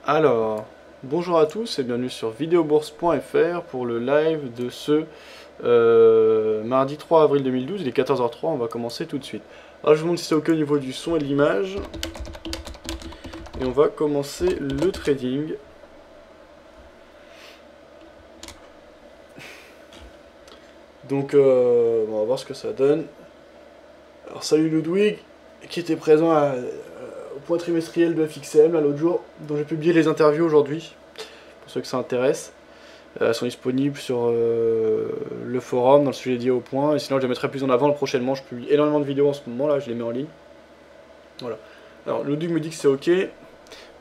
Alors, bonjour à tous et bienvenue sur videobourse.fr pour le live de ce mardi 3 avril 2012, il est 14h03, on va commencer tout de suite. Alors je vous montre si c'est ok au niveau du son et de l'image. Et on va commencer le trading. Donc on va voir ce que ça donne. Alors salut Ludwig, qui était présent au point trimestriel de FXM l'autre jour, dont j'ai publié les interviews aujourd'hui, pour ceux que ça intéresse. Elles sont disponibles sur le forum, dans le sujet dédié au point, et sinon je les mettrai plus en avant prochainement. Je publie énormément de vidéos en ce moment, là je les mets en ligne. Voilà. Alors Ludwig me dit que c'est ok.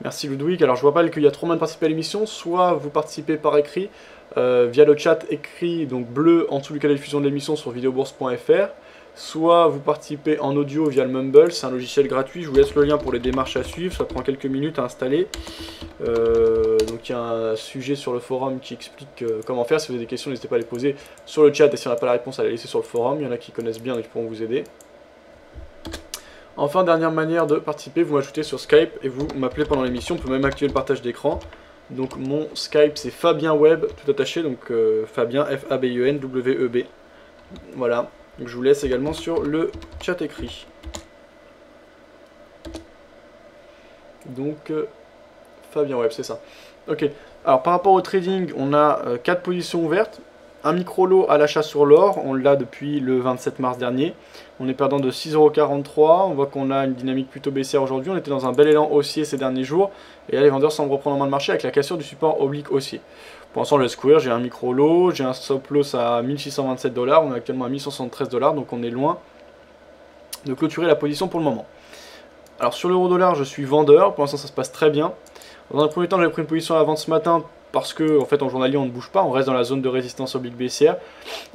Merci Ludwig. Alors je vois pas qu'il y a trop mal de participer à l'émission, soit vous participez par écrit, via le chat écrit, donc bleu en dessous du canal de diffusion de l'émission sur videobourse.fr, soit vous participez en audio via le Mumble, c'est un logiciel gratuit, je vous laisse le lien pour les démarches à suivre, ça prend quelques minutes à installer. Donc il y a un sujet sur le forum qui explique comment faire. Si vous avez des questions, n'hésitez pas à les poser sur le chat, et si on n'a pas la réponse, à les laisser sur le forum. Il y en a qui connaissent bien, donc ils pourront vous aider. Enfin, dernière manière de participer, vous m'ajoutez sur Skype et vous m'appelez pendant l'émission. On peut même activer le partage d'écran. Donc mon Skype c'est Fabien Web, tout attaché, donc Fabien Fabien Web. Voilà, donc je vous laisse également sur le chat écrit. Donc Fabien Web, c'est ça. Ok, alors par rapport au trading, on a 4 positions ouvertes. Un micro-lot à l'achat sur l'or, on l'a depuis le 27 mars dernier. On est perdant de 6,43 €, on voit qu'on a une dynamique plutôt baissière aujourd'hui. On était dans un bel élan haussier ces derniers jours. Et là les vendeurs semblent reprendre en main le marché avec la cassure du support oblique haussier. Pour l'instant je laisse courir, j'ai un micro-lot, j'ai un stop loss à 1627 $, on est actuellement à 1173 $, donc on est loin de clôturer la position pour le moment. Alors sur l'euro-dollar je suis vendeur, pour l'instant ça se passe très bien. Dans un premier temps j'avais pris une position à la vente ce matin, parce que en fait en journalier on ne bouge pas, on reste dans la zone de résistance oblique baissière,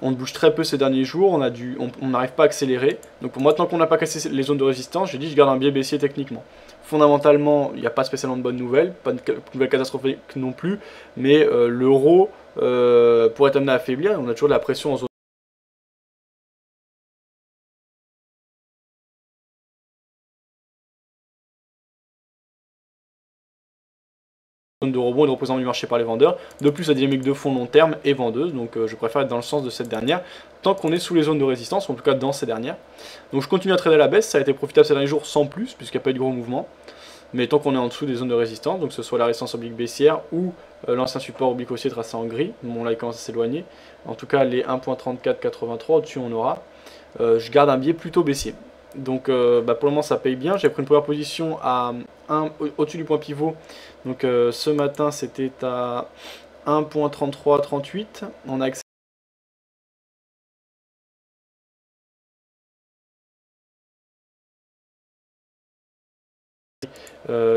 on ne bouge très peu ces derniers jours, on n'arrive pas à accélérer, donc pour moi tant qu'on n'a pas cassé les zones de résistance, j'ai dit je garde un biais baissier techniquement. Fondamentalement il n'y a pas spécialement de bonnes nouvelles, pas de nouvelles catastrophiques non plus, mais l'euro pourrait être amené à affaiblir, on a toujours de la pression en zone de rebond et de représentation du marché par les vendeurs. De plus, la dynamique de fond long terme est vendeuse, donc je préfère être dans le sens de cette dernière, tant qu'on est sous les zones de résistance, en tout cas dans ces dernières. Donc je continue à trader à la baisse, ça a été profitable ces derniers jours sans plus, puisqu'il n'y a pas eu de gros mouvement. Mais tant qu'on est en dessous des zones de résistance, donc que ce soit la résistance oblique baissière ou l'ancien support oblique haussier tracé en gris, bon là il commence à s'éloigner, en tout cas les 1.3483, au-dessus on aura, je garde un biais plutôt baissier. Donc pour le moment ça paye bien, j'ai pris une première position à au-dessus du point pivot, donc ce matin c'était à 1.3338, on a accès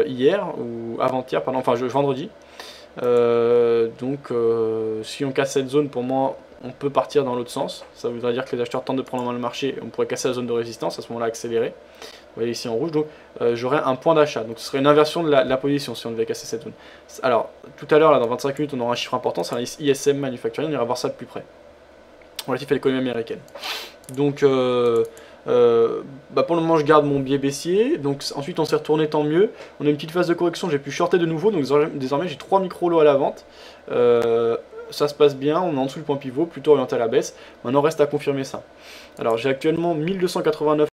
hier, ou avant-hier, pardon, enfin vendredi. Si on casse cette zone, pour moi on peut partir dans l'autre sens, ça voudrait dire que les acheteurs tentent de prendre en main le marché, on pourrait casser la zone de résistance, à ce moment là accélérer, vous voyez ici en rouge, donc j'aurais un point d'achat, donc ce serait une inversion de la position si on devait casser cette zone. Alors tout à l'heure, dans 25 minutes on aura un chiffre important, c'est un ISM Manufacturing, on ira voir ça de plus près, relatif à l'économie américaine. Donc pour le moment je garde mon biais baissier, donc ensuite on s'est retourné, tant mieux, on a une petite phase de correction, j'ai pu shorter de nouveau, donc désormais j'ai 3 micro-lots à la vente, ça se passe bien, on est en dessous du point pivot, plutôt orienté à la baisse, maintenant reste à confirmer ça. Alors j'ai actuellement 1289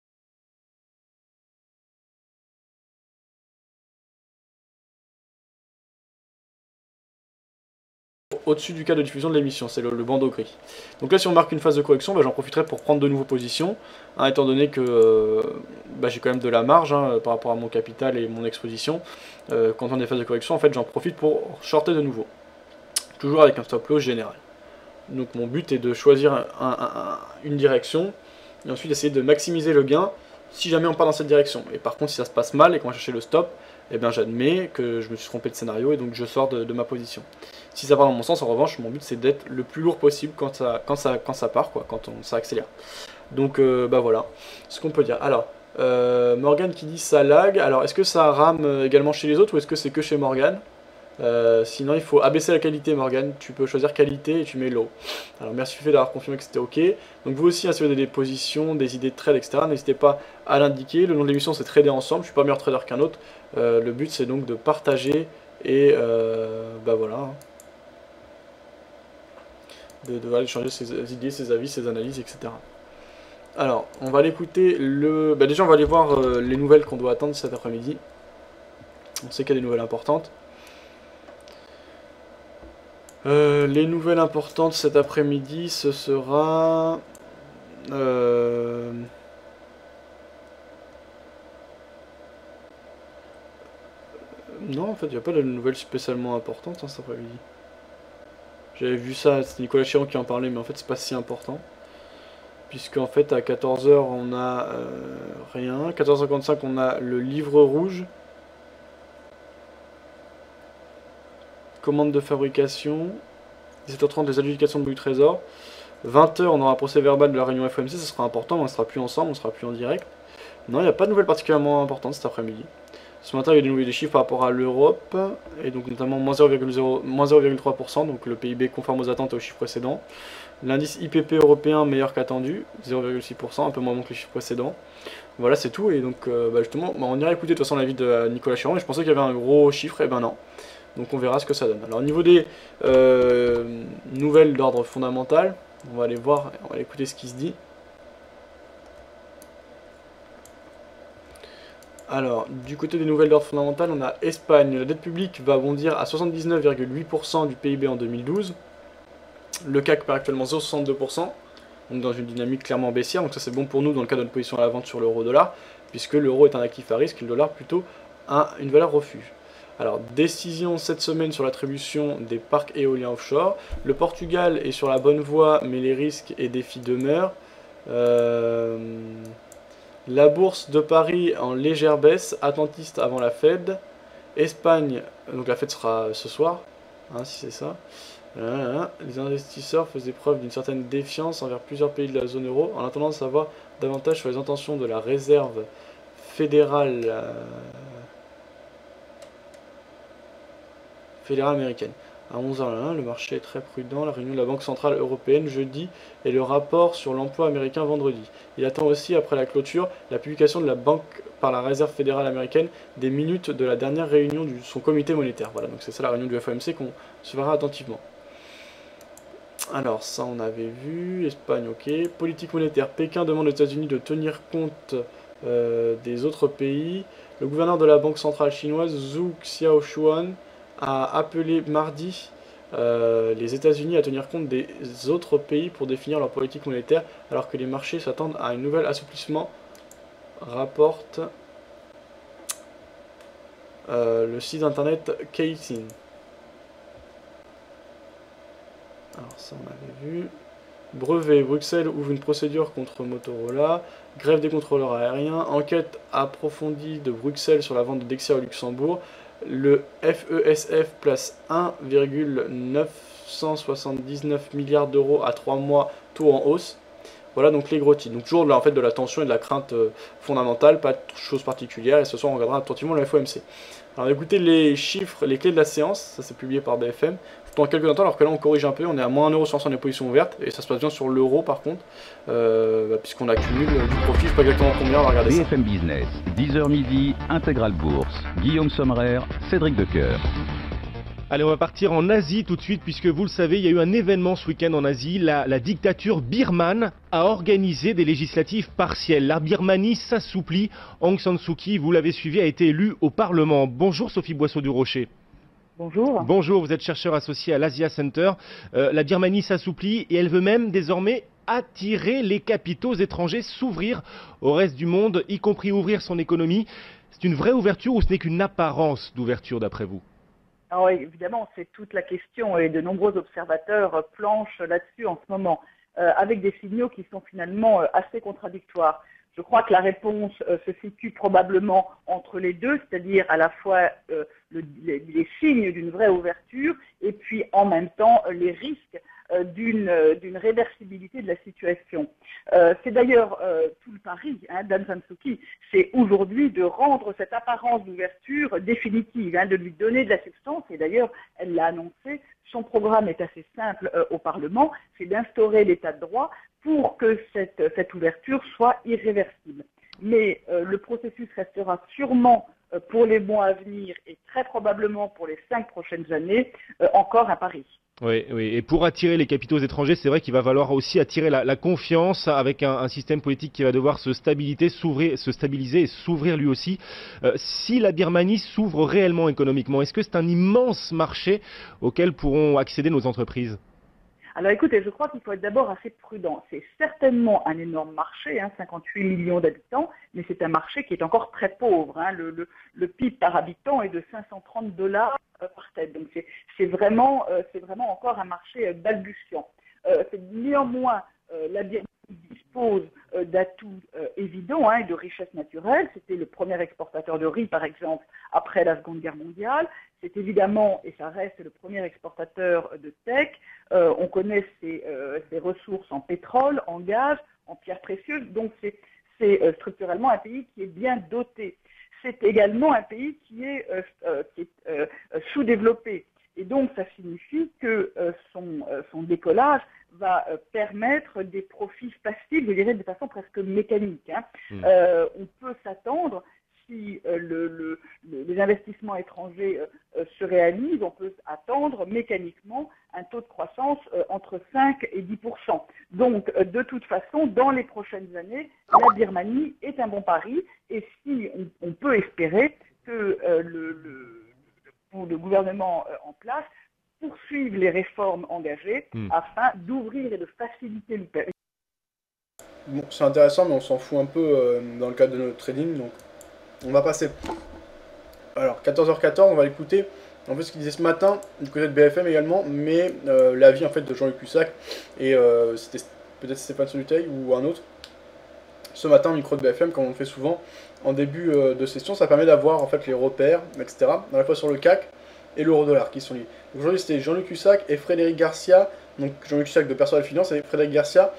au-dessus du cas de diffusion de l'émission, c'est le bandeau gris. Donc là si on marque une phase de correction, j'en profiterai pour prendre de nouveaux positions, étant donné que j'ai quand même de la marge par rapport à mon capital et mon exposition. Quand on a des phases de correction, en fait j'en profite pour shorter de nouveau, toujours avec un stop loss général. Donc mon but est de choisir une direction, et ensuite essayer de maximiser le gain si jamais on part dans cette direction. Et par contre si ça se passe mal et qu'on va chercher le stop, j'admets que je me suis trompé de scénario et donc je sors de ma position. Si ça part dans mon sens, en revanche, mon but c'est d'être le plus lourd possible quand ça part, quand ça accélère. Donc voilà ce qu'on peut dire. Alors, Morgan qui dit ça lag, alors est-ce que ça rame également chez les autres ou est-ce que c'est que chez Morgan? Sinon il faut abaisser la qualité, Morgan, tu peux choisir qualité et tu mets low. Alors merci Fufé d'avoir confirmé que c'était ok. Donc vous aussi, si vous avez des positions, des idées de trade, etc., n'hésitez pas à l'indiquer. Le nom de l'émission c'est Trader Ensemble, je suis pas meilleur trader qu'un autre. Le but c'est donc de partager Et bah voilà, hein. Voilà, d'échanger ses idées, ses avis, ses analyses, etc. Alors, on va aller écouter le... Bah déjà, on va aller voir les nouvelles qu'on doit attendre cet après-midi. On sait qu'il y a des nouvelles importantes. Les nouvelles importantes cet après-midi, ce sera... Non, en fait, il n'y a pas de nouvelles spécialement importantes cet après-midi. J'avais vu ça, c'était Nicolas Chiron qui en parlait, mais en fait, c'est pas si important. Puisque en fait, à 14h, on a rien. 14h55, on a le livre rouge. Commande de fabrication. 17h30, les adjudications de bruit trésor. 20h, on aura un procès verbal de la réunion FOMC, ça sera important, mais on sera plus ensemble, on sera plus en direct. Non, il n'y a pas de nouvelles particulièrement importantes cet après-midi. Ce matin, il y a eu des nouvelles chiffres par rapport à l'Europe, et donc notamment moins 0,3%, donc le PIB conforme aux attentes et aux chiffres précédents. L'indice IPP européen meilleur qu'attendu, 0,6%, un peu moins bon que les chiffres précédents. Voilà, c'est tout, et donc justement, on ira écouter de toute façon l'avis de Nicolas Chiron, et je pensais qu'il y avait un gros chiffre, et ben non. Donc on verra ce que ça donne. Alors au niveau des nouvelles d'ordre fondamental, on va aller voir, on va aller écouter ce qui se dit. Alors, du côté des nouvelles d'ordre fondamental, on a Espagne. La dette publique va bondir à 79,8% du PIB en 2012. Le CAC perd actuellement 0,62%, donc dans une dynamique clairement baissière. Donc ça c'est bon pour nous dans le cas de notre position à la vente sur l'euro-dollar, puisque l'euro est un actif à risque et le dollar plutôt une valeur refuge. Alors, décision cette semaine sur l'attribution des parcs éoliens offshore. Le Portugal est sur la bonne voie, mais les risques et défis demeurent. La bourse de Paris en légère baisse, attentiste avant la Fed. Espagne, donc la Fed sera ce soir, hein, si c'est ça. Les investisseurs faisaient preuve d'une certaine défiance envers plusieurs pays de la zone euro, en attendant de savoir davantage sur les intentions de la réserve fédérale américaine. À 11h01, le marché est très prudent. La réunion de la Banque Centrale Européenne jeudi et le rapport sur l'emploi américain vendredi. Il attend aussi, après la clôture, la publication de la banque par la Réserve fédérale américaine des minutes de la dernière réunion de son comité monétaire. Voilà, donc c'est ça la réunion du FOMC qu'on suivra attentivement. Alors ça on avait vu, Espagne ok. Politique monétaire, Pékin demande aux États-Unis de tenir compte des autres pays. Le gouverneur de la Banque centrale chinoise, Zhu Xiaoshuan, a appelé mardi les États-Unis à tenir compte des autres pays pour définir leur politique monétaire, alors que les marchés s'attendent à un nouvel assouplissement, rapporte le site internet Caixin. Alors ça on avait vu. Brevet, Bruxelles ouvre une procédure contre Motorola. Grève des contrôleurs aériens. Enquête approfondie de Bruxelles sur la vente de Dexia au Luxembourg. Le FESF place 1,979 milliards d'euros à 3 mois, taux en hausse. Voilà donc les gros titres. Donc toujours là, en fait, de la tension et de la crainte fondamentale, pas de choses particulières. Et ce soir on regardera attentivement le FOMC. Alors écoutez les chiffres, les clés de la séance, ça c'est publié par BFM. Dans quelques instants, alors que là on corrige un peu, on est à moins 1,60€ des positions ouvertes, et ça se passe bien sur l'euro par contre, puisqu'on accumule du profit, je sais pas exactement combien, on va regarder BFM Business, 10h midi, Intégral Bourse. Guillaume Sommerer, Cédric Decoeur. Allez, on va partir en Asie tout de suite, puisque vous le savez, il y a eu un événement ce week-end en Asie. La dictature birmane a organisé des législatives partielles. La Birmanie s'assouplit. Aung San Suu Kyi, vous l'avez suivi, a été élue au Parlement. Bonjour Sophie Boisseau du Rocher. Bonjour. Bonjour, vous êtes chercheur associé à l'Asia Center. La Birmanie s'assouplit et elle veut même désormais attirer les capitaux étrangers, s'ouvrir au reste du monde, y compris ouvrir son économie. C'est une vraie ouverture ou ce n'est qu'une apparence d'ouverture d'après vous? Alors évidemment, c'est toute la question et de nombreux observateurs planchent là-dessus en ce moment, avec des signaux qui sont finalement assez contradictoires. Je crois que la réponse se situe probablement entre les deux, c'est-à-dire à la fois les signes d'une vraie ouverture et puis en même temps les risques d'une réversibilité de la situation. C'est d'ailleurs tout le pari d'Aung San Suu Kyi, c'est aujourd'hui de rendre cette apparence d'ouverture définitive, de lui donner de la substance, et d'ailleurs elle l'a annoncé, son programme est assez simple au Parlement, c'est d'instaurer l'état de droit pour que cette ouverture soit irréversible. Mais le processus restera sûrement pour les mois à venir et très probablement pour les 5 prochaines années, encore un pari. Oui, oui. Et pour attirer les capitaux étrangers, c'est vrai qu'il va falloir aussi attirer la confiance avec un système politique qui va devoir se stabiliser et s'ouvrir lui aussi. Si la Birmanie s'ouvre réellement économiquement, est-ce que c'est un immense marché auquel pourront accéder nos entreprises ? Alors écoutez, je crois qu'il faut être d'abord assez prudent. C'est certainement un énorme marché, 58 millions d'habitants, mais c'est un marché qui est encore très pauvre. Le PIB par habitant est de $530 par tête. Donc c'est vraiment encore un marché balbutiant. Néanmoins, la Birmanie dispose d'atouts évidents et de richesses naturelles. C'était le premier exportateur de riz, par exemple, après la Seconde Guerre mondiale. C'est évidemment, et ça reste, le premier exportateur de teck. On connaît ses ressources en pétrole, en gaz, en pierres précieuses. Donc c'est structurellement un pays qui est bien doté. C'est également un pays qui est sous-développé. Et donc ça signifie que son décollage va permettre des profits faciles, je dirais de façon presque mécanique. On peut s'attendre, si les investissements étrangers se réalisent, on peut attendre mécaniquement un taux de croissance entre 5 et 10%. Donc, de toute façon, dans les prochaines années, la Birmanie est un bon pari. Et si on peut espérer que le gouvernement en place poursuive les réformes engagées afin d'ouvrir et de faciliter le pays. Bon, c'est intéressant, mais on s'en fout un peu dans le cadre de notre trading, donc on va passer. Alors, 14h14, on va l'écouter. En fait, ce qu'il disait ce matin, du côté de BFM également, mais l'avis en fait de Jean-Luc Cussac, et c'était peut-être Stéphane Soluteil ou un autre. Ce matin, micro de BFM, comme on le fait souvent, en début de session, ça permet d'avoir en fait les repères, etc., à la fois sur le CAC et l'euro-dollar qui sont liés. Aujourd'hui, c'était Jean-Luc Cussac et Frédéric Garcia, donc Jean-Luc Cussac de Personnel Finance et Frédéric Garcia,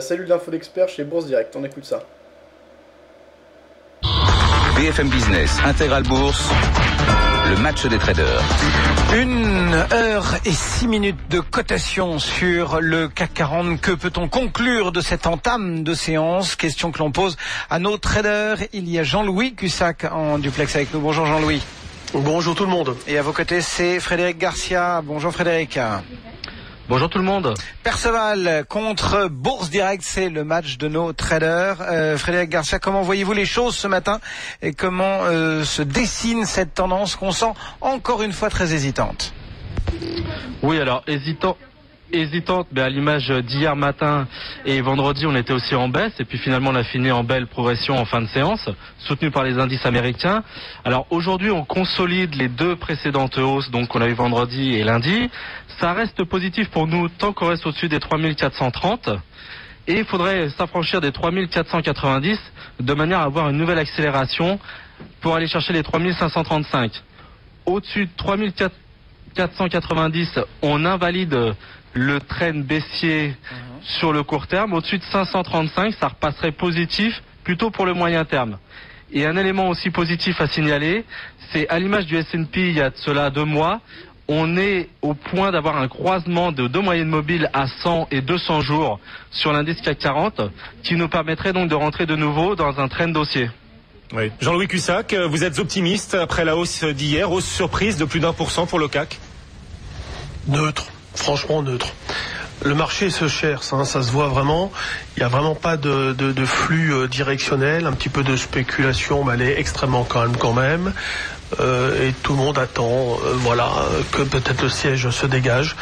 cellule d'info d'experts chez Bourse Direct. On écoute ça. BFM Business, Intégral Bourse, le match des traders. 1h06 de cotation sur le CAC 40. Que peut-on conclure de cette entame de séance? Question que l'on pose à nos traders. Il y a Jean-Louis Cussac en duplex avec nous. Bonjour Jean-Louis. Bonjour tout le monde. Et à vos côtés, c'est Frédéric Garcia. Bonjour Frédéric. Bonjour tout le monde. Perceval contre Bourse Direct, c'est le match de nos traders. Frédéric Garcia, comment voyez-vous les choses ce matin et comment se dessine cette tendance qu'on sent encore une fois très hésitante? Oui, alors hésitante, mais à l'image d'hier matin et vendredi, on était aussi en baisse et puis finalement on a fini en belle progression en fin de séance, soutenu par les indices américains. Alors aujourd'hui, on consolide les deux précédentes hausses, donc qu'on a eu vendredi et lundi. Ça reste positif pour nous tant qu'on reste au-dessus des 3430 et il faudrait s'affranchir des 3490 de manière à avoir une nouvelle accélération pour aller chercher les 3535. Au-dessus de 3490, on invalide le trend baissier sur le court terme. Au-dessus de 535, ça repasserait positif plutôt pour le moyen terme. Et un élément aussi positif à signaler, c'est à l'image du S&P il y a de cela 2 mois, on est au point d'avoir un croisement de 2 moyennes mobiles à 100 et 200 jours sur l'indice CAC 40 qui nous permettrait donc de rentrer de nouveau dans un trend haussier. Oui. Jean-Louis Cussac, vous êtes optimiste après la hausse d'hier, hausse surprise de plus d'1% pour le CAC? Neutre, franchement neutre. Le marché se cherche, ça se voit vraiment. Il n'y a vraiment pas de flux directionnel, un petit peu de spéculation, mais elle est extrêmement calme quand même. Et tout le monde attend que peut-être le siège se dégage.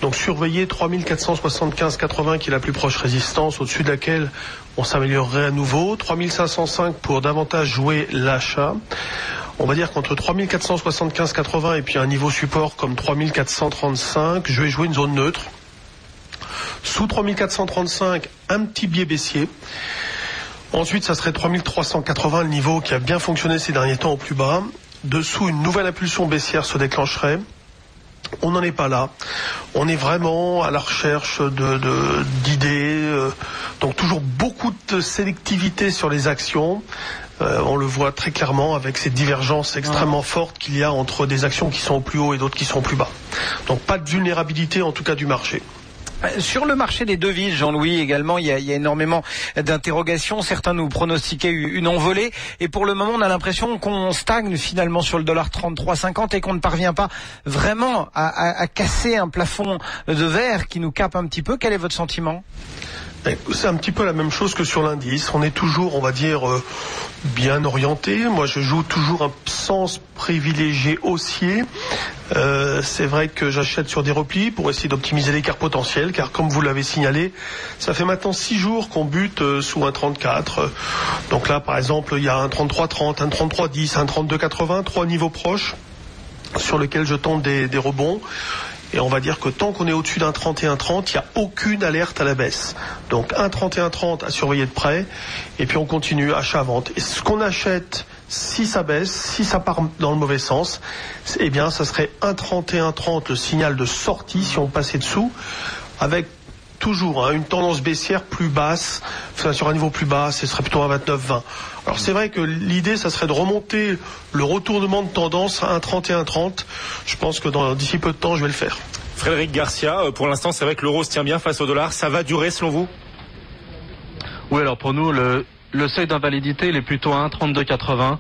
Donc surveillez 3475,80 qui est la plus proche résistance, au-dessus de laquelle on s'améliorerait à nouveau. 3505 pour davantage jouer l'achat. On va dire qu'entre 3475,80 et puis un niveau support comme 3435, je vais jouer une zone neutre. Sous 3435, un petit biais baissier. Ensuite, ça serait 3380, le niveau qui a bien fonctionné ces derniers temps au plus bas. Dessous, une nouvelle impulsion baissière se déclencherait. On n'en est pas là. On est vraiment à la recherche d'idées. Donc toujours beaucoup de sélectivité sur les actions. On le voit très clairement avec ces divergences extrêmement fortes qu'il y a entre des actions qui sont au plus haut et d'autres qui sont au plus bas. Donc pas de vulnérabilité en tout cas du marché. Sur le marché des devises, Jean-Louis, également, il y a énormément d'interrogations. Certains nous pronostiquaient une envolée. Et pour le moment, on a l'impression qu'on stagne finalement sur le dollar 33,50 et qu'on ne parvient pas vraiment à casser un plafond de verre qui nous cape un petit peu. Quel est votre sentiment ? C'est un petit peu la même chose que sur l'indice. On est toujours, on va dire, bien orienté. Moi, je joue toujours un sens privilégié haussier. C'est vrai que j'achète sur des replis pour essayer d'optimiser l'écart potentiel, car comme vous l'avez signalé, ça fait maintenant 6 jours qu'on bute sous un 34. Donc là, par exemple, il y a un 33,30, un 33,10, un 32,80, 3 niveaux proches sur lesquels je tente des rebonds. Et on va dire que tant qu'on est au-dessus d'un 31,30, il n'y a aucune alerte à la baisse. Donc un 31,30 à surveiller de près. Et puis on continue achat-vente. Et ce qu'on achète, si ça baisse, si ça part dans le mauvais sens, eh bien ça serait un 31,30 le signal de sortie si on passait dessous, avec toujours une tendance baissière plus basse, enfin, sur un niveau plus bas, ce serait plutôt un 29,20. Alors c'est vrai que l'idée, ça serait de remonter le retournement de tendance à un 31,30. Je pense que d'ici peu de temps, je vais le faire. Frédéric Garcia, pour l'instant, c'est vrai que l'euro se tient bien face au dollar. Ça va durer selon vous ? Oui, alors pour nous, le seuil d'invalidité, il est plutôt à 1,3280,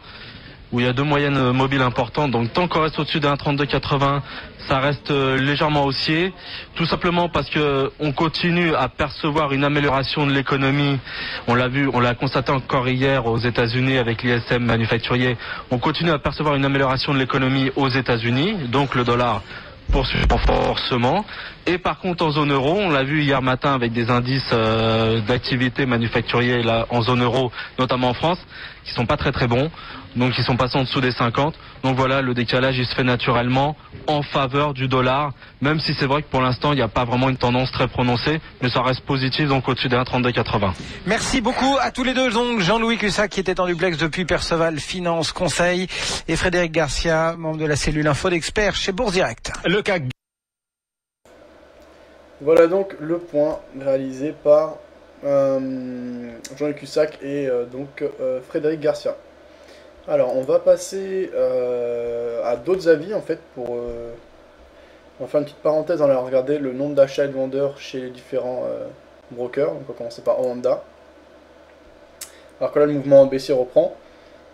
où il y a deux moyennes mobiles importantes. Donc tant qu'on reste au-dessus d'un 1,3280, ça reste légèrement haussier, tout simplement parce que on continue à percevoir une amélioration de l'économie. On l'a vu, on l'a constaté encore hier aux États-Unis avec l'ISM manufacturier. On continue à percevoir une amélioration de l'économie aux États-Unis, donc le dollar poursuit son renforcement. Et par contre en zone euro, on l'a vu hier matin avec des indices d'activité manufacturier là en zone euro, notamment en France, qui sont pas très très bons. Donc ils sont passés en dessous des 50. Donc voilà, le décalage il se fait naturellement en faveur du dollar, même si c'est vrai que pour l'instant il n'y a pas vraiment une tendance très prononcée, mais ça reste positif, donc au-dessus des 1,3280. Merci beaucoup à tous les deux, donc Jean-Louis Cussac qui était en duplex depuis Perceval Finance Conseil et Frédéric Garcia, membre de la cellule info d'experts chez Bourse Direct. Le CAC. Voilà donc le point réalisé par Jean-Louis Cussac et Frédéric Garcia. Alors on va passer à d'autres avis en fait pour on va faire une petite parenthèse, on va regarder le nombre d'achats et de vendeurs chez les différents brokers. Donc on va commencer par Oanda. Alors que là le mouvement baissier reprend.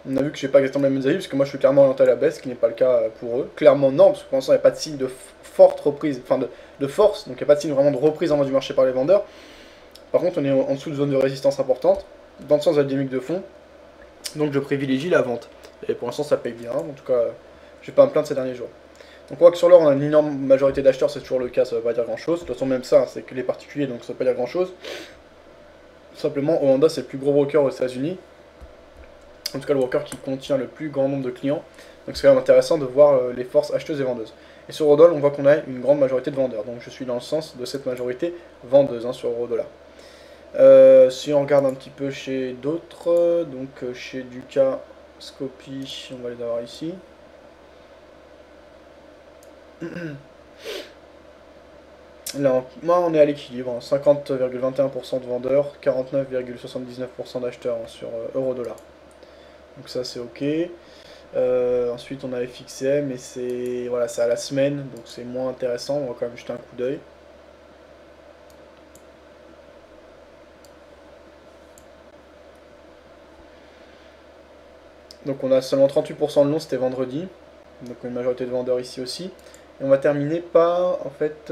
On a vu que je n'ai pas exactement les mêmes avis parce que moi je suis clairement orienté à la baisse, ce qui n'est pas le cas pour eux. Clairement non, parce que pour l'instant il n'y a pas de signe de forte reprise, enfin de force, donc il n'y a pas de signe vraiment de reprise en bas du marché par les vendeurs. Par contre on est en dessous de zone de résistance importante, dans le sens de la dynamique de fond. Donc je privilégie la vente. Et pour l'instant ça paye bien, en tout cas je vais pas me plaindre ces derniers jours. Donc on voit que sur l'or on a une énorme majorité d'acheteurs, c'est toujours le cas, ça ne veut pas dire grand chose. De toute façon même ça, c'est que les particuliers, donc ça ne veut pas dire grand chose. Simplement Oanda c'est le plus gros broker aux États-Unis. En tout cas le broker qui contient le plus grand nombre de clients. Donc c'est quand même intéressant de voir les forces acheteuses et vendeuses. Et sur Eurodollar on voit qu'on a une grande majorité de vendeurs. Donc je suis dans le sens de cette majorité vendeuse sur Eurodollar. Si on regarde un petit peu chez d'autres, donc chez Duca, Scopy, on va les avoir ici. Là, moi on est à l'équilibre, 50,21% de vendeurs, 49,79% d'acheteurs sur Eurodollar. Donc ça c'est ok. Ensuite on a FXM et c'est voilà, c'est à la semaine, donc c'est moins intéressant, on va quand même jeter un coup d'œil. Donc on a seulement 38% de long, c'était vendredi. Donc une majorité de vendeurs ici aussi. Et on va terminer par, en fait...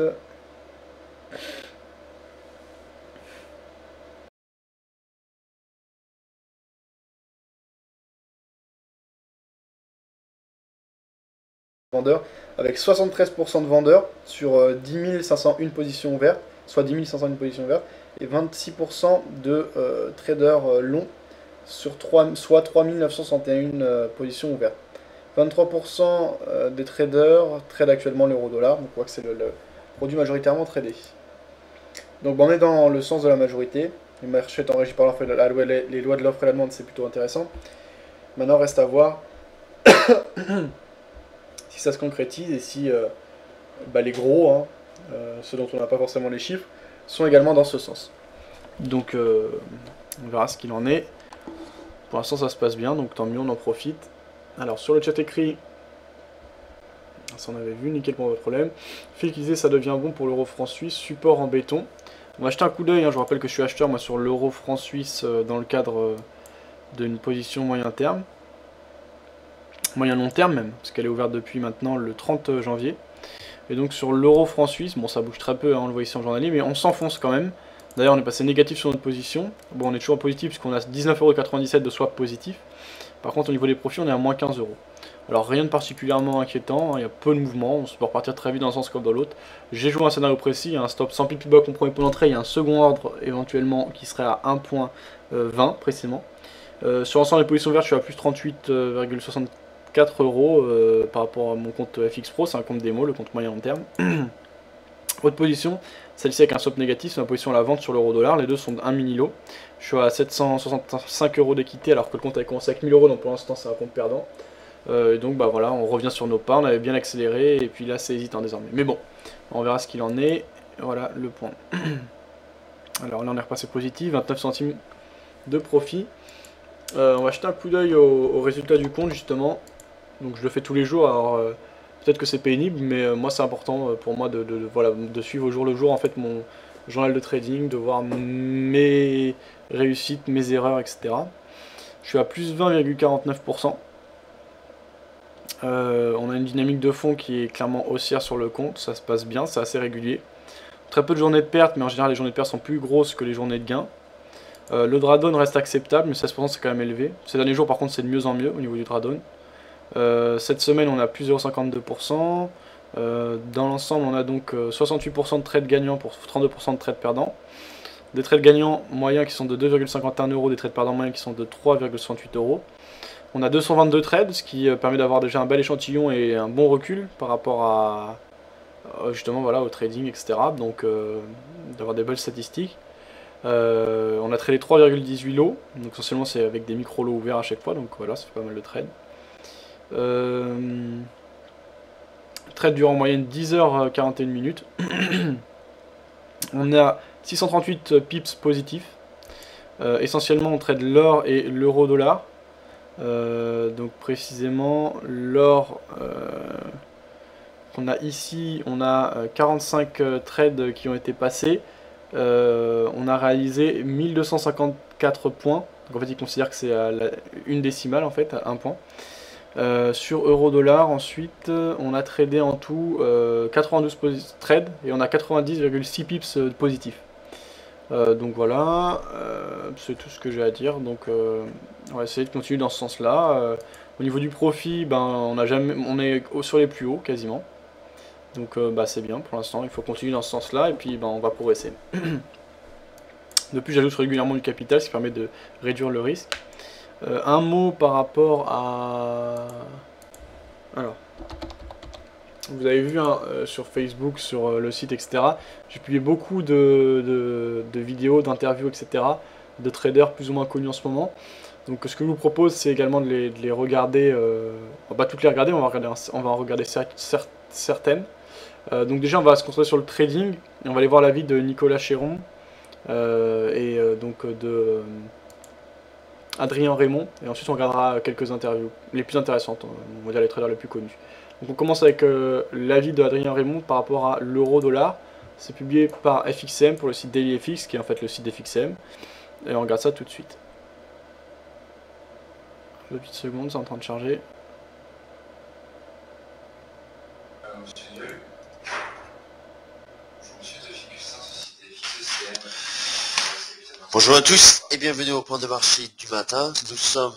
vendeurs, avec 73% de vendeurs sur 10 501 positions ouvertes, soit 10 501 positions ouvertes, et 26% de traders longs, sur soit 3961 positions ouvertes. 23% des traders trade actuellement l'euro-dollar, donc on voit que c'est le produit majoritairement tradé. Donc on est dans le sens de la majorité, les marchés étant régis par les lois de l'offre et la demande, c'est plutôt intéressant. Maintenant reste à voir si ça se concrétise et si les gros, ceux dont on n'a pas forcément les chiffres, sont également dans ce sens. Donc on verra ce qu'il en est. Pour l'instant ça se passe bien, donc tant mieux, on en profite. Alors sur le chat écrit, Ça on avait vu, nickel pour votre problème. Phil qui disait ça devient bon pour l'euro franc suisse, support en béton. On va jeter un coup d'œil, hein. Je vous rappelle que je suis acheteur moi sur l'euro franc suisse dans le cadre d'une position moyen terme. Moyen long terme même, parce qu'elle est ouverte depuis maintenant le 30 janvier. Et donc sur l'euro franc suisse, bon ça bouge très peu, hein, on le voit ici en journalier, mais on s'enfonce quand même. D'ailleurs on est passé négatif sur notre position. Bon on est toujours positif puisqu'on a 19,97€ de swap positif. Par contre au niveau des profits on est à moins 15€. Alors rien de particulièrement inquiétant, hein, il y a peu de mouvement, on peut repartir très vite dans un sens comme dans l'autre. J'ai joué un scénario précis, il y a un stop sans pile bas qu'on premier point d'entrée, il y a un second ordre éventuellement qui serait à 1,20 précisément. Sur l'ensemble des positions vertes je suis à plus 38,64€ par rapport à mon compte FX Pro, c'est un compte démo, le compte moyen long terme. Autre position, celle-ci avec un swap négatif, c'est ma position à la vente sur l'euro dollar, les deux sont de 1 mini lot. Je suis à 765€ d'équité alors que le compte avait commencé avec 1000€, donc pour l'instant c'est un compte perdant. Et donc bah voilà, on revient sur nos pas, on avait bien accéléré et puis là c'est hésitant désormais. Mais bon, on verra ce qu'il en est. Voilà le point. Alors là on est repassé positif, 29 centimes de profit. On va jeter un coup d'œil au résultat du compte justement. Donc je le fais tous les jours, alors peut-être que c'est pénible, mais moi c'est important pour moi de suivre au jour le jour en fait mon journal de trading, de voir mes réussites, mes erreurs, etc. Je suis à plus 20,49%. On a une dynamique de fond qui est clairement haussière sur le compte, ça se passe bien, c'est assez régulier. Très peu de journées de perte, mais en général les journées de perte sont plus grosses que les journées de gain. Le drawdown reste acceptable, mais 16% c'est quand même élevé. Ces derniers jours par contre c'est de mieux en mieux au niveau du drawdown. Cette semaine on a plus 0,52%. Dans l'ensemble on a donc 68% de trades gagnants pour 32% de trades perdants. Des trades gagnants moyens qui sont de 2,51€, des trades perdants moyens qui sont de 3,68€. On a 222 trades, ce qui permet d'avoir déjà un bel échantillon et un bon recul par rapport à justement voilà, au trading, etc. Donc d'avoir des belles statistiques. On a tradé 3,18 lots, donc essentiellement c'est avec des micro lots ouverts à chaque fois, donc voilà, ça fait pas mal de trades. Trade dure en moyenne 10h41 minutes. On a 638 pips positifs. Essentiellement on trade l'or et l'euro dollar. Donc précisément l'or qu'on a ici, on a 45 trades qui ont été passés. On a réalisé 1254 points. Donc en fait il considère que c'est une décimale en fait, à 1 point. Sur euro-dollar ensuite on a tradé en tout 92 trades et on a 90,6 pips positifs. Donc voilà, c'est tout ce que j'ai à dire. Donc on va essayer de continuer dans ce sens là. Au niveau du profit, ben, on est sur les plus hauts quasiment. Donc bah, c'est bien pour l'instant, il faut continuer dans ce sens là et puis ben, on va progresser. Depuis j'ajoute régulièrement du capital, ce qui permet de réduire le risque. Un mot par rapport à... Alors, vous avez vu hein, sur Facebook, sur le site, etc. J'ai publié beaucoup de vidéos, d'interviews, etc. de traders plus ou moins connus en ce moment. Donc ce que je vous propose, c'est également de les regarder. On va pas toutes les regarder, on va en regarder certaines. Donc déjà, on va se concentrer sur le trading. Et on va aller voir l'avis de Nicolas Chéron donc de... Adrien Raymond, et ensuite on regardera quelques interviews, les plus intéressantes, on va dire les traders les plus connus. Donc on commence avec l'avis de Adrien Raymond par rapport à l'euro-dollar. C'est publié par FXM pour le site DailyFX, qui est en fait le site d'FXM, et on regarde ça tout de suite. 2 petites secondes, c'est en train de charger. Bonjour à tous et bienvenue au point de marché du matin. Nous sommes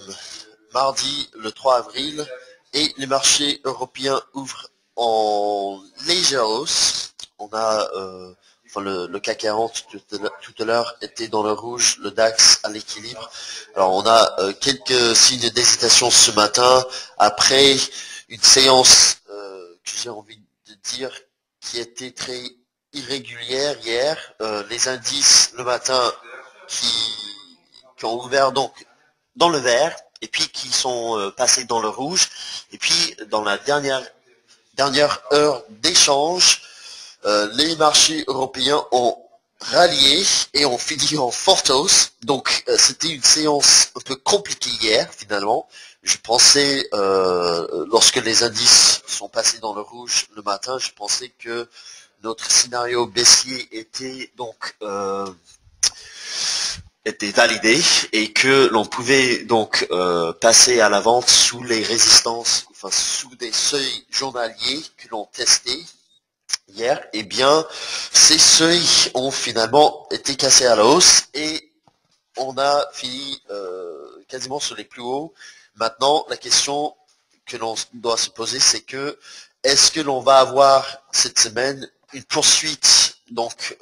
mardi le 3 avril et les marchés européens ouvrent en légère hausse. On a le CAC 40 tout à l'heure était dans le rouge, le DAX à l'équilibre. Alors on a quelques signes d'hésitation ce matin après une séance que j'ai envie de dire qui était très irrégulière hier. Les indices le matin qui ont ouvert donc dans le vert et puis qui sont passés dans le rouge et puis dans la dernière heure d'échange les marchés européens ont rallié et ont fini en forte hausse. Donc c'était une séance un peu compliquée hier finalement, Je pensais, lorsque les indices sont passés dans le rouge le matin, je pensais que notre scénario baissier était donc était validé et que l'on pouvait donc passer à la vente sous les résistances, enfin sous des seuils journaliers que l'on testait hier. Eh bien, ces seuils ont finalement été cassés à la hausse et on a fini quasiment sur les plus hauts. Maintenant, la question que l'on doit se poser, c'est que est-ce que l'on va avoir cette semaine une poursuite, donc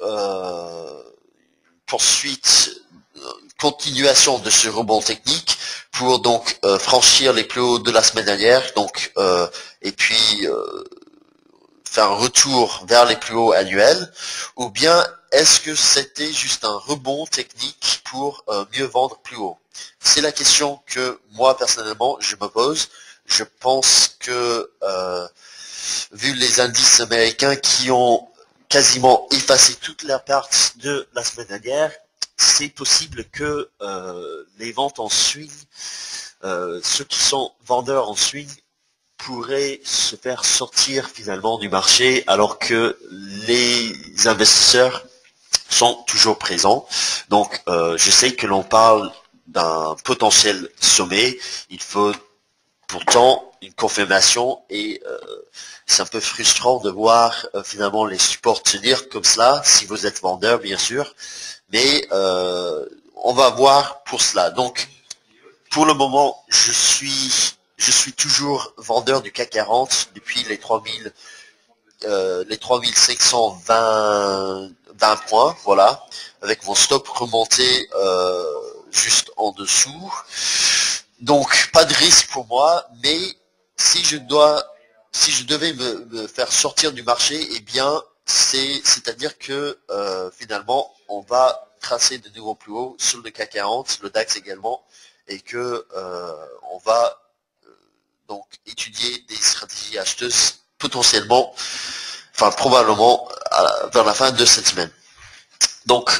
continuation de ce rebond technique pour donc franchir les plus hauts de la semaine dernière, donc et puis faire un retour vers les plus hauts annuels, ou bien est-ce que c'était juste un rebond technique pour mieux vendre plus haut? C'est la question que moi personnellement je me pose. Je pense que vu les indices américains qui ont quasiment effacé toutes leurs pertes de la semaine dernière, c'est possible que les ventes en swing, ceux qui sont vendeurs en swing, pourraient se faire sortir finalement du marché alors que les investisseurs sont toujours présents. Donc je sais que l'on parle d'un potentiel sommet, il faut pourtant une confirmation et c'est un peu frustrant de voir finalement les supports tenir comme cela, si vous êtes vendeur bien sûr, mais on va voir pour cela. Donc pour le moment je suis toujours vendeur du CAC 40 depuis les 3520 points, voilà, avec mon stop remonté juste en dessous. Donc pas de risque pour moi, mais si je devais me faire sortir du marché, eh bien c'est-à-dire que finalement on va tracer de nouveau plus haut sur le CAC 40, le DAX également, et que on va donc étudier des stratégies acheteuses potentiellement, enfin probablement vers la fin de cette semaine. Donc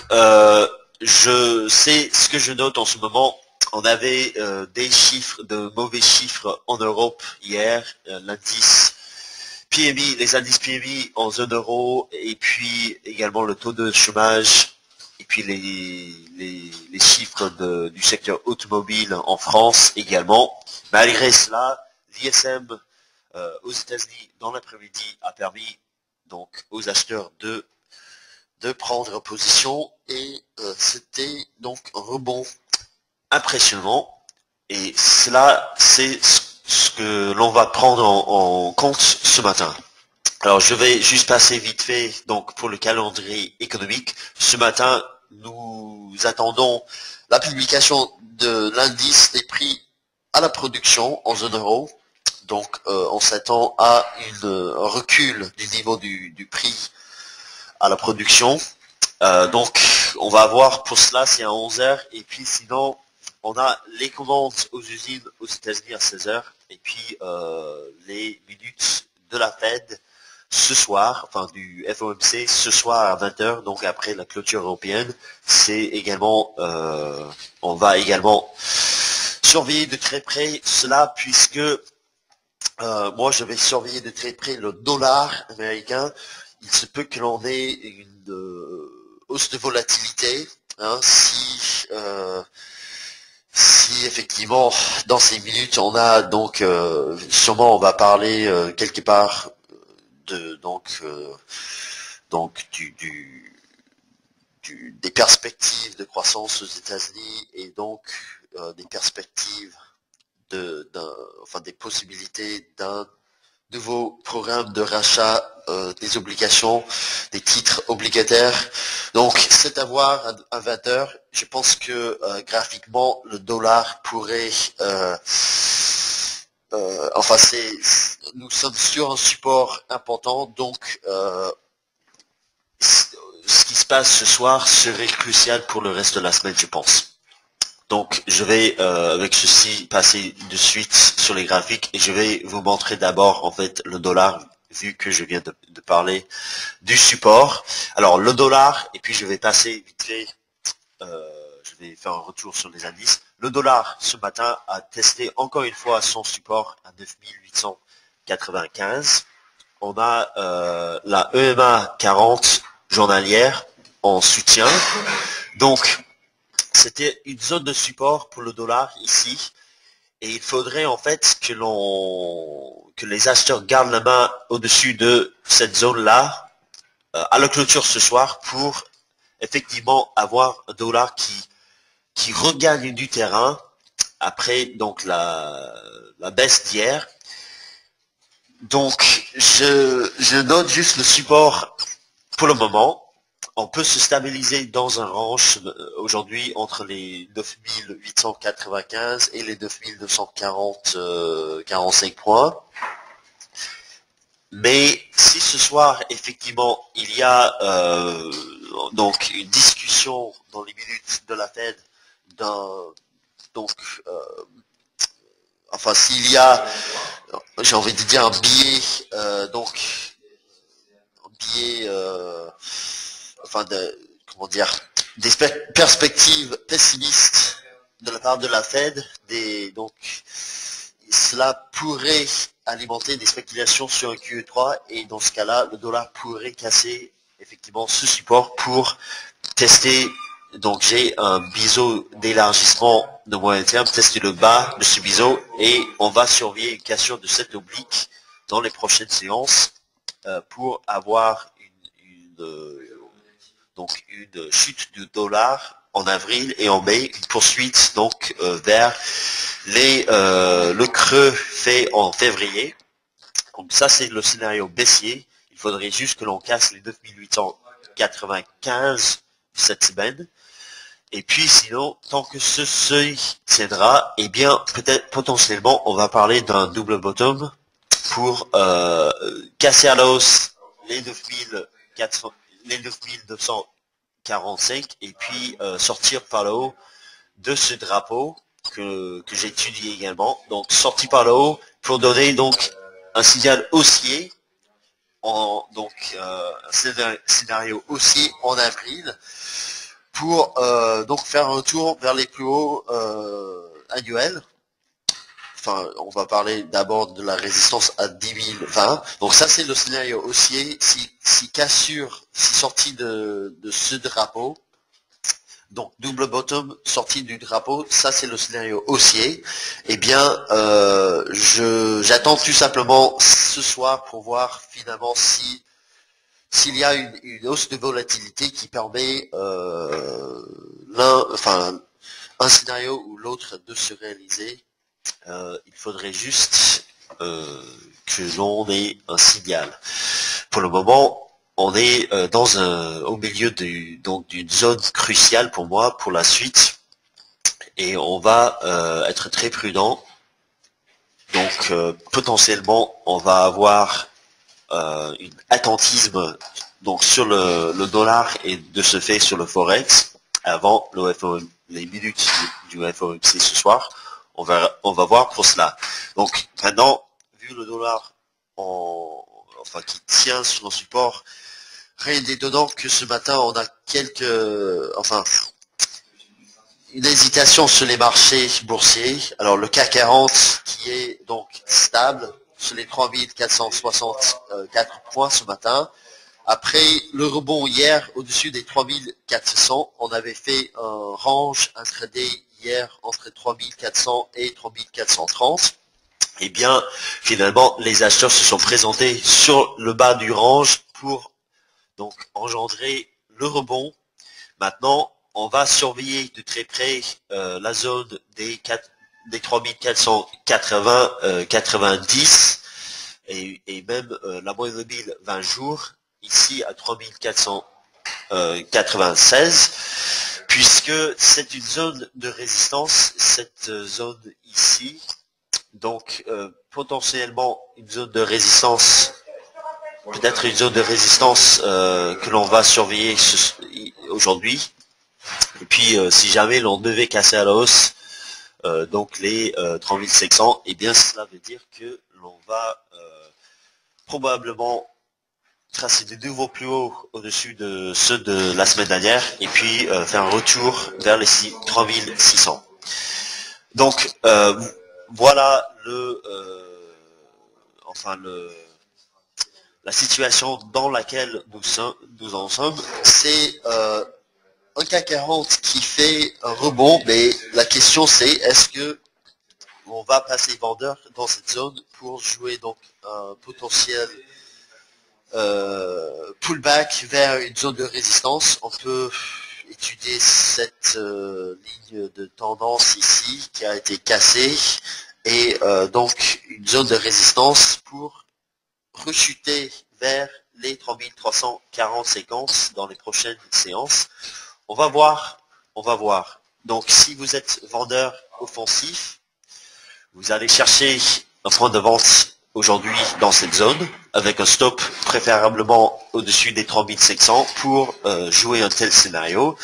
je sais ce que je note en ce moment. On avait des chiffres, de mauvais chiffres en Europe hier, l'indice PMI, les indices PMI en zone euro, et puis également le taux de chômage, et puis les chiffres du secteur automobile en France également. Malgré cela, l'ISM aux États-Unis dans l'après-midi a permis donc aux acheteurs de prendre position et c'était donc un rebond impressionnant, et cela c'est ce que l'on va prendre en compte ce matin. Alors je vais juste passer vite fait donc pour le calendrier économique. Ce matin nous attendons la publication de l'indice des prix à la production en zone euro. Donc on s'attend à un recul du niveau du prix à la production. Donc on va voir pour cela, c'est à 11h, et puis sinon on a les commandes aux usines aux États-Unis à 16h, et puis les minutes de la Fed ce soir, enfin du FOMC ce soir à 20h, donc après la clôture européenne. C'est également, on va également surveiller de très près cela, puisque moi je vais surveiller de très près le dollar américain. Il se peut que l'on ait une hausse de volatilité, hein, si effectivement dans ces minutes on a donc sûrement on va parler quelque part de des perspectives de croissance aux États-Unis, et donc des perspectives des possibilités d'un nouveau programme de rachat des obligations, des titres obligataires. Donc c'est à voir à 20h. Je pense que graphiquement le dollar pourrait nous sommes sur un support important, donc ce qui se passe ce soir serait crucial pour le reste de la semaine, je pense. Donc je vais avec ceci passer de suite sur les graphiques, et je vais vous montrer d'abord en fait le dollar, vu que je viens de parler du support. Alors le dollar, et puis je vais passer vite fait je vais faire un retour sur les indices. Le dollar ce matin a testé encore une fois son support à 9895. On a la EMA 40 journalière en soutien. Donc, c'était une zone de support pour le dollar ici. Et il faudrait en fait que les acheteurs gardent la main au-dessus de cette zone-là à la clôture ce soir pour effectivement avoir un dollar qui regagne du terrain après donc la baisse d'hier. Donc je note juste le support pour le moment. On peut se stabiliser dans un range aujourd'hui entre les 9895 et les 9245 points. Mais si ce soir, effectivement, il y a donc une discussion dans les minutes de la Fed enfin s'il y a, j'ai envie de dire un billet, des perspectives pessimistes de la part de la Fed, cela pourrait alimenter des spéculations sur un QE3 et dans ce cas-là, le dollar pourrait casser effectivement ce support pour tester. Donc j'ai un biseau d'élargissement de moyen terme, tester le bas de ce biseau et on va surveiller une cassure de cette oblique dans les prochaines séances pour avoir une chute du dollar en avril et en mai, une poursuite donc vers le creux fait en février. Donc ça c'est le scénario baissier. Il faudrait juste que l'on casse les 9895 cette semaine. Et puis sinon, tant que ce seuil tiendra, eh bien peut-être potentiellement on va parler d'un double bottom pour casser à la hausse les 9245 et puis sortir par le haut de ce drapeau que j'étudie également. Donc sorti par le haut pour donner donc un signal haussier, un scénario haussier en avril pour donc faire un retour vers les plus hauts annuels. Enfin, on va parler d'abord de la résistance à 10 020. Donc ça, c'est le scénario haussier. Si sorti de ce drapeau, donc double bottom sorti du drapeau, ça c'est le scénario haussier. Eh bien, j'attends tout simplement ce soir pour voir finalement s'il y a une hausse de volatilité qui permet un scénario ou l'autre de se réaliser. Il faudrait juste que l'on ait un signal. Pour le moment, on est au milieu d'une zone cruciale pour moi pour la suite, et on va être très prudent. Donc potentiellement, on va avoir un attentisme donc sur le dollar et de ce fait sur le forex avant les minutes du FOMC ce soir. On va voir pour cela. Donc maintenant, vu le dollar qui tient sur un support, rien d'étonnant que ce matin on a une hésitation sur les marchés boursiers. Alors le CAC 40 qui est donc stable sur les 3464 points ce matin. Après le rebond hier au-dessus des 3400, on avait fait un range intraday hier entre 3400 et 3430. Eh bien, finalement, les acheteurs se sont présentés sur le bas du range pour donc engendrer le rebond. Maintenant, on va surveiller de très près la zone des 3480, 90 et même la moyenne mobile 20 jours ici à 3496, puisque c'est une zone de résistance, cette zone ici. Donc potentiellement une zone de résistance, peut-être une zone de résistance que l'on va surveiller aujourd'hui. Et puis si jamais l'on devait casser à la hausse donc les 3500, et bien cela veut dire que l'on va probablement tracer de nouveaux plus hauts au-dessus de ceux de la semaine dernière et puis faire un retour vers les 3600. Donc voilà la situation dans laquelle nous en sommes. C'est un CAC 40 qui fait un rebond, mais la question c'est est-ce que on va passer vendeur dans cette zone pour jouer donc un potentiel pullback vers une zone de résistance. On peut étudier cette ligne de tendance ici qui a été cassée et donc une zone de résistance pour rechuter vers les 3340 séquences dans les prochaines séances. On va voir. Donc si vous êtes vendeur offensif, vous allez chercher un point de vente aujourd'hui dans cette zone, avec un stop préférablement au-dessus des 3500 pour jouer un tel scénario.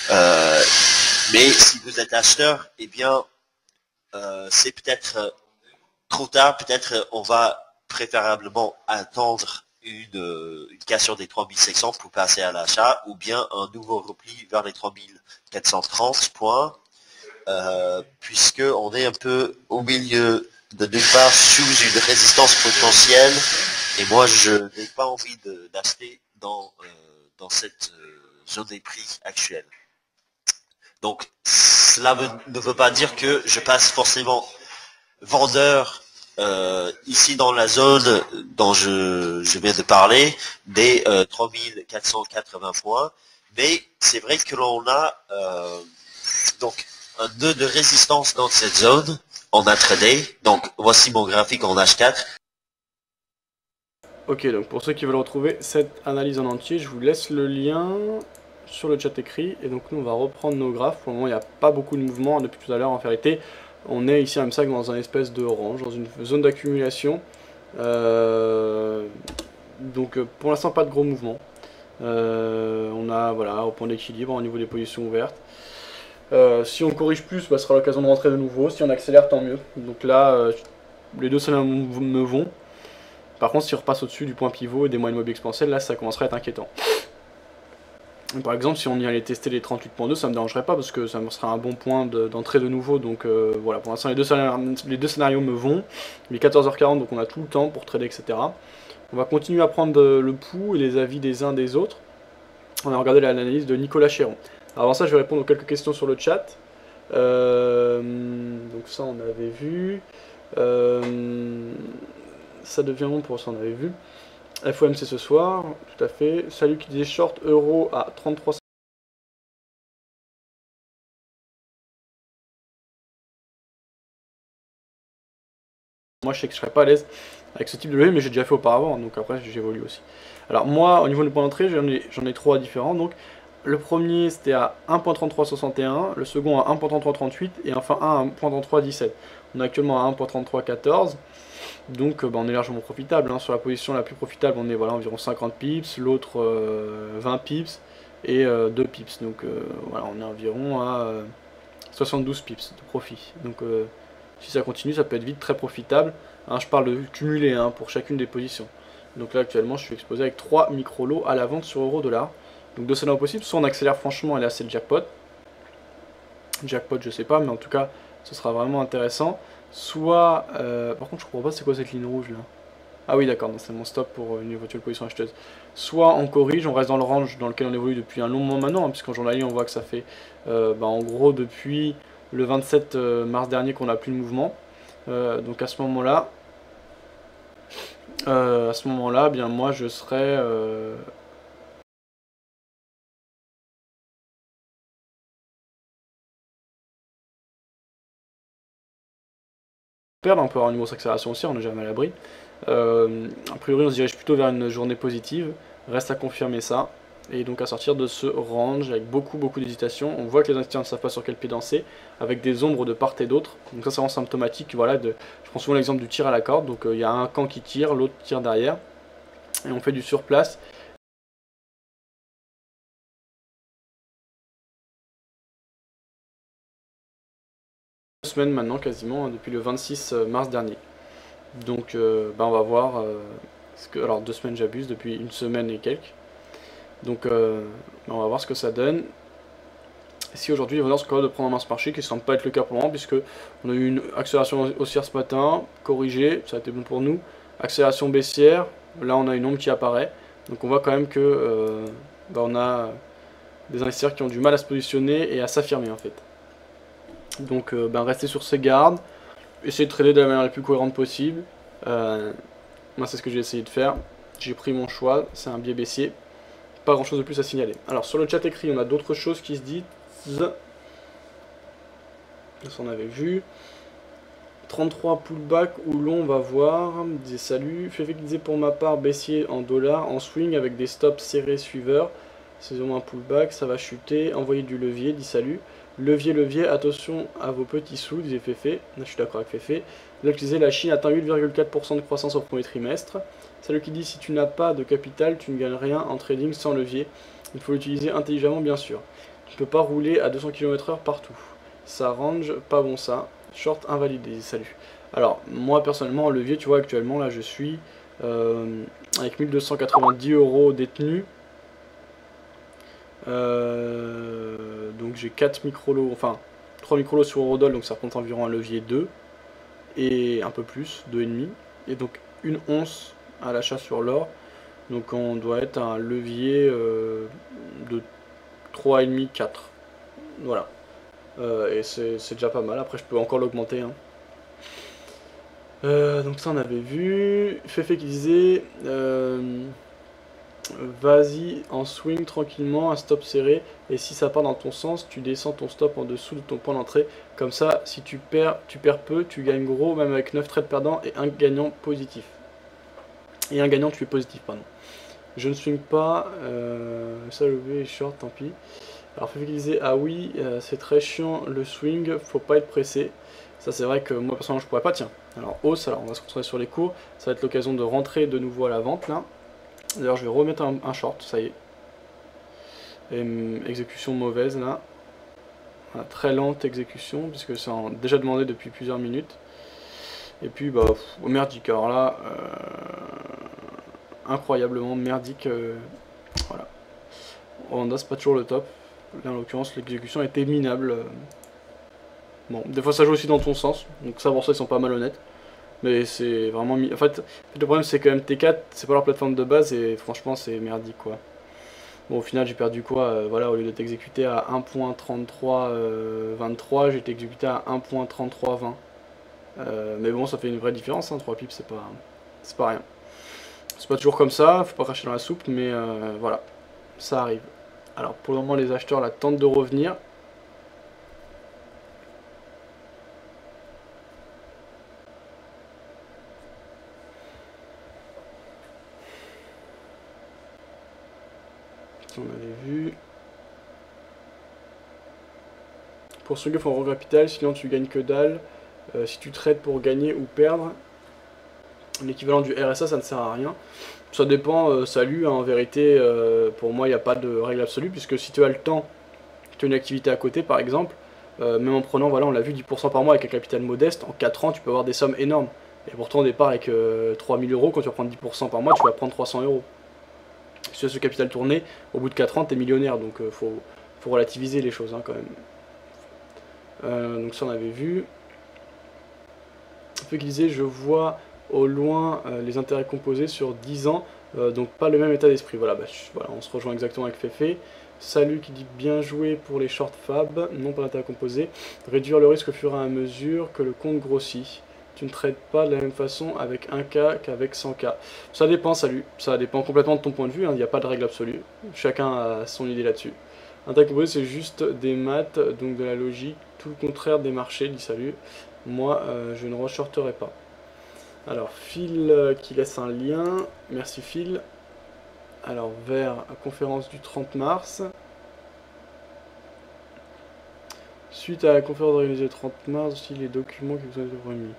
Mais si vous êtes acheteur, eh bien, c'est peut-être trop tard. Peut-être on va préférablement attendre une cassure des 3500 pour passer à l'achat, ou bien un nouveau repli vers les 3430 points. Puisque on est un peu au milieu de nulle part sous une résistance potentielle et moi je n'ai pas envie d'acheter dans cette zone des prix actuelle. Donc cela ne veut pas dire que je passe forcément vendeur ici dans la zone dont je viens de parler des 3480 points, mais c'est vrai que l'on a donc un nœud de résistance dans cette zone en intraday. Donc voici mon graphique en H4. Ok, donc pour ceux qui veulent retrouver cette analyse en entier, je vous laisse le lien sur le chat écrit. Et donc nous on va reprendre nos graphes. Pour le moment il n'y a pas beaucoup de mouvement depuis tout à l'heure en vérité. On est ici à MSAC dans un espèce de range, dans une zone d'accumulation. Donc pour l'instant pas de gros mouvements. On a voilà au point d'équilibre au niveau des positions ouvertes. Si on corrige plus, ce sera l'occasion de rentrer de nouveau. Si on accélère, tant mieux. Donc là, les deux scénarios me vont. Par contre, si on repasse au-dessus du point pivot et des moyennes mobiles exponentielles, là, ça commencerait à être inquiétant. Par exemple, si on y allait tester les 38.2, ça me dérangerait pas parce que ça me serait un bon point d'entrée de nouveau. Donc voilà, pour l'instant, les deux scénarios me vont. Il est 14h40, donc on a tout le temps pour trader, etc. On va continuer à prendre le pouls et les avis des uns des autres. On a regardé l'analyse de Nicolas Chéron. Avant ça, je vais répondre aux quelques questions sur le chat. Donc ça, on avait vu. Ça devient bon pour ça, on avait vu. FOMC ce soir, tout à fait. Salut qui disait short euro à 33. Moi, je sais que je serais pas à l'aise avec ce type de levier, mais j'ai déjà fait auparavant, donc après, j'évolue aussi. Alors moi, au niveau du point d'entrée, j'en ai trois différents. Donc le premier c'était à 1.3361, le second à 1.3338 et enfin un à 1.3317. On est actuellement à 1.3314, donc on est largement profitable. Sur la position la plus profitable, on est voilà, environ 50 pips, l'autre 20 pips et 2 pips. Donc voilà, on est environ à 72 pips de profit. Donc si ça continue, ça peut être vite très profitable. Je parle de cumulé pour chacune des positions. Donc là actuellement, je suis exposé avec 3 micro-lots à la vente sur euro-dollar. Donc deux scénarios possibles, soit on accélère franchement et là c'est le jackpot. Jackpot je sais pas, mais en tout cas ce sera vraiment intéressant. Soit, par contre je comprends pas c'est quoi cette ligne rouge là. Ah oui d'accord, c'est mon stop pour une éventuelle position acheteuse. Soit on corrige, on reste dans le range dans lequel on évolue depuis un long moment maintenant, puisqu'en journalier on voit que ça fait en gros depuis le 27 mars dernier qu'on n'a plus de mouvement. Donc à ce moment-là, bien moi je serais... on peut avoir une grosse accélération aussi, on n'est jamais à l'abri. A priori on se dirige plutôt vers une journée positive, reste à confirmer ça, et donc à sortir de ce range avec beaucoup d'hésitation. On voit que les investisseurs ne savent pas sur quel pied danser, avec des ombres de part et d'autre, donc ça c'est vraiment symptomatique. Voilà, je prends souvent l'exemple du tir à la corde, donc il y a un camp qui tire, l'autre tire derrière, et on fait du surplace. Semaines maintenant quasiment, depuis le 26 mars dernier. Donc on va voir Alors 2 semaines j'abuse, depuis 1 semaine et quelques. Donc on va voir ce que ça donne. Si aujourd'hui les vendeurs sont capables de prendre en main ce marché, qui ne semble pas être le cas pour le moment, puisque on a eu une accélération haussière ce matin, corrigée, ça a été bon pour nous. Accélération baissière, là on a une ombre qui apparaît. Donc on voit quand même que on a des investisseurs qui ont du mal à se positionner et à s'affirmer en fait. Donc rester sur ses gardes, essayer de trader de la manière la plus cohérente possible. Moi c'est ce que j'ai essayé de faire. J'ai pris mon choix, c'est un biais baissier. Pas grand chose de plus à signaler. Alors sur le chat écrit, on a d'autres choses qui se disent. Ça on avait vu. 33 pullback où l'on va voir. Me disait salut. Fefe qui disait pour ma part baissier en dollars, en swing avec des stops serrés suiveurs. Saison un pullback, ça va chuter. Envoyer du levier, dit salut. Levier, attention à vos petits sous, disait Fefe. Là, je suis d'accord avec Fefe. Là, je disais la Chine atteint 8,4% de croissance au premier trimestre. Salut qui dit si tu n'as pas de capital, tu ne gagnes rien en trading sans levier. Il faut l'utiliser intelligemment, bien sûr. Tu ne peux pas rouler à 200 km/h partout. Ça range, pas bon ça. Short invalidé, salut. Alors, moi personnellement, en levier, tu vois, actuellement, là, je suis avec 1290 € détenus. Donc, j'ai 4 micro-lots, enfin, 3 micro-lots sur Eurodol, donc ça représente environ un levier 2. Et un peu plus, 2,5. Et donc, une once à l'achat sur l'or. Donc, on doit être à un levier de 3,5, 4. Voilà. Et c'est déjà pas mal. Après, je peux encore l'augmenter. Hein. Donc, ça, on avait vu. Fefe qui disait vas-y en swing tranquillement, un stop serré. Et si ça part dans ton sens, tu descends ton stop en dessous de ton point d'entrée. Comme ça, si tu perds peu, tu gagnes gros, même avec 9 trades perdants et un gagnant positif. Et un gagnant, tu es positif, pardon. Je ne swing pas. Ça, levé est short, tant pis. Alors Fefe qui disait ah oui c'est très chiant le swing, faut pas être pressé. Ça c'est vrai que moi personnellement je pourrais pas. Tiens, alors hausse, alors on va se concentrer sur les cours. Ça va être l'occasion de rentrer de nouveau à la vente là. D'ailleurs je vais remettre un short, ça y est. Et, exécution mauvaise là. Voilà, très lente exécution puisque c'est déjà demandé depuis plusieurs minutes. Et puis bah merdique, alors là incroyablement merdique. Voilà. Honda c'est pas toujours le top. Là, en l'occurrence, l'exécution était minable. Bon, des fois ça joue aussi dans ton sens, donc ça pour ça ils sont pas malhonnêtes. Mais c'est vraiment... En fait, le problème c'est quand même T4, c'est pas leur plateforme de base et franchement c'est merdique quoi. Bon, au final j'ai perdu quoi voilà, au lieu d'être exécuté à 1.3323, j'ai été exécuté à 1.3320. Mais bon, ça fait une vraie différence, hein, 3 pips c'est pas rien. C'est pas toujours comme ça, faut pas cracher dans la soupe, mais voilà, ça arrive. Alors pour le moment les acheteurs là tentent de revenir. On avait vu. Pour ce il faut un gros capital, sinon tu gagnes que dalle. Si tu trades pour gagner ou perdre, l'équivalent du RSA ça ne sert à rien. Ça dépend, salut, hein, en vérité, pour moi il n'y a pas de règle absolue, puisque si tu as le temps, tu as une activité à côté par exemple, même en prenant, voilà, on l'a vu, 10% par mois avec un capital modeste, en 4 ans tu peux avoir des sommes énormes. Et pourtant au départ avec 3000 €, quand tu vas prendre 10% par mois, tu vas prendre 300 €. Si tu as ce capital tourné, au bout de 4 ans tu es millionnaire, donc faut relativiser les choses hein, quand même. Donc ça on avait vu. Un peu qui disait, je vois au loin les intérêts composés sur 10 ans, donc pas le même état d'esprit. Voilà, voilà, on se rejoint exactement avec Fefe. Salut qui dit bien joué pour les short fab, non pas l'intérêt composé. Réduire le risque au fur et à mesure que le compte grossit. Tu ne traites pas de la même façon avec 1K qu'avec 100K. Ça dépend, salut, ça dépend complètement de ton point de vue, il n'y a pas de règle absolue. Chacun a son idée là-dessus. Intérêt composé c'est juste des maths, donc de la logique, tout le contraire des marchés, dit salut. Moi je ne re-shorterai pas. Alors, Phil qui laisse un lien. Merci Phil. Alors, vers la conférence du 30 mars. Suite à la conférence organisée le 30 mars, aussi les documents qui vous ont été remis.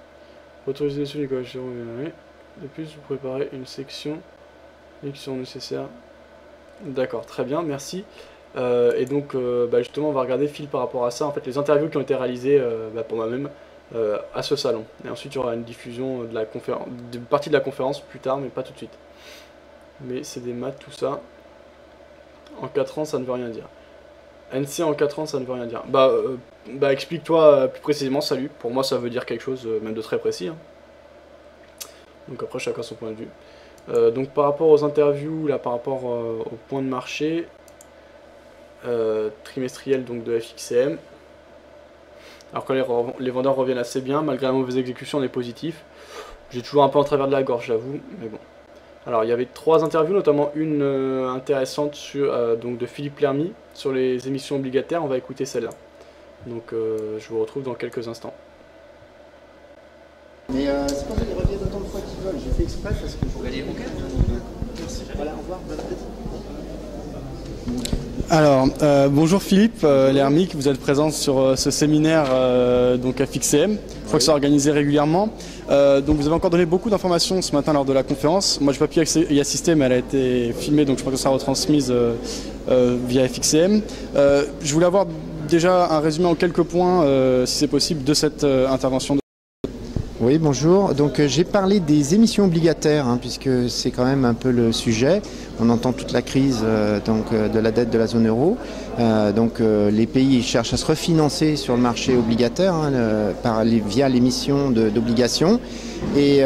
Autorisation du collège de plus, vous préparez une section qui sont nécessaires. D'accord, très bien, merci. Et donc, justement, on va regarder Phil par rapport à ça. En fait, les interviews qui ont été réalisées pour moi-même, à ce salon. Et ensuite il y aura une diffusion de la conférence, de partie de la conférence plus tard, mais pas tout de suite. Mais c'est des maths, tout ça. En 4 ans, ça ne veut rien dire. NC en 4 ans, ça ne veut rien dire. Bah explique-toi plus précisément, salut. Pour moi, ça veut dire quelque chose, même de très précis. Hein. Donc après, chacun son point de vue. Donc par rapport aux interviews, là, par rapport au point de marché trimestriel donc de FXCM, alors que les vendeurs reviennent assez bien, malgré la mauvaise exécution, on est positif. J'ai toujours un peu en travers de la gorge, j'avoue, mais bon. Alors il y avait 3 interviews, notamment une intéressante donc de Philippe Lermy sur les émissions obligataires. On va écouter celle-là. Donc je vous retrouve dans quelques instants. Mais c'est pour ça qu'ils reviennent autant de fois qu'ils veulent. J'ai fait exprès parce que pour gagner. Ok. Merci. Voilà, au revoir. Bon appétit. Alors, bonjour Philippe Lermy, vous êtes présent sur ce séminaire donc FXCM. Je crois que c'est organisé régulièrement. Donc vous avez encore donné beaucoup d'informations ce matin lors de la conférence. Moi je n'ai pas pu y assister, mais elle a été filmée, donc je crois que ça sera retransmise via FXCM. Je voulais avoir déjà un résumé en quelques points, si c'est possible, de cette intervention. Oui, bonjour. Donc j'ai parlé des émissions obligataires, hein, puisque c'est quand même un peu le sujet. On entend toute la crise de la dette de la zone euro. Les pays cherchent à se refinancer sur le marché obligataire via l'émission d'obligations. Et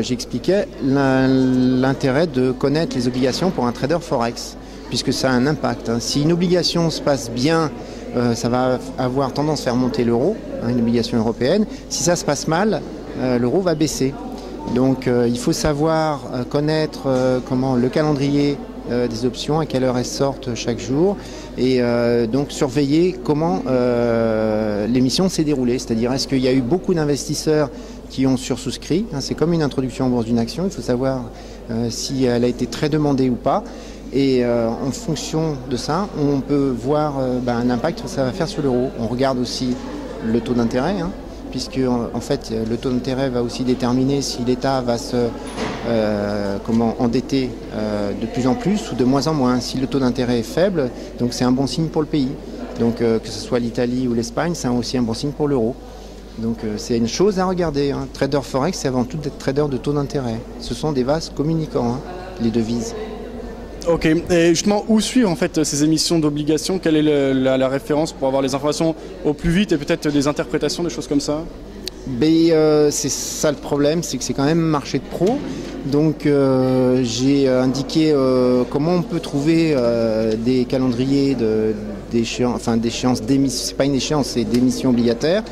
j'expliquais l'intérêt de connaître les obligations pour un trader forex, puisque ça a un impact. Hein. Si une obligation se passe bien, ça va avoir tendance à faire monter l'euro, une obligation européenne. Si ça se passe mal, l'euro va baisser. Donc il faut savoir connaître comment le calendrier des options, à quelle heure elles sortent chaque jour, et donc surveiller comment l'émission s'est déroulée. C'est-à-dire, est-ce qu'il y a eu beaucoup d'investisseurs qui ont sursouscrit, hein, c'est comme une introduction en bourse d'une action, il faut savoir si elle a été très demandée ou pas. Et en fonction de ça, on peut voir un impact que ça va faire sur l'euro. On regarde aussi le taux d'intérêt, hein, puisque en fait le taux d'intérêt va aussi déterminer si l'État va se endetter de plus en plus ou de moins en moins. Si le taux d'intérêt est faible, donc c'est un bon signe pour le pays. Donc que ce soit l'Italie ou l'Espagne, c'est aussi un bon signe pour l'euro. Donc c'est une chose à regarder. Hein. Trader Forex, c'est avant tout d'être trader de taux d'intérêt. Ce sont des vases communicants, hein, les devises. Ok, et justement, où suivre en fait ces émissions d'obligations? Quelle est la référence pour avoir les informations au plus vite et peut-être des interprétations, des choses comme ça? C'est ça le problème, c'est que c'est quand même un marché de pro. Donc j'ai indiqué comment on peut trouver des calendriers d'échéance, c'est pas une échéance, c'est d'émissions obligataires.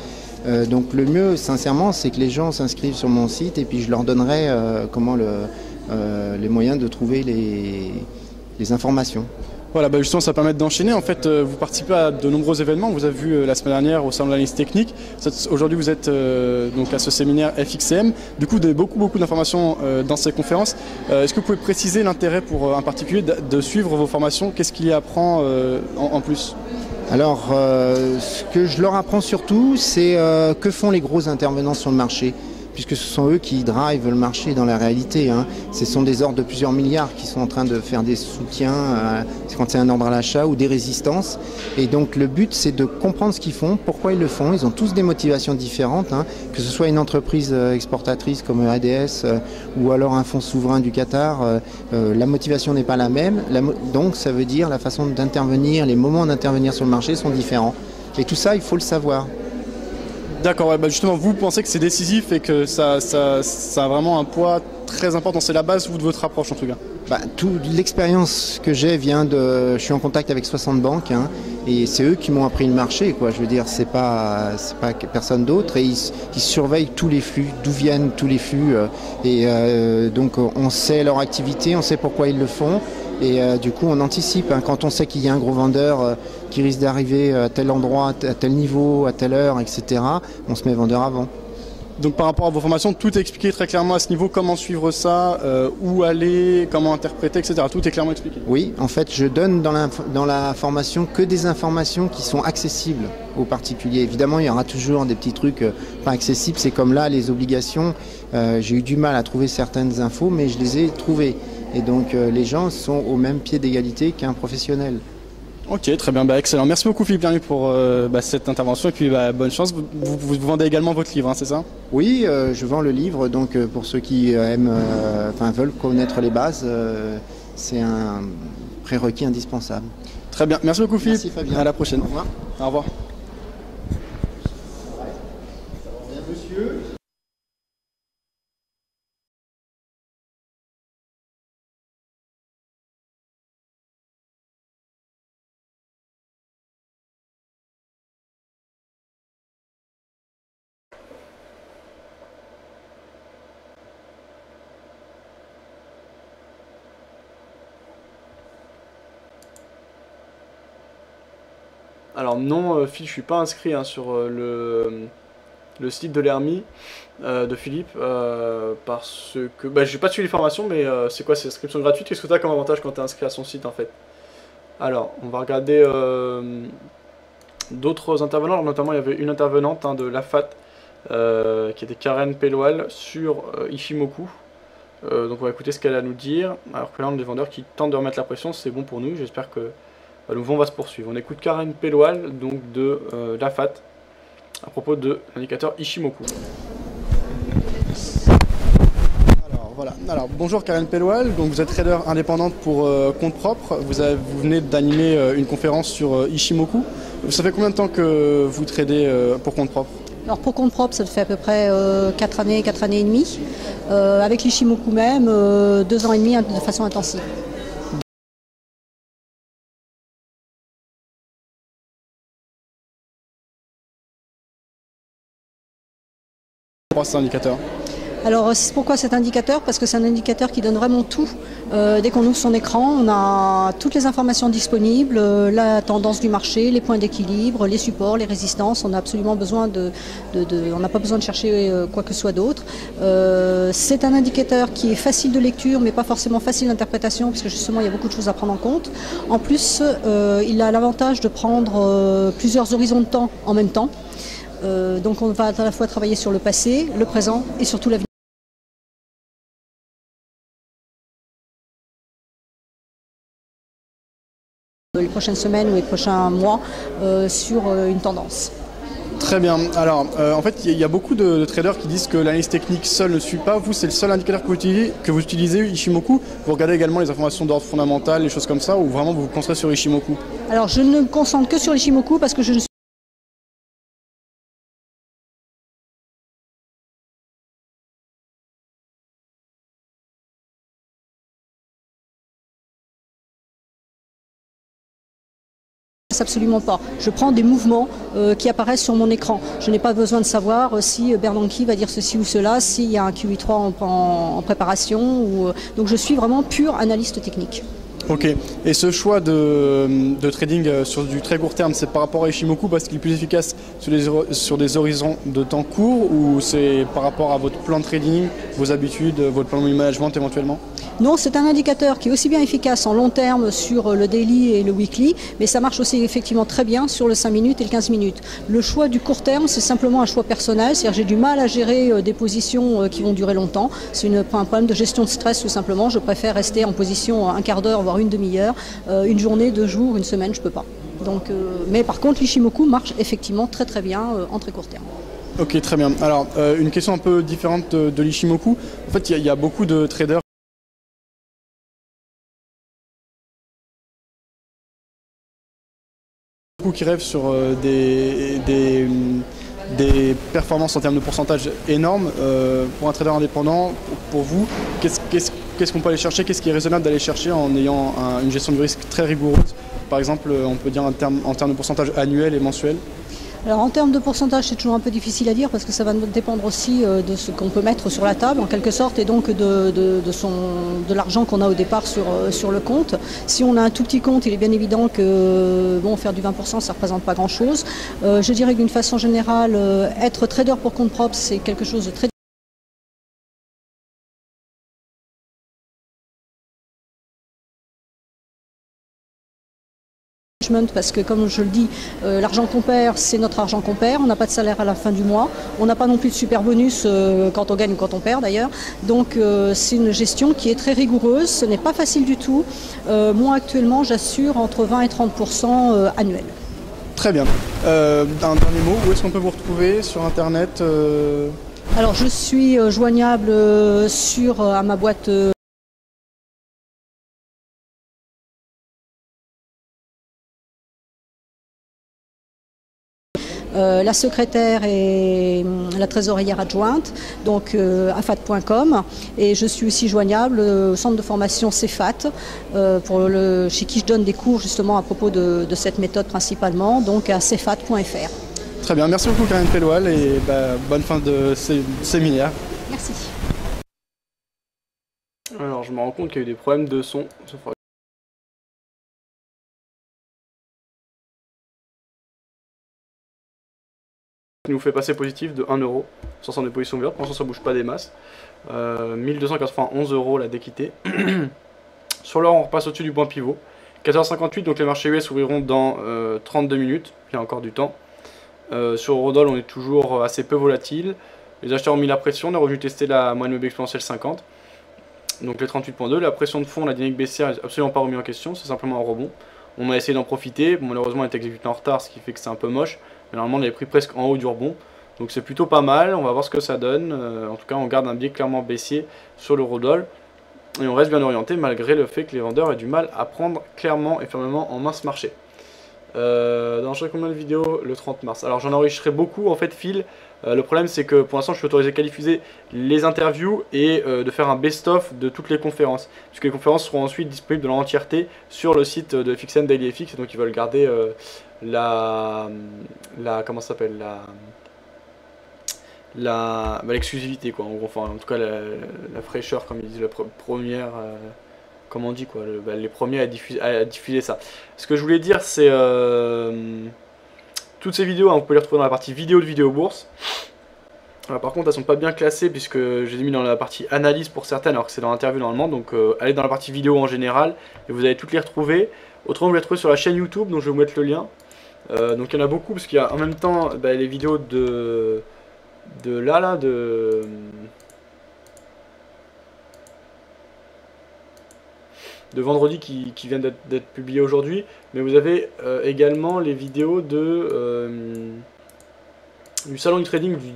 Donc le mieux, sincèrement, c'est que les gens s'inscrivent sur mon site et puis je leur donnerai les moyens de trouver les informations. Voilà, justement, ça permet d'enchaîner. En fait, vous participez à de nombreux événements. Vous avez vu la semaine dernière au salon de l'analyse technique. Aujourd'hui, vous êtes donc à ce séminaire FXCM. Du coup, vous avez beaucoup d'informations dans ces conférences. Est-ce que vous pouvez préciser l'intérêt pour un particulier de suivre vos formations? Qu'est-ce qu'il y apprend en plus? Alors, ce que je leur apprends surtout, c'est que font les gros intervenants sur le marché, puisque ce sont eux qui drivent le marché dans la réalité. Hein. Ce sont des ordres de plusieurs milliards qui sont en train de faire des soutiens quand c'est un ordre à l'achat ou des résistances. Et donc le but, c'est de comprendre ce qu'ils font, pourquoi ils le font. Ils ont tous des motivations différentes, hein, que ce soit une entreprise exportatrice comme ADS ou alors un fonds souverain du Qatar. La motivation n'est pas la même. Donc ça veut dire la façon d'intervenir, les moments d'intervenir sur le marché sont différents. Et tout ça, il faut le savoir. D'accord, justement, vous pensez que c'est décisif et que ça a vraiment un poids très important. C'est la base de votre approche en tout cas. Toute l'expérience que j'ai vient de... Je suis en contact avec 60 banques, hein, et c'est eux qui m'ont appris le marché, quoi. Je veux dire, c'est pas personne d'autre, et ils surveillent tous les flux, d'où viennent tous les flux, donc on sait leur activité, on sait pourquoi ils le font. Et du coup, on anticipe. Hein, quand on sait qu'il y a un gros vendeur qui risque d'arriver à tel endroit, à tel niveau, à telle heure, etc., on se met vendeur avant. Donc par rapport à vos formations, tout est expliqué très clairement à ce niveau, comment suivre ça, où aller, comment interpréter, etc. Tout est clairement expliqué. Oui, en fait, je donne dans la formation que des informations qui sont accessibles aux particuliers. Évidemment, il y aura toujours des petits trucs pas accessibles. C'est comme là, les obligations. J'ai eu du mal à trouver certaines infos, mais je les ai trouvées. Et donc les gens sont au même pied d'égalité qu'un professionnel. Ok, très bien, excellent. Merci beaucoup Philippe Lernu pour cette intervention et puis bonne chance. Vous vendez également votre livre, hein, c'est ça? Oui, je vends le livre, donc pour ceux qui veulent connaître les bases, c'est un prérequis indispensable. Très bien, merci beaucoup Philippe. Merci Fabien. À la prochaine. Au revoir. Au revoir. Alors non, Phil, je suis pas inscrit hein, sur le site de l'Hermie de Philippe parce que j'ai pas suivi les formations, mais c'est quoi, c'est inscription gratuite? Qu'est-ce que tu as comme avantage quand tu es inscrit à son site en fait? Alors, on va regarder d'autres intervenants. Alors, notamment, il y avait une intervenante hein, de l'AFAT qui était Karen Pelwal sur Ishimoku. Donc on va écouter ce qu'elle a à nous dire. Alors que là, on a des vendeurs qui tentent de remettre la pression, c'est bon pour nous. J'espère que le mouvement va se poursuivre. On écoute Karen Pelwal, donc de l'AFAT, à propos de l'indicateur Ishimoku. Alors, bonjour Karen Pelwal, donc vous êtes trader indépendante pour compte propre. Vous venez d'animer une conférence sur Ishimoku. Ça fait combien de temps que vous tradez pour compte propre? Alors pour compte propre, ça fait à peu près 4 années et demie. Avec l'Ishimoku même, 2 ans et demi de façon intensive. Cet indicateur. Alors pourquoi cet indicateur? Parce que c'est un indicateur qui donne vraiment tout. Dès qu'on ouvre son écran, on a toutes les informations disponibles, la tendance du marché, les points d'équilibre, les supports, les résistances. On a absolument besoin on n'a pas besoin de chercher quoi que ce soit d'autre. C'est un indicateur qui est facile de lecture, mais pas forcément facile d'interprétation, parce que justement il y a beaucoup de choses à prendre en compte. En plus, il a l'avantage de prendre plusieurs horizons de temps en même temps. Donc on va à la fois travailler sur le passé, le présent et surtout l'avenir. Les prochaines semaines ou les prochains mois sur une tendance. Très bien. Alors, en fait, il y a beaucoup de traders qui disent que l'analyse technique seule ne suit pas. Vous, c'est le seul indicateur que vous utilisez, Ishimoku. Vous regardez également les informations d'ordre fondamental, les choses comme ça, ou vraiment vous vous concentrez sur Ishimoku? Alors, je ne me concentre que sur Ishimoku parce que je ne suis absolument pas. Je prends des mouvements qui apparaissent sur mon écran. Je n'ai pas besoin de savoir si Bernanke va dire ceci ou cela, s'il y a un QE3 en préparation. Donc je suis vraiment pure analyste technique. Ok. Et ce choix de trading sur du très court terme, c'est par rapport à Ishimoku parce qu'il est plus efficace sur des horizons de temps courts, ou c'est par rapport à votre plan de trading, vos habitudes, votre plan de management éventuellement? Non, c'est un indicateur qui est aussi bien efficace en long terme sur le daily et le weekly, mais ça marche aussi effectivement très bien sur le 5 minutes et le 15 minutes. Le choix du court terme, c'est simplement un choix personnel, c'est-à-dire j'ai du mal à gérer des positions qui vont durer longtemps. C'est un problème de gestion de stress tout simplement. Je préfère rester en position un quart d'heure, voire une demi-heure, une journée, 2 jours, une semaine, je peux pas. Donc, mais par contre, l'Ishimoku marche effectivement très très bien en très court terme. Ok, très bien. Alors, une question un peu différente de l'Ishimoku. En fait, il y a beaucoup de traders qui rêvent sur des performances en termes de pourcentage énormes. Pour un trader indépendant, pour vous, qu'est-ce qu'on peut aller chercher? Qu'est-ce qui est raisonnable d'aller chercher en ayant une gestion du risque très rigoureuse? Par exemple, on peut dire en termes de pourcentage annuel et mensuel. Alors en termes de pourcentage, c'est toujours un peu difficile à dire parce que ça va dépendre aussi de ce qu'on peut mettre sur la table en quelque sorte, et donc de l'argent qu'on a au départ sur le compte. Si on a un tout petit compte, il est bien évident que faire du 20%, ça ne représente pas grand-chose. Je dirais que d'une façon générale, être trader pour compte propre, c'est quelque chose de très management parce que comme je le dis, l'argent qu'on perd, c'est notre argent qu'on perd. On n'a pas de salaire à la fin du mois. On n'a pas non plus de super bonus quand on gagne ou quand on perd d'ailleurs. Donc c'est une gestion qui est très rigoureuse. Ce n'est pas facile du tout. Moi actuellement, j'assure entre 20 et 30% annuels. Très bien. Un dernier mot, où est-ce qu'on peut vous retrouver sur Internet Alors je suis joignable à ma boîte la secrétaire et la trésorière adjointe, donc afat.com, et je suis aussi joignable au centre de formation CEFAT, chez qui je donne des cours justement à propos de cette méthode principalement, donc à cefat.fr. Très bien, merci beaucoup Karine Pelloual et bonne fin de séminaire. Merci. Alors je me rends compte qu'il y a eu des problèmes de son. Qui nous fait passer positif de 1 € sur son déposition ouverte. Pour l'instant ça bouge pas des masses. 1291 € la d'équité. Sur l'or on repasse au-dessus du point pivot. 14h58, donc les marchés US ouvriront dans 32 minutes, il y a encore du temps. Sur Eurodollar on est toujours assez peu volatile. Les acheteurs ont mis la pression, on est revenu tester la moyenne mobile exponentielle 50. Donc les 38.2, la pression de fond, la dynamique baissière n'est absolument pas remis en question, c'est simplement un rebond. On a essayé d'en profiter, bon, malheureusement on est exécuté en retard, ce qui fait que c'est un peu moche. Mais normalement on avait pris presque en haut du rebond. Donc c'est plutôt pas mal, on va voir ce que ça donne. En tout cas on garde un biais clairement baissier sur l'Eurodoll. Et on reste bien orienté malgré le fait que les vendeurs aient du mal à prendre clairement et fermement en main ce marché. J'enregistrerai combien de vidéos le 30 mars? Alors j'en enregistrerai beaucoup en fait Phil. Le problème c'est que pour l'instant je suis autorisé qu'à diffuser les interviews et de faire un best-of de toutes les conférences. Puisque les conférences seront ensuite disponibles de leur entièreté sur le site de FXM Daily FX. Et donc ils veulent garder comment ça s'appelle, l'exclusivité quoi, en tout cas la fraîcheur comme ils disent, la première, comment on dit quoi, les premiers à diffuser ça. Ce que je voulais dire c'est toutes ces vidéos, vous pouvez les retrouver dans la partie vidéo de Vidéo Bourse. Alors, par contre elles sont pas bien classées puisque je les ai mis dans la partie analyse pour certaines alors que c'est dans l'interview normalement, donc allez dans la partie vidéo en général et vous allez toutes les retrouver. Autrement vous les retrouvez sur la chaîne YouTube, donc je vais vous mettre le lien. Donc il y en a beaucoup parce qu'il y a en même temps les vidéos de vendredi qui viennent d'être publiées aujourd'hui, mais vous avez également les vidéos du salon du trading du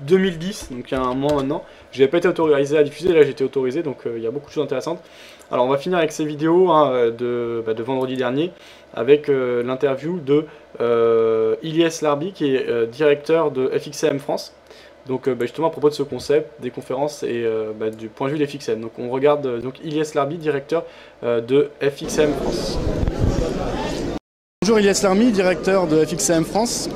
2010, donc il y a un mois maintenant. Je n'avais pas été autorisé à diffuser, là j'ai été autorisé, donc il y a beaucoup de choses intéressantes. Alors on va finir avec ces vidéos de vendredi dernier, avec l'interview de Ilyes Larbi, qui est directeur de FXCM France. Donc justement à propos de ce concept, des conférences et du point de vue des FXM. Donc on regarde Ilyes Larbi, directeur de FXM France. Bonjour Ilyes Larbi, directeur de FXM France.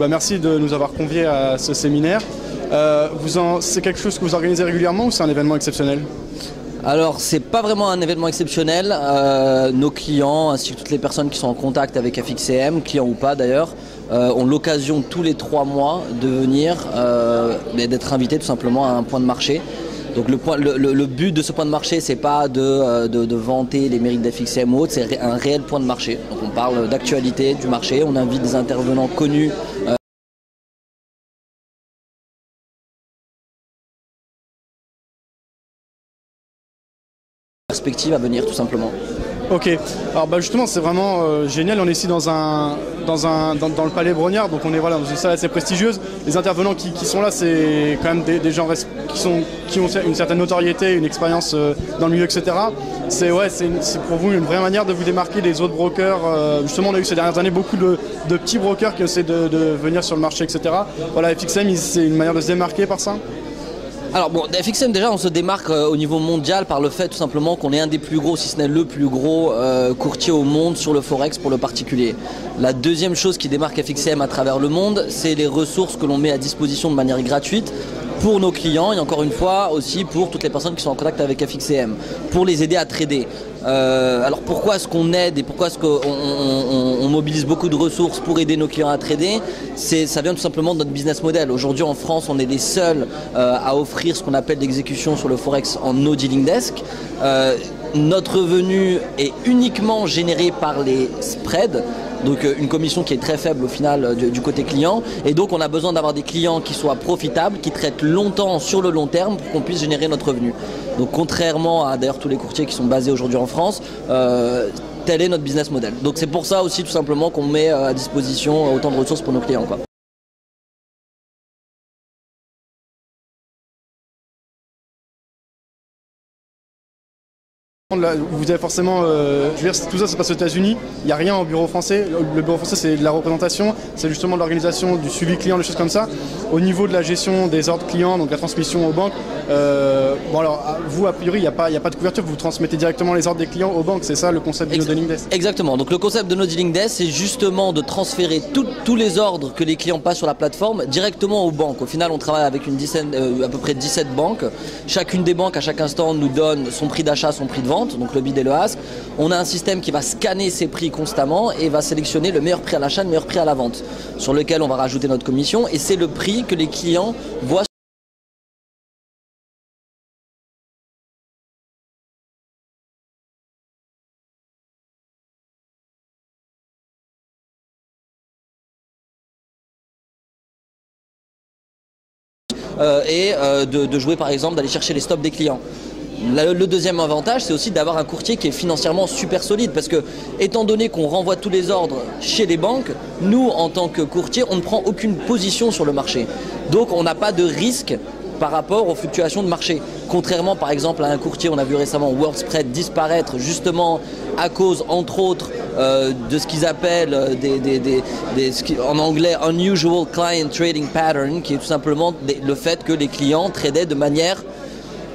Merci de nous avoir conviés à ce séminaire. C'est quelque chose que vous organisez régulièrement ou c'est un événement exceptionnel ? Alors c'est pas vraiment un événement exceptionnel, nos clients ainsi que toutes les personnes qui sont en contact avec FXCM, clients ou pas d'ailleurs, ont l'occasion tous les 3 mois de venir, d'être invités tout simplement à un point de marché. Donc le but de ce point de marché c'est pas de vanter les mérites d'FXCM ou autre, c'est un réel point de marché. Donc on parle d'actualité du marché, on invite des intervenants connus. Perspective à venir tout simplement. Ok, alors justement c'est vraiment génial, on est ici dans le Palais Brognard, donc on est dans une salle assez prestigieuse. Les intervenants qui sont là, c'est quand même des gens qui ont une certaine notoriété, une expérience dans le milieu, etc. C'est pour vous une vraie manière de vous démarquer des autres brokers. Justement on a eu ces dernières années beaucoup de petits brokers qui essaient de venir sur le marché, etc. Voilà, FXM c'est une manière de se démarquer par ça. Alors bon, FXM déjà on se démarque au niveau mondial par le fait tout simplement qu'on est un des plus gros, si ce n'est le plus gros courtier au monde sur le Forex pour le particulier. La deuxième chose qui démarque FXM à travers le monde, c'est les ressources que l'on met à disposition de manière gratuite pour nos clients et encore une fois aussi pour toutes les personnes qui sont en contact avec FXCM, pour les aider à trader. Alors pourquoi est-ce qu'on aide et pourquoi est-ce qu'on mobilise beaucoup de ressources pour aider nos clients à trader? Ça vient tout simplement de notre business model. Aujourd'hui en France, on est les seuls à offrir ce qu'on appelle l'exécution sur le Forex en no dealing desk. Notre revenu est uniquement généré par les spreads, donc une commission qui est très faible au final du côté client, et donc on a besoin d'avoir des clients qui soient profitables, qui traitent longtemps sur le long terme pour qu'on puisse générer notre revenu. Donc contrairement à d'ailleurs tous les courtiers qui sont basés aujourd'hui en France, tel est notre business model. Donc c'est pour ça aussi tout simplement qu'on met à disposition autant de ressources pour nos clients, quoi. Vous avez forcément, je veux dire, tout ça se passe aux États-Unis, il n'y a rien au bureau français. Le bureau français, c'est de la représentation, c'est justement de l'organisation, du suivi client, des choses comme ça. Au niveau de la gestion des ordres clients, donc la transmission aux banques, bon alors vous a priori il n'y a pas de couverture, vous transmettez directement les ordres des clients aux banques, c'est ça le concept de no dealing desk? Exactement, donc le concept de no dealing desk, c'est justement de transférer tous les ordres que les clients passent sur la plateforme directement aux banques. Au final, on travaille avec à peu près 17 banques. Chacune des banques à chaque instant nous donne son prix d'achat, son prix de vente, donc le bid et le ask. On a un système qui va scanner ces prix constamment et va sélectionner le meilleur prix à l'achat, le meilleur prix à la vente, sur lequel on va rajouter notre commission, et c'est le prix que les clients voient de jouer par exemple, d'aller chercher les stops des clients. Le deuxième avantage, c'est aussi d'avoir un courtier qui est financièrement super solide, parce que étant donné qu'on renvoie tous les ordres chez les banques, nous en tant que courtier, on ne prend aucune position sur le marché. Donc on n'a pas de risque par rapport aux fluctuations de marché. Contrairement par exemple à un courtier, on a vu récemment World Spread disparaître justement à cause entre autres de ce qu'ils appellent en anglais unusual client trading pattern, qui est tout simplement le fait que les clients tradaient de manière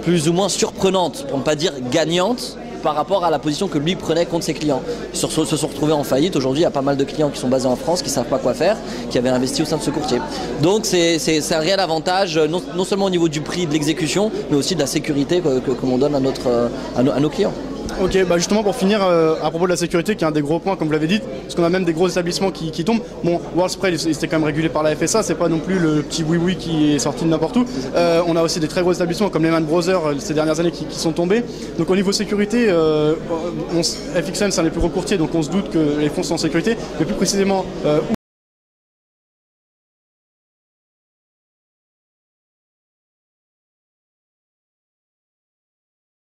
plus ou moins surprenante, pour ne pas dire gagnante, par rapport à la position que lui prenait contre ses clients. Ils se sont retrouvés en faillite. Aujourd'hui, il y a pas mal de clients qui sont basés en France, qui ne savent pas quoi faire, qui avaient investi au sein de ce courtier. Donc c'est un réel avantage, non seulement au niveau du prix de l'exécution, mais aussi de la sécurité que l'on donne à nos clients. Ok, bah justement pour finir, à propos de la sécurité, qui est un des gros points comme vous l'avez dit, parce qu'on a même des gros établissements qui tombent. Bon, World Spread, c'était quand même régulé par la FSA, c'est pas non plus le petit oui-oui qui est sorti de n'importe où. On a aussi des très gros établissements comme Lehman Brothers ces dernières années qui sont tombés. Donc au niveau sécurité, FXM c'est un des plus gros courtiers, donc on se doute que les fonds sont en sécurité, mais plus précisément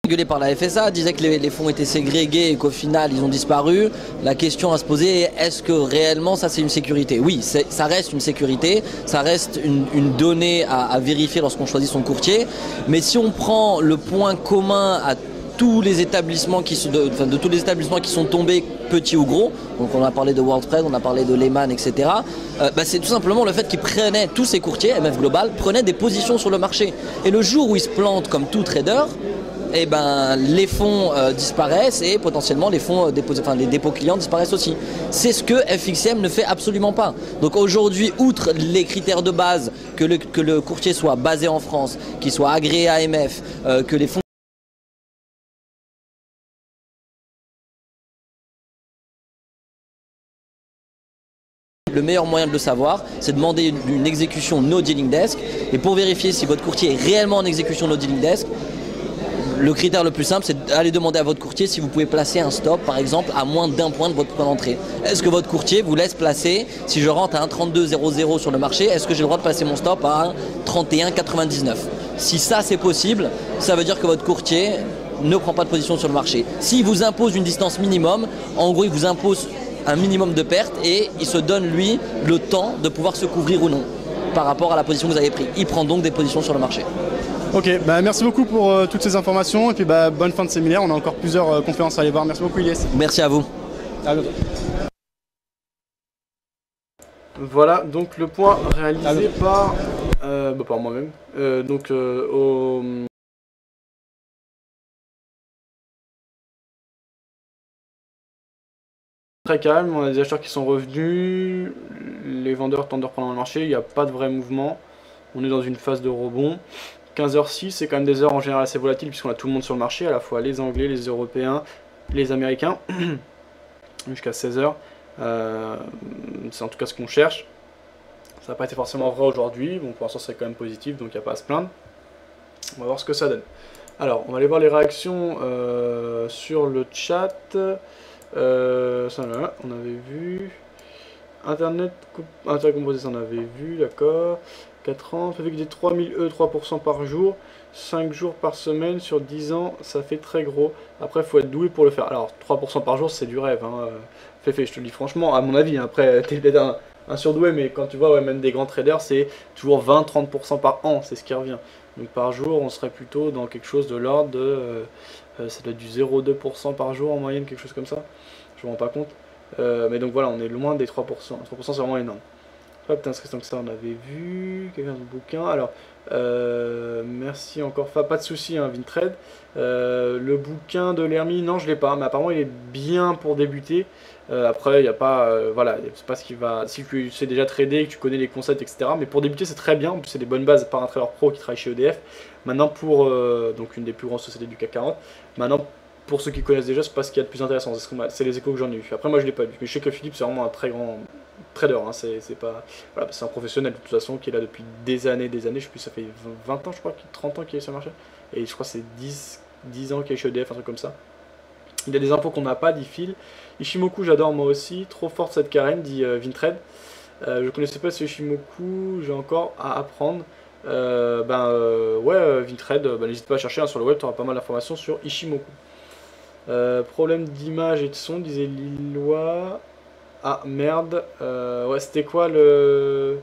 régulé par la FSA, disait que les fonds étaient ségrégés et qu'au final ils ont disparu. La question à se poser est, est-ce que réellement ça c'est une sécurité? Oui, ça reste une sécurité, ça reste une donnée à vérifier lorsqu'on choisit son courtier, mais si on prend le point commun à tous les établissements de tous les établissements qui sont tombés, petits ou gros, donc on a parlé de World Spread, on a parlé de Lehman, etc. C'est tout simplement le fait qu'ils prenaient, tous ces courtiers, MF Global, prenaient des positions sur le marché. Et le jour où ils se plantent comme tout trader, eh ben, les fonds disparaissent et potentiellement les fonds les dépôts clients disparaissent aussi. C'est ce que FXCM ne fait absolument pas. Donc aujourd'hui, outre les critères de base, que le courtier soit basé en France, qu'il soit agréé AMF, que les fonds le meilleur moyen de le savoir, c'est de demander une exécution no dealing desk. Et pour vérifier si votre courtier est réellement en exécution no dealing desk, le critère le plus simple, c'est d'aller demander à votre courtier si vous pouvez placer un stop, par exemple, à moins d'1 point de votre point d'entrée. Est-ce que votre courtier vous laisse placer, si je rentre à 1,3200 sur le marché, est-ce que j'ai le droit de placer mon stop à 1,3199? Si ça c'est possible, ça veut dire que votre courtier ne prend pas de position sur le marché. S'il vous impose une distance minimum, en gros il vous impose un minimum de perte et il se donne lui le temps de pouvoir se couvrir ou non par rapport à la position que vous avez prise. Il prend donc des positions sur le marché. Ok, merci beaucoup pour toutes ces informations et puis bonne fin de séminaire. On a encore plusieurs conférences à aller voir. Merci beaucoup Ilyes. Merci à vous. À bientôt. Voilà donc le point réalisé par moi-même. Très calme, on a des acheteurs qui sont revenus, les vendeurs tentent de reprendre le marché, il n'y a pas de vrai mouvement. on est dans une phase de rebond. 15h06, c'est quand même des heures en général assez volatiles puisqu'on a tout le monde sur le marché, à la fois les Anglais, les Européens, les Américains, jusqu'à 16h. C'est en tout cas ce qu'on cherche. Ça n'a pas été forcément vrai aujourd'hui, bon pour l'instant c'est quand même positif, donc il n'y a pas à se plaindre. On va voir ce que ça donne. Alors, on va aller voir les réactions sur le chat. Ça là, on avait vu. Internet composé, ça on avait vu, d'accord. 4 ans, ça fait que des 3000 E, 3% par jour. 5 jours par semaine sur 10 ans, ça fait très gros. Après, il faut être doué pour le faire. Alors, 3% par jour, c'est du rêve. Hein. Féfé, je te le dis franchement, à mon avis. Hein. Après, t'es peut-être un surdoué, mais quand tu vois, ouais, même des grands traders, c'est toujours 20-30% par an, c'est ce qui revient. Donc par jour, on serait plutôt dans quelque chose de l'ordre de... ça doit être du 0,2% par jour en moyenne, quelque chose comme ça. Je me rends pas compte. Mais donc voilà, on est loin des 3%. 3% c'est vraiment énorme. Hop, inscription que ça, on avait vu. Quelqu'un de bouquin. Alors, merci encore. Pas de souci, hein, Vintrade. Le bouquin de l'Hermie, non, je l'ai pas. Mais apparemment, il est bien pour débuter. Après, il n'y a pas. Voilà, c'est pas ce qui va. Si tu sais déjà trader, que tu connais les concepts, etc. Mais pour débuter, c'est très bien. En plus, c'est des bonnes bases par un trader pro qui travaille chez EDF. Maintenant, pour. Donc, une des plus grandes sociétés du CAC 40. Maintenant, pour ceux qui connaissent déjà, c'est pas ce qu'il y a de plus intéressant. C'est les échos que j'en ai eu. Après, moi, je l'ai pas lu. Mais je sais que Philippe, c'est vraiment un très grand trader. Hein. C'est pas. Voilà, c'est un professionnel de toute façon qui est là depuis des années. Je sais plus, ça fait 20 ans, je crois, 30 ans qu'il est sur le marché. Et je crois que c'est 10 ans qu'il est chez EDF, un truc comme ça. Il y a des infos qu'on n'a pas, dit Phil. Ishimoku, j'adore moi aussi. Trop forte cette Karen, dit Vintrade. Je connaissais pas ce Ishimoku, j'ai encore à apprendre. Ouais, Vintrade, n'hésite pas à chercher hein, sur le web, tu auras pas mal d'informations sur Ishimoku. Problème d'image et de son, disait Lillois. Ah merde. Ouais, c'était quoi le.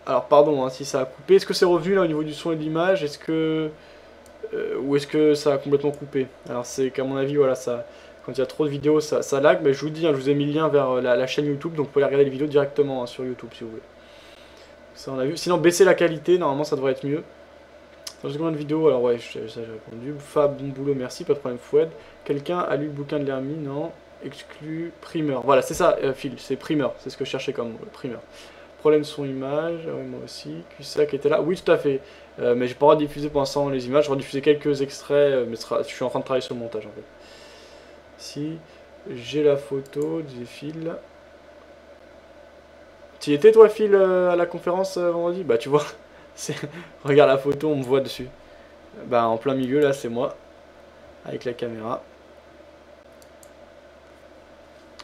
Alors, pardon hein, si ça a coupé. Est-ce que c'est revenu là au niveau du son et de l'image? Est-ce que. Ou est-ce que ça a complètement coupé? Alors c'est qu'à mon avis voilà ça, quand il y a trop de vidéos ça lag, mais je vous dis, hein, je vous ai mis le lien vers la chaîne YouTube, donc vous pouvez regarder les vidéos directement hein, sur YouTube si vous voulez. Ça on a vu. Sinon baisser la qualité, normalement ça devrait être mieux. Dans combien de vidéos? Alors ouais, ça j'ai répondu. Fab, bon boulot, merci, pas de problème Foued. Quelqu'un a lu le bouquin de l'Hermie? Non. Exclu primeur. Voilà, c'est ça Phil, c'est primeur, c'est ce que je cherchais comme mot, primeur. Problème son image, ouais, moi aussi. Cusack était là, oui tout à fait. Mais j'ai pas le droit de diffuser pour l'instant les images, je vais diffuser quelques extraits, mais je suis en train de travailler sur le montage en fait. Si j'ai la photo, disait Phil. Tu y étais toi Phil à la conférence vendredi? Bah tu vois, regarde la photo, on me voit dessus. Bah en plein milieu là c'est moi, avec la caméra.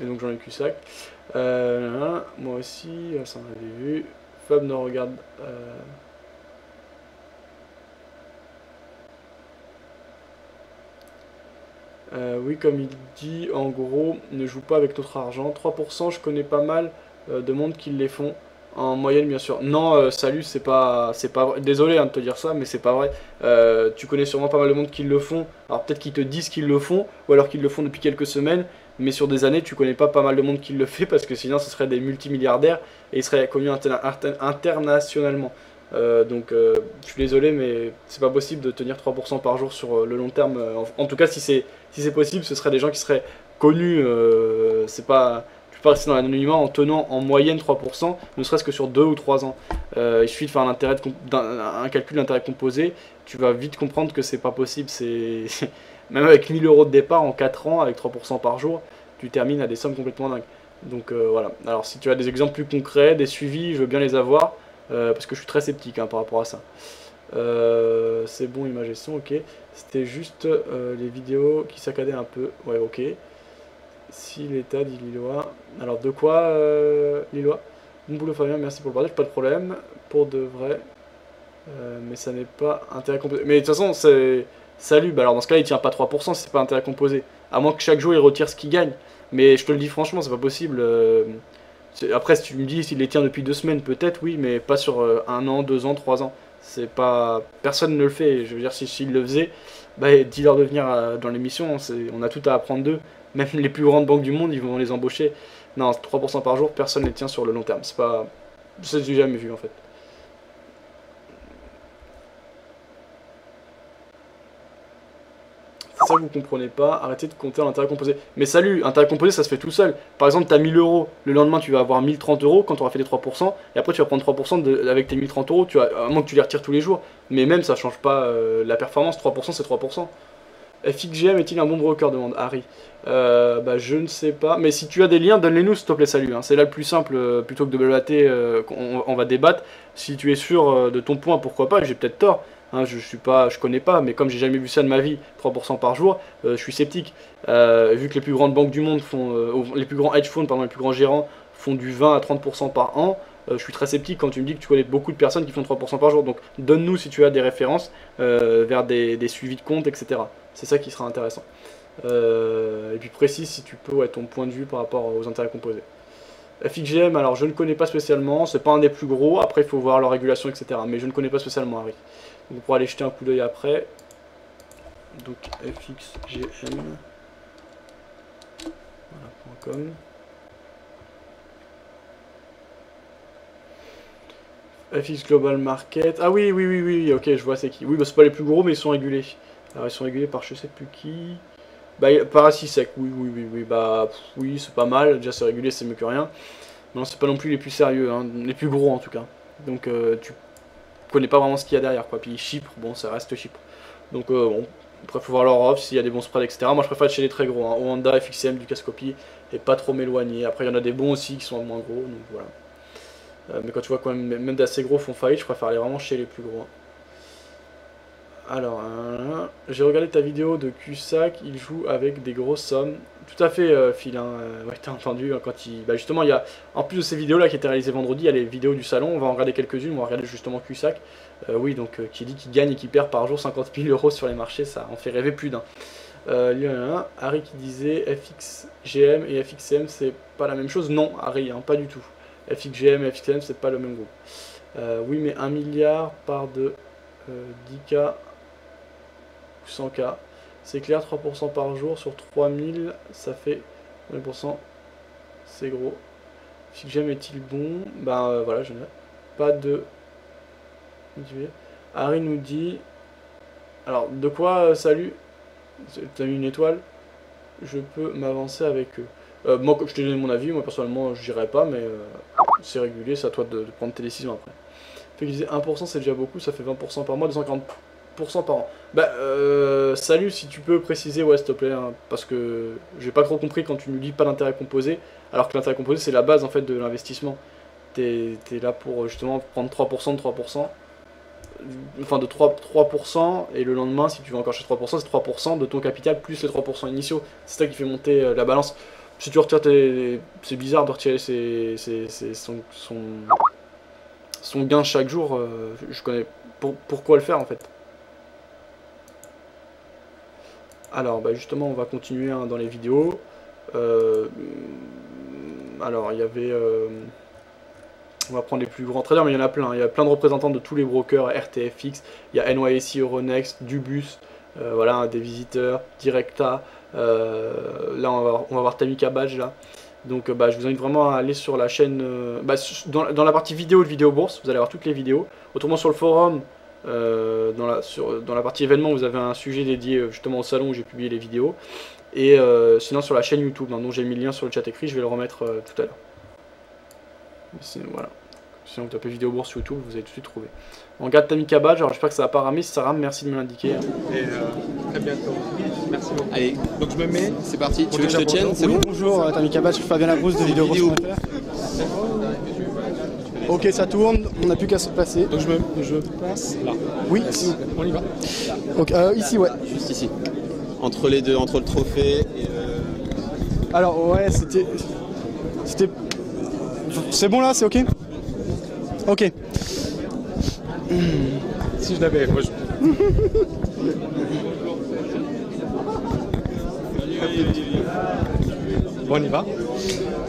Et donc j'en ai Cusack. Moi aussi, ça on avait vu. Fab nous regarde. Oui, comme il dit, en gros, ne joue pas avec notre argent. 3%, je connais pas mal de monde qui les font. En moyenne, bien sûr. Non, salut, c'est pas vrai. Désolé hein, de te dire ça, mais c'est pas vrai. Tu connais sûrement pas mal de monde qui le font. Alors peut-être qu'ils te disent qu'ils le font, ou alors qu'ils le font depuis quelques semaines. Mais sur des années, tu connais pas mal de monde qui le fait, parce que sinon, ce serait des multimilliardaires et ils seraient connus internationalement. Donc, je suis désolé, mais c'est pas possible de tenir 3% par jour sur le long terme. En tout cas, si c'est possible, ce seraient des gens qui seraient connus. C'est pas. Tu peux rester dans l'anonymat en tenant en moyenne 3%, ne serait-ce que sur 2 ou 3 ans. Il suffit de faire un calcul d'intérêt composé, tu vas vite comprendre que c'est pas possible. Même avec 1000 € de départ en 4 ans, avec 3% par jour, tu termines à des sommes complètement dingues. Donc voilà. Alors si tu as des exemples plus concrets, des suivis, je veux bien les avoir, parce que je suis très sceptique hein, par rapport à ça. C'est bon, image et son, ok. C'était juste les vidéos qui saccadaient un peu. Ouais, ok. Si l'état, dit Lillois. Alors de quoi, Lillois? Bon boulot Fabien, merci pour le partage, pas de problème. Pour de vrai. Mais ça n'est pas intérêt composé. Mais de toute façon, c'est... Salut, bah alors dans ce cas là il tient pas 3% si c'est pas intérêt composé. À moins que chaque jour il retire ce qu'il gagne. Mais je te le dis franchement, c'est pas possible. Après si tu me dis s'il les tient depuis 2 semaines, peut-être oui, mais pas sur 1 an, 2 ans, 3 ans. C'est pas. Personne ne le fait. Je veux dire, s'il le faisait, bah dis-leur de venir dans l'émission, on a tout à apprendre d'eux. Même les plus grandes banques du monde, ils vont les embaucher. Non, 3% par jour, personne ne les tient sur le long terme. C'est pas. Ça j'ai jamais vu en fait. ça que vous comprenez pas, arrêtez de compter en intérêt composé. Mais salut, intérêt composé ça se fait tout seul. Par exemple, tu as 1000 euros, le lendemain tu vas avoir 1030 euros quand tu auras fait les 3%, et après tu vas prendre 3% avec tes 1030 euros, à moins que tu les retires tous les jours. Mais même ça change pas la performance, 3% c'est 3%. FXGM est-il un bon broker, demande Harry. Bah je ne sais pas, mais si tu as des liens, donne-les-nous s'il te plaît, salut. Hein. C'est là le plus simple, plutôt que de blablater, on va débattre. Si tu es sûr de ton point, pourquoi pas, j'ai peut-être tort. Hein, je connais pas, mais comme j'ai jamais vu ça de ma vie, 3% par jour, je suis sceptique. Vu que les plus grandes banques du monde font, les plus grands hedge funds, pardon, les plus grands gérants font du 20 à 30% par an, je suis très sceptique quand tu me dis que tu connais beaucoup de personnes qui font 3% par jour. Donc donne-nous si tu as des références vers des suivis de compte, etc. C'est ça qui sera intéressant. Et puis précise si tu peux ton point de vue par rapport aux intérêts composés. FXGM, alors je ne connais pas spécialement, c'est pas un des plus gros, après il faut voir leur régulation, etc. Mais je ne connais pas spécialement, Harry. Donc, pour aller jeter un coup d'œil après. Donc FXGM. Voilà, .com. FX Global Market. Ah oui, ok, je vois c'est qui. Oui, bah c'est pas les plus gros, mais ils sont régulés. Alors ils sont régulés par je sais plus qui. Bah par Assisec, oui, bah oui, c'est pas mal. Déjà c'est régulé, c'est mieux que rien. Non, c'est pas non plus les plus sérieux, hein, les plus gros en tout cas. Donc tu connais pas vraiment ce qu'il y a derrière, quoi. Puis Chypre, bon, ça reste Chypre. Donc bon, après faut voir leur offre, s'il y a des bons spreads, etc. Moi je préfère être chez les très gros, hein. Oanda, FXCM, Ducascopy, et pas trop m'éloigner. Après il y en a des bons aussi qui sont moins gros, donc voilà. Mais quand tu vois quand même d'assez gros font faillite, je préfère aller vraiment chez les plus gros. Hein. Alors, j'ai regardé ta vidéo de Cusack, il joue avec des grosses sommes. Tout à fait, Phil, hein, ouais, t'as entendu, quand il... Bah justement, il y a, en plus de ces vidéos-là qui étaient réalisées vendredi, il y a les vidéos du salon, on va en regarder quelques-unes, on va regarder justement Cusack. Oui, donc, qui dit qu'il gagne et qu'il perd par jour 50 000 € sur les marchés, ça en fait rêver plus d'un. Il y en a un, Harry qui disait FXGM et FXCM, c'est pas la même chose. Non, Harry, hein, pas du tout. FXGM et FXCM, c'est pas le même groupe. Oui, mais 1 milliard par de 10K... 100K, c'est clair, 3% par jour sur 3000, ça fait 20%, c'est gros. FXGM est-il bon? Ben voilà, je n'ai pas de... Harry nous dit... Alors, de quoi, salut? T'as mis une étoile? Je peux m'avancer avec eux. Moi, je t'ai donné mon avis, moi personnellement, je dirais pas, mais c'est régulier, c'est à toi de prendre tes décisions après. Fait que je disais 1%, c'est déjà beaucoup, ça fait 20% par mois, 240% par an. Bah, salut, si tu peux préciser, ouais, s'il te plaît, hein, parce que j'ai pas trop compris quand tu nous dis pas d'intérêt composé, alors que l'intérêt composé, c'est la base, en fait, de l'investissement. T'es là pour, justement, prendre 3% de 3%, enfin, de 3%, et le lendemain, si tu vas encore chercher 3%, c'est 3% de ton capital, plus les 3% initiaux. C'est ça qui fait monter la balance. Si tu retires c'est bizarre de retirer son gain chaque jour, je connais pourquoi le faire, en fait. Alors, bah justement, on va continuer hein, dans les vidéos. Alors, il y avait... on va prendre les plus grands traders, mais il y en a plein. Il y a plein de représentants de tous les brokers, RTFX, il y a NYSE, Euronext, Dubus, voilà, hein, des visiteurs, Directa. Là, on va voir Tamika Badge, là. Donc, bah, je vous invite vraiment à aller sur la chaîne... dans la partie vidéo de Vidéo Bourse, vous allez avoir toutes les vidéos. Autrement, sur le forum... dans la partie événements, vous avez un sujet dédié justement au salon où j'ai publié les vidéos. Et sinon sur la chaîne YouTube, hein, dont j'ai mis le lien sur le chat écrit, je vais le remettre tout à l'heure. Voilà. Sinon vous tapez Vidéo Bourse sur YouTube, vous allez tout de suite trouver. On regarde Tamika Badge, alors j'espère que ça va pas ramer, si ça rame, merci de me l'indiquer. Et très bientôt. Merci beaucoup. Allez, donc je me mets, c'est parti, tu veux que je te tienne? C'est bon. Bonjour Tamika Badge, Fabien Labrousse de Vidéo Bourse. Ok, ça tourne, on n'a plus qu'à se placer. Donc je passe là. Oui, s'il vous plaît, on y va. Donc ici, ouais. Juste ici. Entre les deux, entre le trophée et Alors ouais, c'était... C'est bon là, c'est ok? Ok. Si je l'avais, moi je... Bon, on y va.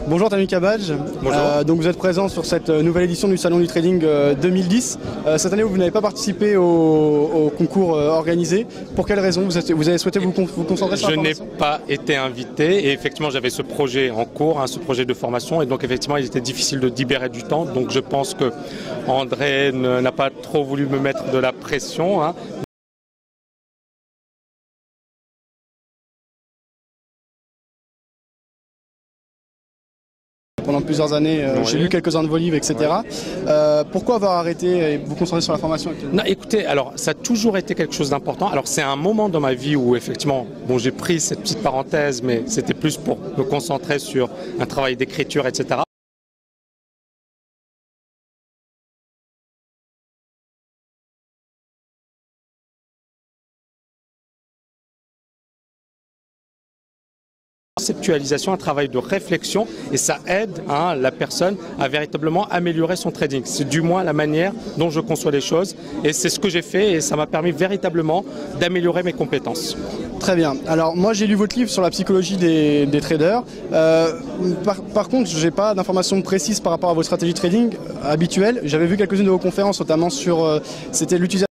Bonjour Tamika Badge. Bonjour. Donc vous êtes présent sur cette nouvelle édition du Salon du Trading 2010. Cette année vous n'avez pas participé au concours organisé. Pour quelle raison vous avez souhaité vous concentrer sur la formation? Je n'ai pas été invité et effectivement j'avais ce projet en cours, hein, ce projet de formation, et donc effectivement il était difficile de libérer du temps. Donc je pense que André n'a pas trop voulu me mettre de la pression, hein. pendant plusieurs années. J'ai lu quelques-uns de vos livres, etc. Pourquoi avoir arrêté et vous concentrer sur la formation actuellement? Non, écoutez, alors ça a toujours été quelque chose d'important. Alors c'est un moment dans ma vie où effectivement, bon, j'ai pris cette petite parenthèse, mais c'était plus pour me concentrer sur un travail d'écriture, etc. Conceptualisation, un travail de réflexion et ça aide la personne à véritablement améliorer son trading. C'est du moins la manière dont je conçois les choses et c'est ce que j'ai fait et ça m'a permis véritablement d'améliorer mes compétences. Très bien. Alors moi j'ai lu votre livre sur la psychologie des traders. Par contre, je n'ai pas d'informations précises par rapport à vos stratégies de trading habituelles. J'avais vu quelques-unes de vos conférences, notamment sur c'était l'utilisation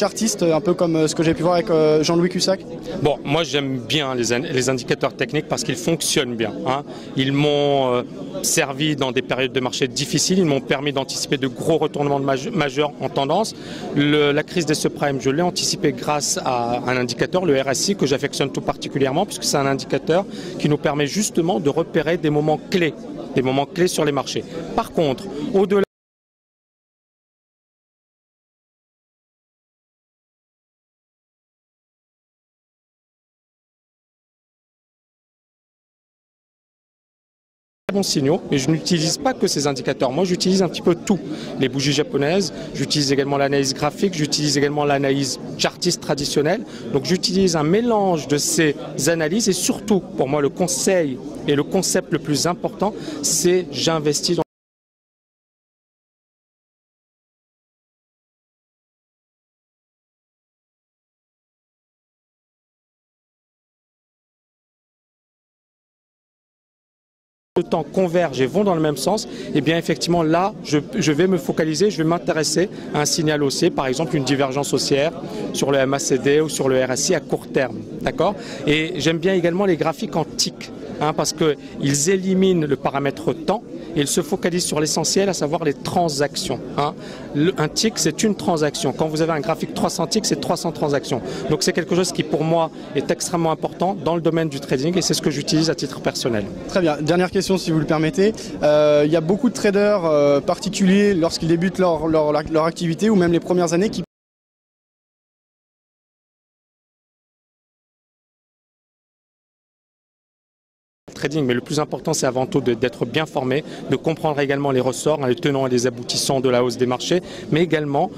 artiste, un peu comme ce que j'ai pu voir avec Jean-Louis Cussac. Bon, moi j'aime bien les indicateurs techniques parce qu'ils fonctionnent bien. Ils m'ont servi dans des périodes de marché difficiles, ils m'ont permis d'anticiper de gros retournements majeurs en tendance. La crise des subprimes, je l'ai anticipé grâce à un indicateur, le RSI, que j'affectionne tout particulièrement puisque c'est un indicateur qui nous permet justement de repérer des moments clés sur les marchés. Par contre, au-delà bons signaux, mais je n'utilise pas que ces indicateurs. Moi, j'utilise un petit peu tout. Les bougies japonaises, j'utilise également l'analyse graphique, j'utilise également l'analyse chartiste traditionnelle. Donc, j'utilise un mélange de ces analyses et surtout, pour moi, le conseil et le concept le plus important, c'est j'investis dans le temps convergent et vont dans le même sens, et bien effectivement là, je vais me focaliser, je vais m'intéresser à un signal haussier, par exemple une divergence haussière sur le MACD ou sur le RSI à court terme, d'accord? Et j'aime bien également les graphiques en tick, parce qu'ils éliminent le paramètre temps et ils se focalisent sur l'essentiel, à savoir les transactions. Un tick, c'est une transaction. Quand vous avez un graphique 300 ticks, c'est 300 transactions. Donc c'est quelque chose qui pour moi est extrêmement important dans le domaine du trading et c'est ce que j'utilise à titre personnel. Très bien. Dernière question si vous le permettez. Il y a beaucoup de traders particuliers lorsqu'ils débutent leur activité ou même les premières années qui trading, mais le plus important c'est avant tout d'être bien formé, de comprendre également les ressorts, les tenants et les aboutissants de la hausse des marchés, mais également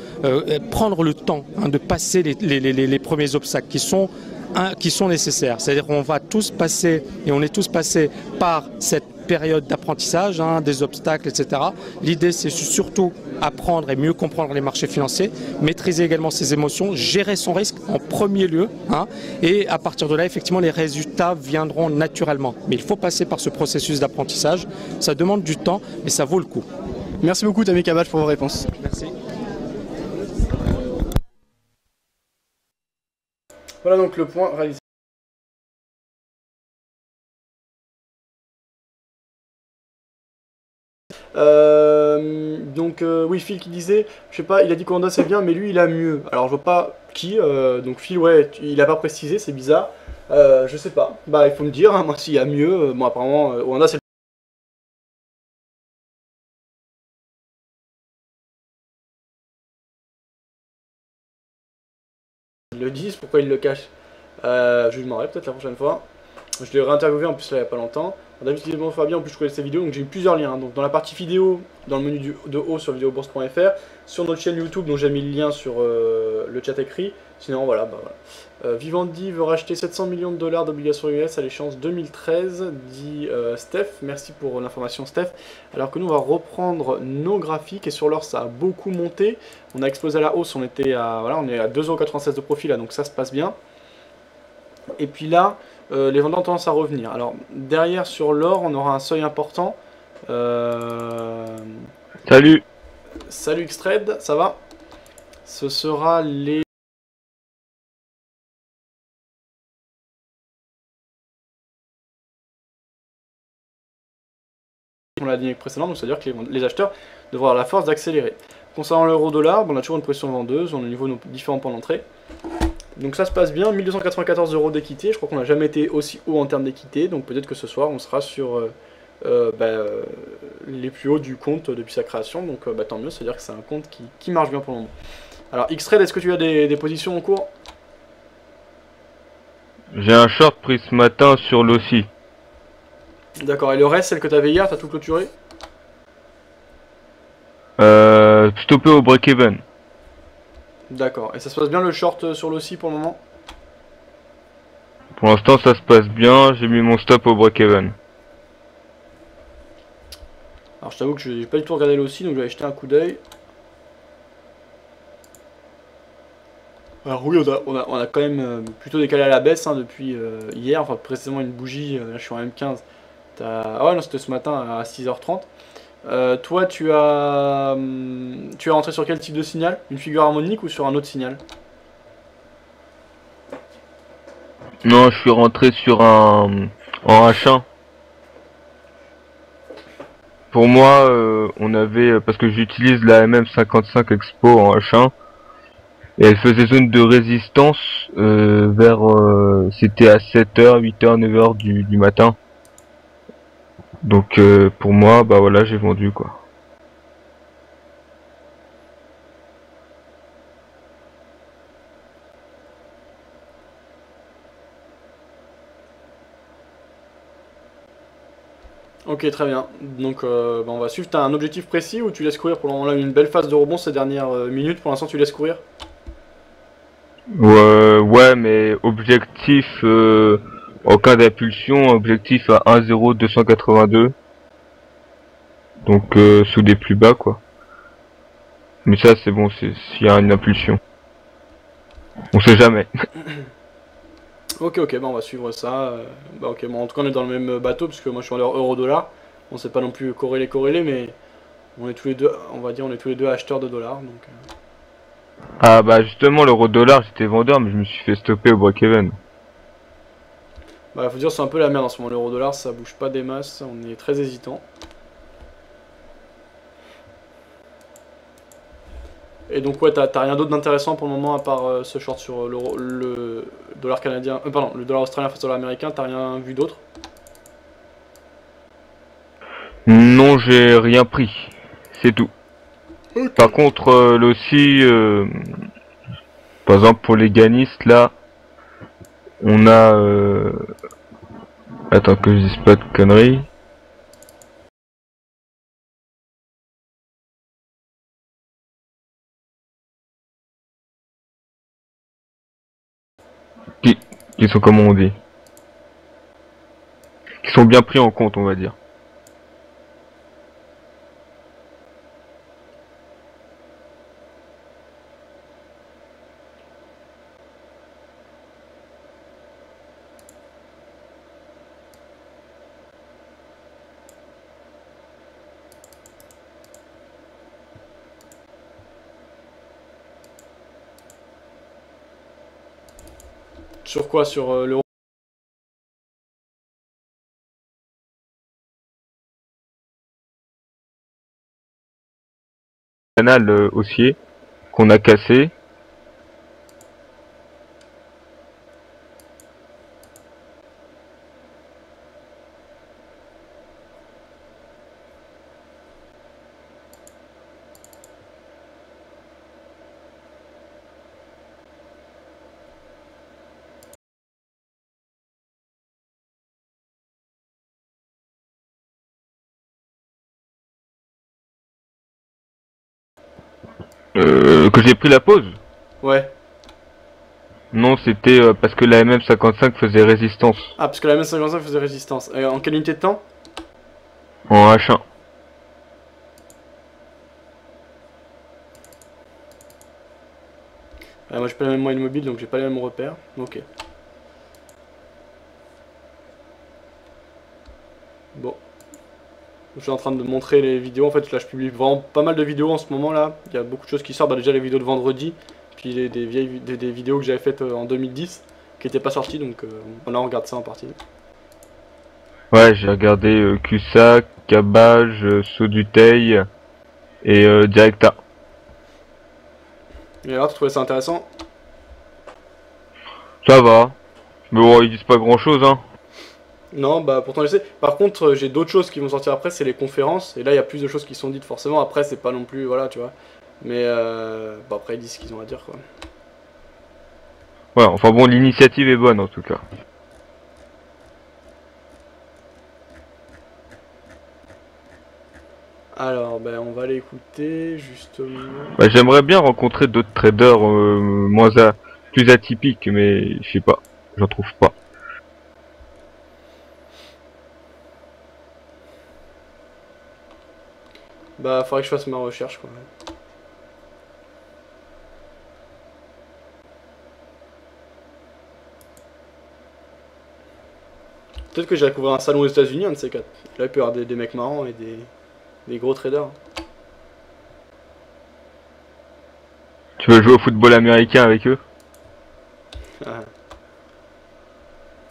prendre le temps de passer les premiers obstacles qui sont nécessaires. C'est-à-dire qu'on va tous passer, et on est tous passés par cette période d'apprentissage, des obstacles, etc. L'idée, c'est surtout apprendre et mieux comprendre les marchés financiers, maîtriser également ses émotions, gérer son risque en premier lieu, et à partir de là, effectivement, les résultats viendront naturellement. Mais il faut passer par ce processus d'apprentissage. Ça demande du temps, mais ça vaut le coup. Merci beaucoup, Tammy Kabach, pour vos réponses. Merci. Voilà donc le point réalisé. Oui, Phil qui disait, je sais pas, il a dit qu'Oanda c'est bien, mais lui il a mieux. Alors je vois pas qui, donc Phil, ouais, il a pas précisé, c'est bizarre. Je sais pas, bah il faut me dire, moi s'il y a mieux, bon apparemment, Oanda c'est le 10, pourquoi il le cache? Je lui demanderai peut-être la prochaine fois. Je l'ai réinterviewé en plus là il n'y a pas longtemps. D'habitude il est bon Fabien, en plus je connais ses vidéos, donc j'ai eu plusieurs liens. Donc dans la partie vidéo, dans le menu de haut sur videobourse.fr, sur notre chaîne YouTube, dont j'ai mis le lien sur le chat écrit. Sinon voilà, bah voilà. Vivendi veut racheter 700 millions de dollars d'obligations US à l'échéance 2013, dit Steph. Merci pour l'information Steph. Alors que nous on va reprendre nos graphiques et sur l'or ça a beaucoup monté. On a explosé à la hausse, on était à, voilà, on est à 2,96€ de profit là, donc ça se passe bien. Et puis là, les vendeurs ont tendance à revenir. Alors derrière sur l'or, on aura un seuil important. Salut. Salut Xtrade, ça va? Ce sera les... On l'a dit précédemment, donc c'est-à-dire que les acheteurs devront avoir la force d'accélérer. Concernant l'euro-dollar, on a toujours une pression vendeuse, on a au niveau de nos différents points d'entrée. Donc ça se passe bien, 1294 € d'équité, je crois qu'on n'a jamais été aussi haut en termes d'équité, donc peut-être que ce soir on sera sur les plus hauts du compte depuis sa création, donc tant mieux, c'est-à-dire que c'est un compte qui marche bien pour le moment. Alors X-Trade, est-ce que tu as des positions en cours? J'ai un short pris ce matin sur l'OSI. D'accord, et le reste, celle que tu avais hier, t'as tout clôturé? Stoppé au break-even. D'accord, et ça se passe bien le short sur l'OSI pour le moment? Pour l'instant ça se passe bien, j'ai mis mon stop au break-even. Alors je t'avoue que je n'ai pas du tout regardé l'OSI, donc je vais jeter un coup d'œil. Alors oui, on a quand même plutôt décalé à la baisse depuis hier, enfin précisément une bougie, là je suis en M15. Ah ouais non, c'était ce matin à 6h30. Toi tu es rentré sur quel type de signal? Une figure harmonique ou sur un autre signal? Non, je suis rentré sur en H1. Pour moi, on avait, parce que j'utilise la MM55 Expo en H1, et elle faisait zone de résistance vers, c'était à 7h, 8h, 9h du matin. Donc pour moi, bah voilà, j'ai vendu quoi. Ok, très bien. Donc on va suivre. T'as un objectif précis ou tu laisses courir? Pour le moment là, une belle phase de rebond ces dernières minutes. Pour l'instant, tu laisses courir? Ouais, mais objectif en cas d'impulsion, objectif à 1,0282. Donc sous des plus bas quoi. Mais ça c'est bon, c'est s'il y a une impulsion. On sait jamais. Ok, bah on va suivre ça. Ok, bon, en tout cas on est dans le même bateau parce que moi je suis en euro-dollar. On sait pas non plus corréler, mais on est tous les deux, on va dire, on est tous les deux acheteurs de dollars. Donc. Ah bah justement l'euro-dollar j'étais vendeur mais je me suis fait stopper au break-even. Bah faut dire c'est un peu la merde en ce moment, l'euro-dollar ça bouge pas des masses, on est très hésitant. Et donc ouais, t'as rien d'autre d'intéressant pour le moment à part ce short sur le dollar canadien, pardon, le dollar australien face au dollar américain, t'as rien vu d'autre? Non, j'ai rien pris, c'est tout. Okay. Par contre, l'OSI, par exemple pour les ganistes là, on a... Attends que je dise pas de conneries. Qui sont, comment on dit, qui sont bien pris en compte, on va dire. Sur quoi? Sur l'euro? Canal haussier qu'on a cassé. Que j'ai pris la pause? Ouais. Non, c'était parce que la MM55 faisait résistance. Ah, parce que la MM55 faisait résistance. Et en quelle unité de temps? En H1. Moi j'ai pas la même moyenne mobile donc j'ai pas les mêmes repères. Ok. Bon. Je suis en train de montrer les vidéos. En fait là je publie vraiment pas mal de vidéos en ce moment là. Il y a beaucoup de choses qui sortent. Bah, déjà les vidéos de vendredi. Puis des vidéos que j'avais faites en 2010 qui n'étaient pas sorties donc on regarde ça en partie. Ouais, j'ai regardé QSA, Cabage, Sauduteil et Directa. Et alors tu trouvais ça intéressant? Ça va. Mais bon, ils disent pas grand chose, hein. Non, bah pourtant je sais. Par contre, j'ai d'autres choses qui vont sortir après, c'est les conférences. Et là, il y a plus de choses qui sont dites forcément. Après, c'est pas non plus, voilà, tu vois. Mais bon, après, ils disent ce qu'ils ont à dire, quoi. Ouais, enfin bon, l'initiative est bonne en tout cas. Alors, ben on va aller écouter, justement. Bah, j'aimerais bien rencontrer d'autres traders plus atypiques, mais je sais pas, j'en trouve pas. Bah, faudrait que je fasse ma recherche, quoi. Peut-être que j'irai couvrir un salon aux États-Unis, un de ces quatre. Là, il peut y avoir des mecs marrants et des gros traders. Tu veux jouer au football américain avec eux? Ah.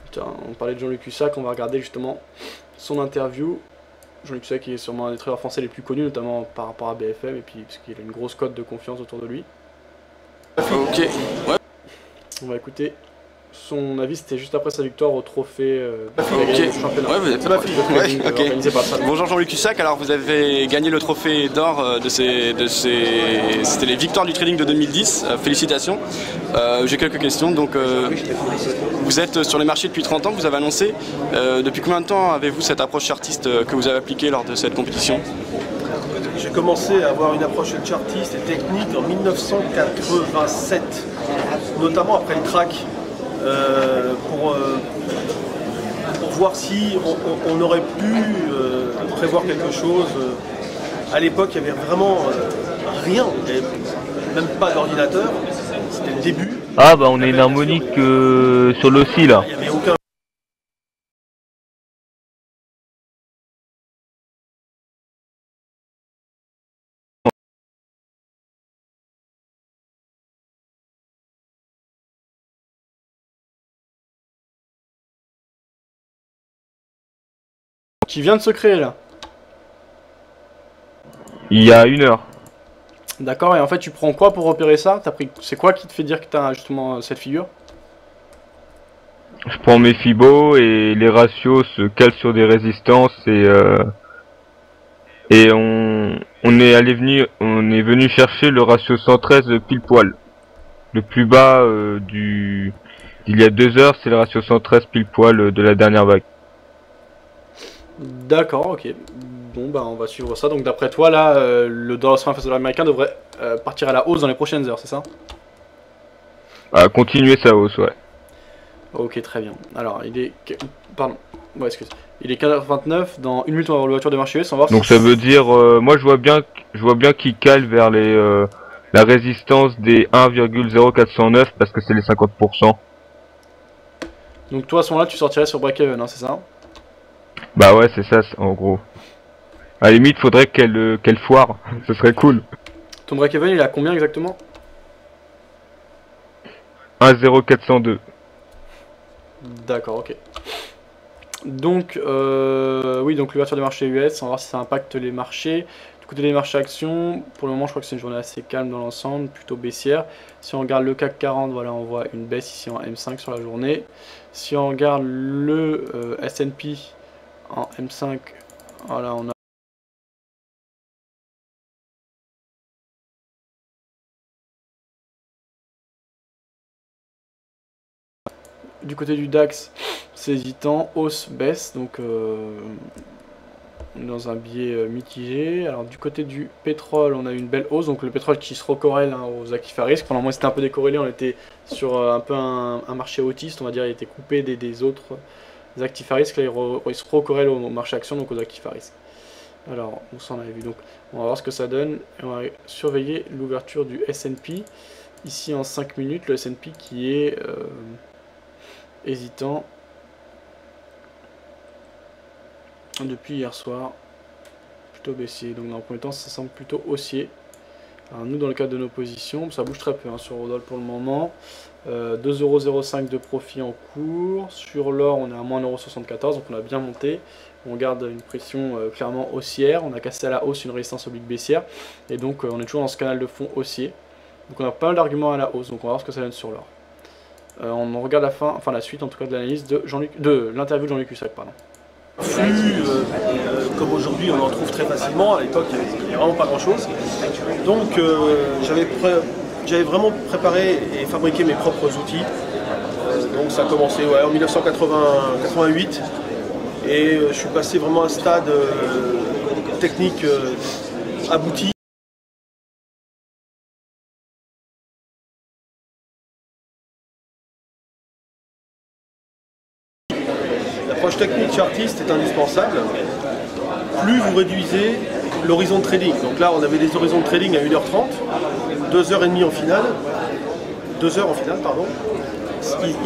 Putain, on parlait de Jean-Luc Hussac, on va regarder justement son interview. Jean-Luc Hussac qui est sûrement un des traders français les plus connus, notamment par rapport à BFM, et puis parce qu'il a une grosse cote de confiance autour de lui. Ok, ouais. On va écouter son avis, c'était juste après sa victoire au trophée championnat. Ouais, vous êtes ma fille. Ouais, ok. Organisé par le Bonjour Jean-Luc Hussac, alors vous avez gagné le trophée d'or c'était les victoires du trading de 2010, félicitations. J'ai quelques questions, donc vous êtes sur les marchés depuis 30 ans, vous avez annoncé. Depuis combien de temps avez-vous cette approche chartiste que vous avez appliquée lors de cette compétition? J'ai commencé à avoir une approche chartiste et technique en 1987, notamment après le crack. Pour voir si on aurait pu prévoir quelque chose. À l'époque, il n'y avait vraiment rien, il n'y avait même pas d'ordinateur, c'était le début. Ah bah on a une harmonique sur l'ossi là. Il n'y avait aucun... Qui vient de se créer là. Il y a 1 heure. D'accord, et en fait tu prends quoi pour repérer ça? C'est quoi qui te fait dire que tu as justement cette figure? Je prends mes fibos et les ratios se calent sur des résistances et on est venu chercher le ratio 113 pile poil. Le plus bas d'il y a 2 heures, c'est le ratio 113 pile poil de la dernière vague. D'accord, ok. Bon bah on va suivre ça. Donc d'après toi là, le dollar australien face au dollar américain devrait partir à la hausse dans les prochaines heures, c'est ça? Continuer sa hausse, ouais. Ok, très bien. Alors il est... Pardon. Ouais, excuse. Il est 4h29, dans 1 minute on va voir l'ouverture des marchés US, on va voir. Donc ça veut dire, moi je vois bien qu'il cale vers la résistance des 1,0409 parce que c'est les 50%. Donc toi à ce moment-là tu sortirais sur break-even, hein, c'est ça? Bah ouais, c'est ça en gros. À la limite, faudrait qu'elle foire, ce serait cool. Ton break-even il est à combien exactement? 1,0402. D'accord, ok. Donc, oui, donc l'ouverture des marchés US, on va voir si ça impacte les marchés. Du côté des marchés actions, pour le moment, je crois que c'est une journée assez calme dans l'ensemble, plutôt baissière. Si on regarde le CAC 40, voilà, on voit une baisse ici en M5 sur la journée. Si on regarde le S&P en M5, voilà, on a... Du côté du DAX, c'est hésitant, hausse, baisse, donc dans un biais mitigé. Alors du côté du pétrole, on a une belle hausse, donc le pétrole qui se recorrèle aux actifs à risque. Pendant le moment, c'était un peu décorrélé, on était sur un peu un marché autiste, on va dire, il était coupé des autres actifs à risque. Là, il se recorrèle au marché action, donc aux actifs à risque. Alors, on s'en avait vu, donc on va voir ce que ça donne. Et on va surveiller l'ouverture du S&P. Ici en 5 minutes, le S&P qui est... hésitant depuis hier soir, plutôt baissier, donc dans le premier temps ça semble plutôt haussier. Alors nous dans le cadre de nos positions, ça bouge très peu hein, sur Rodol pour le moment, 2,05€ de profit en cours, sur l'or on est à moins 1,74€, donc on a bien monté, on garde une pression clairement haussière, on a cassé à la hausse une résistance oblique baissière, et donc on est toujours dans ce canal de fond haussier, donc on a pas mal d'arguments à la hausse, donc on va voir ce que ça donne sur l'or. On regarde la suite en tout cas de l'analyse de l'interview de Jean-Luc Cussac, pardon. Flux, comme aujourd'hui, on en trouve très facilement. À l'époque, il n'y avait vraiment pas grand-chose. Donc, j'avais vraiment préparé et fabriqué mes propres outils. Donc, ça a commencé en 1988. Et je suis passé vraiment à un stade technique abouti. L'approche technique chez Artist est indispensable. Plus vous réduisez l'horizon de trading. Donc là, on avait des horizons de trading à 1h30, 2h30 en finale, 2h en finale, pardon.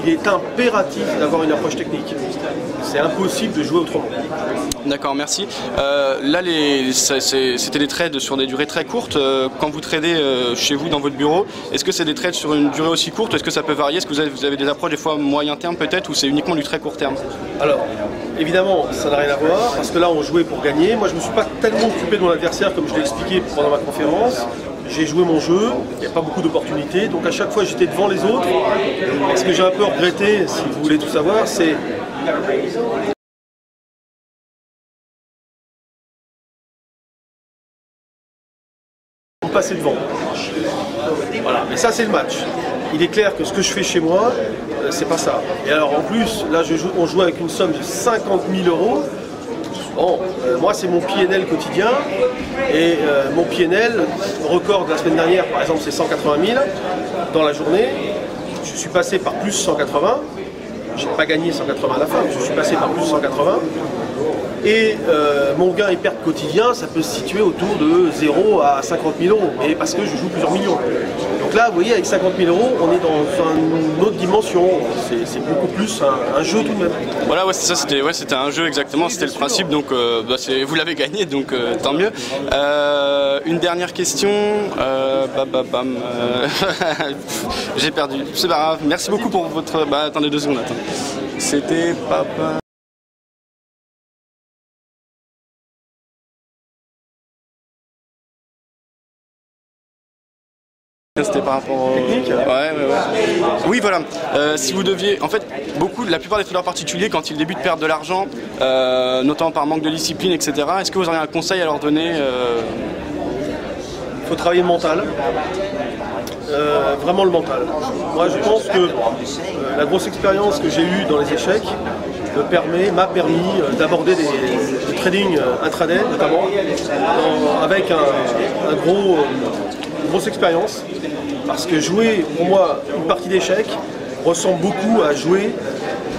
Il est impératif d'avoir une approche technique. C'est impossible de jouer autrement. D'accord, merci. Là, c'était des trades sur des durées très courtes. Quand vous tradez chez vous dans votre bureau, est-ce que c'est des trades sur une durée aussi courte? Est-ce que ça peut varier? Est-ce que vous avez des approches des fois moyen terme peut-être, ou c'est uniquement du très court terme? Alors, évidemment, ça n'a rien à voir, parce que là, on jouait pour gagner. Moi, je ne me suis pas tellement occupé de mon adversaire, comme je l'ai expliqué pendant ma conférence. J'ai joué mon jeu, il n'y a pas beaucoup d'opportunités, donc à chaque fois j'étais devant les autres. Et ce que j'ai un peu regretté, si vous voulez tout savoir, c'est passer devant. Voilà, mais ça c'est le match. Il est clair que ce que je fais chez moi, c'est pas ça. Et alors en plus, là on joue avec une somme de 50 000 €. Bon, moi c'est mon PNL quotidien, et mon PNL record de la semaine dernière par exemple c'est 180 000 dans la journée. Je suis passé par plus 180, j'ai pas gagné 180 à la fin, mais je suis passé par plus 180. Et mon gain et perte quotidien, ça peut se situer autour de 0 à 50 000 €, mais parce que je joue plusieurs millions. Donc là, vous voyez, avec 50 000 €, on est dans une autre dimension. C'est beaucoup plus un jeu tout de même. Voilà, ouais, c'était un jeu exactement, c'était le principe, donc vous l'avez gagné, donc tant mieux. Une dernière question. J'ai perdu, c'est pas grave. Merci beaucoup pour votre... attendez 2 secondes, attendez. C'était papa... C'était par rapport au... Technique. Ouais. Oui, voilà. Si vous deviez... En fait, la plupart des traders particuliers, quand ils débutent, perdent de l'argent, notamment par manque de discipline, etc. Est-ce que vous auriez un conseil à leur donner? Il faut travailler le mental. Vraiment le mental. Moi, je pense que la grosse expérience que j'ai eue dans les échecs m'a permis d'aborder des trading intraday, notamment, avec une grosse expérience. Parce que jouer, pour moi, une partie d'échecs ressemble beaucoup à jouer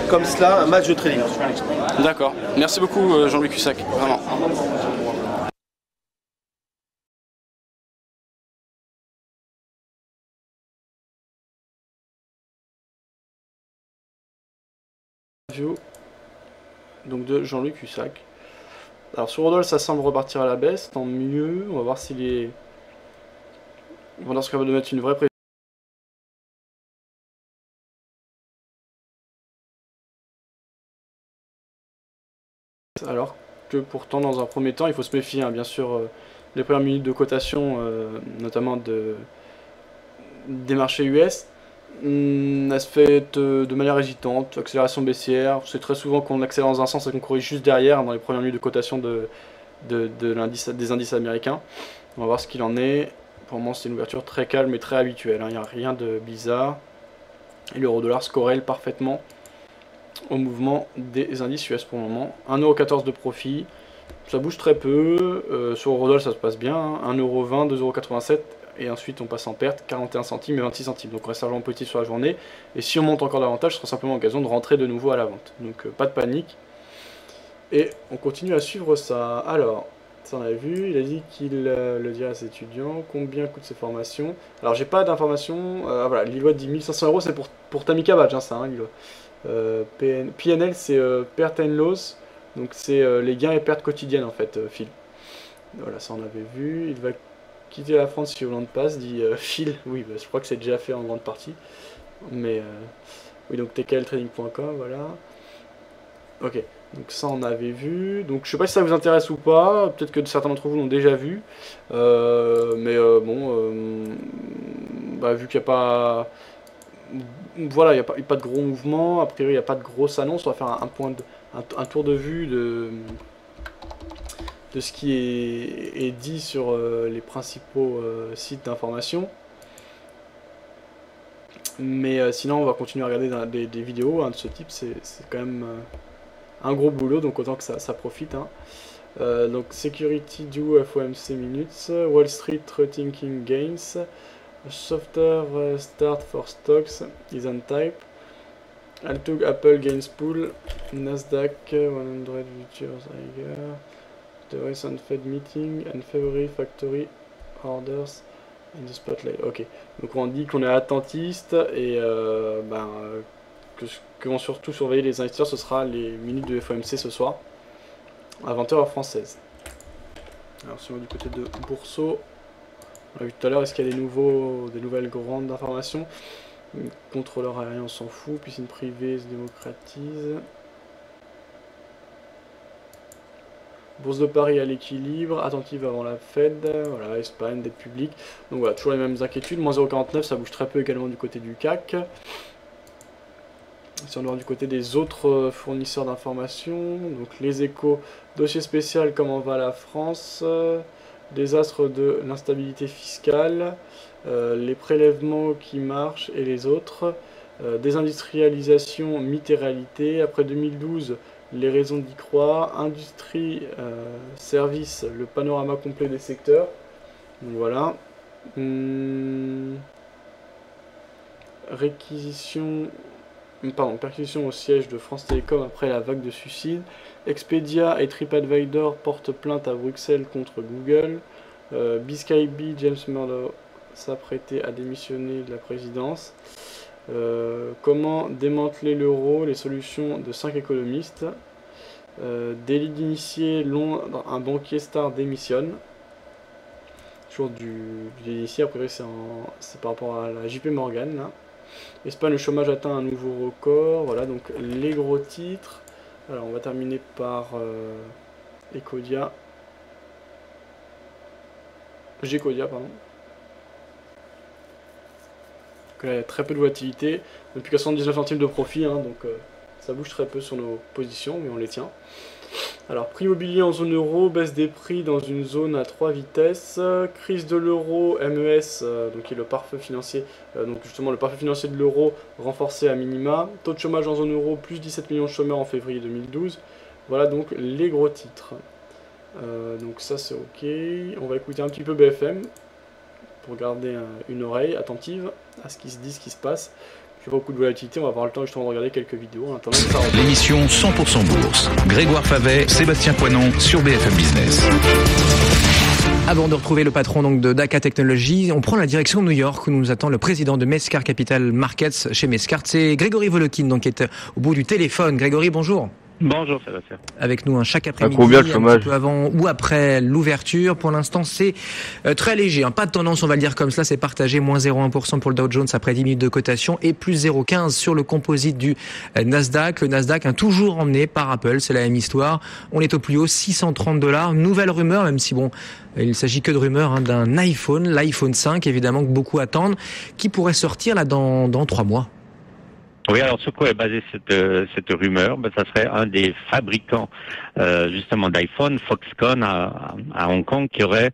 comme cela un match de trading. D'accord. Merci beaucoup Jean-Luc Cussac, vraiment. Donc de Jean-Luc Cussac. Alors sur Rodolphe, ça semble repartir à la baisse, tant mieux. On va voir s'il est... On va voir ce qu'on va de mettre une vraie pression. Alors que pourtant dans un premier temps il faut se méfier, bien sûr, les premières minutes de cotation, notamment des marchés US, elle se fait de manière hésitante, accélération baissière. C'est très souvent qu'on accélère dans un sens et qu'on corrige juste derrière dans les premières minutes de cotation des indices américains. On va voir ce qu'il en est. Pour le moment c'est une ouverture très calme et très habituelle, il n'y a rien de bizarre. Et l'euro-dollar se corrèle parfaitement au mouvement des indices US pour le moment. 1,14 € de profit, ça bouge très peu. Sur Eurodollar ça se passe bien, 1,20 €, 2,87 €, et ensuite on passe en perte, 41 centimes et 26 centimes. Donc on reste largement positif sur la journée, et si on monte encore davantage, ce sera simplement l'occasion de rentrer de nouveau à la vente. Donc pas de panique, et on continue à suivre ça. Alors, ça on avait vu, il a dit qu'il le dirait à ses étudiants. Combien coûtent ces formations? Alors j'ai pas d'informations. Voilà, Lillois dit 1500 €, c'est pour Tamika Badge, ça, Lillois. PNL c'est perte and loss, donc c'est les gains et pertes quotidiennes en fait, Phil. Voilà, ça on avait vu. Il va quitter la France si Hollande passe, dit Phil. Oui, je crois que c'est déjà fait en grande partie. Mais oui, donc tkltrading.com, voilà. Ok, donc ça on avait vu. Donc je sais pas si ça vous intéresse ou pas, peut-être que certains d'entre vous l'ont déjà vu. Vu qu'il n'y a pas... voilà, il n'y a pas de gros mouvements, a priori il n'y a pas de grosse annonce. On va faire un tour de vue de ce qui est dit sur les principaux sites d'information. Mais sinon on va continuer à regarder des vidéos de ce type, c'est quand même un gros boulot, donc autant que ça profite. Donc Security do FOMC minutes, Wall Street rethinking gains, softer start for stocks is on type, Altug Apple gains pool, Nasdaq 100 futures higher, the recent Fed meeting and February factory orders in the spotlight. Ok, donc on dit qu'on est attentiste et que vont surtout surveiller les investisseurs, ce sera les minutes de FOMC ce soir à 20h heure française. Alors si on va du côté de Bourseau, on l'a vu tout à l'heure, est-ce qu'il y a des nouvelles grandes informations? Contrôleur aérien, on s'en fout, piscine privée se démocratise. Bourse de Paris à l'équilibre, attentive avant la Fed, voilà, Espagne, dette publique. Donc voilà, toujours les mêmes inquiétudes, moins 0,49, ça bouge très peu également du côté du CAC. Si on va du côté des autres fournisseurs d'informations, donc les Échos, dossier spécial, comment va la France, désastre de l'instabilité fiscale, les prélèvements qui marchent et les autres, désindustrialisation, mythe et réalité, après 2012, les raisons d'y croire, industrie, service, le panorama complet des secteurs, donc voilà. Perquisition au siège de France Télécom après la vague de suicides. Expedia et TripAdvisor portent plainte à Bruxelles contre Google. BSkyB, James Murdoch s'apprêtait à démissionner de la présidence. Comment démanteler l'euro, les solutions de 5 économistes. Délit d'initié, Londres, un banquier star démissionne. Toujours du d'initié, a priori c'est par rapport à la JP Morgan là. Espagne, le chômage atteint un nouveau record. Voilà donc les gros titres. Alors on va terminer par Gecodia, pardon. Donc là, il y a très peu de volatilité, depuis qu'à 79 centimes de profit, donc ça bouge très peu sur nos positions, mais on les tient. Alors, prix immobilier en zone euro, baisse des prix dans une zone à 3 vitesses, crise de l'euro, MES, donc qui est le pare-feu financier, donc justement le pare-feu financier de l'euro renforcé à minima, taux de chômage en zone euro, plus 17 millions de chômeurs en février 2012, voilà donc les gros titres. Donc ça c'est ok, on va écouter un petit peu BFM, pour garder une oreille attentive à ce qui se dit, ce qui se passe. Il y a beaucoup de volatilité, on va avoir le temps justement de regarder quelques vidéos. En attendant, l'émission 100% bourse. Grégoire Favet, Sébastien Poinon sur BFM Business. Avant de retrouver le patron donc de Daka Technologies, on prend la direction de New York où nous attend le président de Mescar Capital Markets chez Mescar. C'est Grégory Volokin donc qui est au bout du téléphone. Grégory, bonjour. Bonjour Sébastien. Avec nous chaque après-midi, un petit peu avant ou après l'ouverture. Pour l'instant, c'est très léger. Pas de tendance, on va le dire comme cela. C'est partagé, moins 0,1% pour le Dow Jones après 10 minutes de cotation et plus 0,15 sur le composite du Nasdaq. Le Nasdaq toujours emmené par Apple, c'est la même histoire. On est au plus haut, $630. Nouvelle rumeur, même si bon, il s'agit que de rumeurs, d'un iPhone, l'iPhone 5 évidemment que beaucoup attendent, qui pourrait sortir là dans 3 mois. Oui, alors sur quoi est basée cette rumeur? Ça serait un des fabricants justement d'iPhone, Foxconn à Hong Kong, qui aurait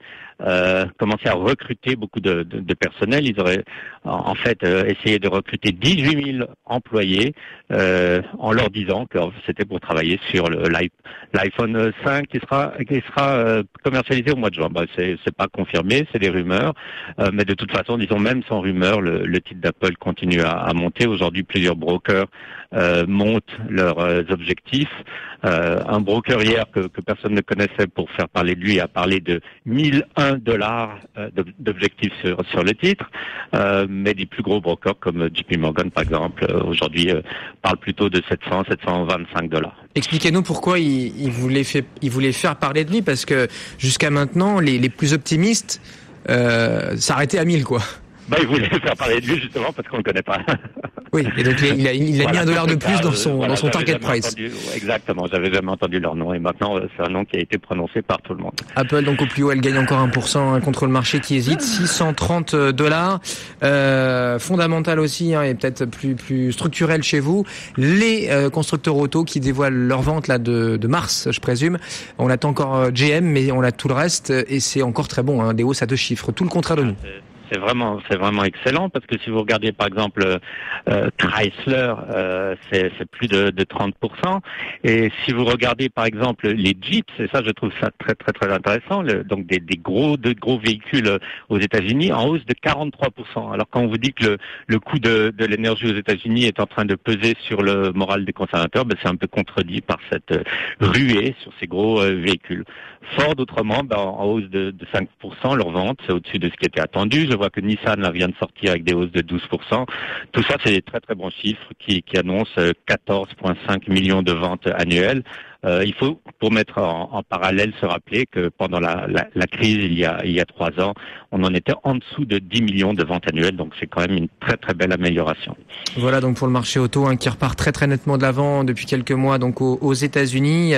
commencé à recruter beaucoup de personnel. Ils auraient en fait essayé de recruter 18 000 employés en leur disant que c'était pour travailler sur l'iPhone 5 qui sera commercialisé au mois de juin. C'est pas confirmé, c'est des rumeurs, mais de toute façon, disons même sans rumeur, le titre d'Apple continue à monter. Aujourd'hui, plusieurs brokers montent leurs objectifs. Un broker hier que personne ne connaissait pour faire parler de lui a parlé de $1,001 d'objectifs sur le titre, mais des plus gros brokers comme JP Morgan par exemple aujourd'hui parlent plutôt de $725. Expliquez-nous pourquoi il voulait faire parler de lui, parce que jusqu'à maintenant les plus optimistes s'arrêtaient à 1000 quoi. Bah, il voulait faire parler de lui justement parce qu'on ne le connaît pas. Oui, et donc il a mis Voilà, $1 de plus dans son j'avais target jamais price. Exactement, j'avais jamais entendu leur nom et maintenant c'est un nom qui a été prononcé par tout le monde. Apple, donc au plus haut, elle gagne encore 1% contre le marché qui hésite, $630. Fondamental aussi, et peut-être plus structurel chez vous, les constructeurs auto qui dévoilent leur vente là de mars, je présume. On attend encore GM, mais on a tout le reste et c'est encore très bon, des hausses à 2 chiffres, tout le contraire de nous. C'est vraiment excellent parce que si vous regardez par exemple Chrysler, c'est plus de 30%. Et si vous regardez par exemple les Jeeps, et ça je trouve ça très très très intéressant, donc des gros véhicules aux États-Unis en hausse de 43%. Alors quand on vous dit que le coût de l'énergie aux États-Unis est en train de peser sur le moral des consommateurs, c'est un peu contredit par cette ruée sur ces gros véhicules. Ford autrement, en hausse de 5%, leur vente c'est au-dessus de ce qui était attendu. Je vois que Nissan là, vient de sortir avec des hausses de 12%. Tout ça, c'est des très très bons chiffres qui annoncent 14,5 millions de ventes annuelles. Il faut, pour mettre en parallèle, se rappeler que pendant la crise il y a 3 ans, on en était en dessous de 10 millions de ventes annuelles, donc c'est quand même une très très belle amélioration. Voilà donc pour le marché auto qui repart très très nettement de l'avant depuis quelques mois donc aux États-Unis.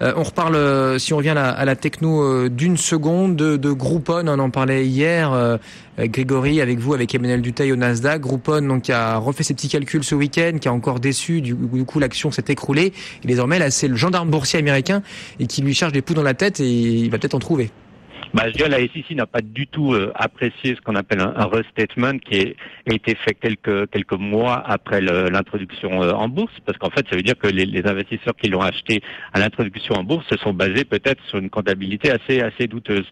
On reparle, si on revient à la techno d'une seconde, de Groupon, on en parlait hier. Grégory, avec vous, avec Emmanuel Dutheil au Nasdaq. Groupon donc qui a refait ses petits calculs ce week-end, qui a encore déçu, du coup l'action s'est écroulée. Et désormais là c'est le gendarme boursier américain et qui lui charge des poux dans la tête et il va peut-être en trouver. Je dirais la SEC n'a pas du tout apprécié ce qu'on appelle un restatement qui a été fait quelques mois après l'introduction en bourse, parce qu'en fait ça veut dire que les investisseurs qui l'ont acheté à l'introduction en bourse se sont basés peut-être sur une comptabilité assez douteuse.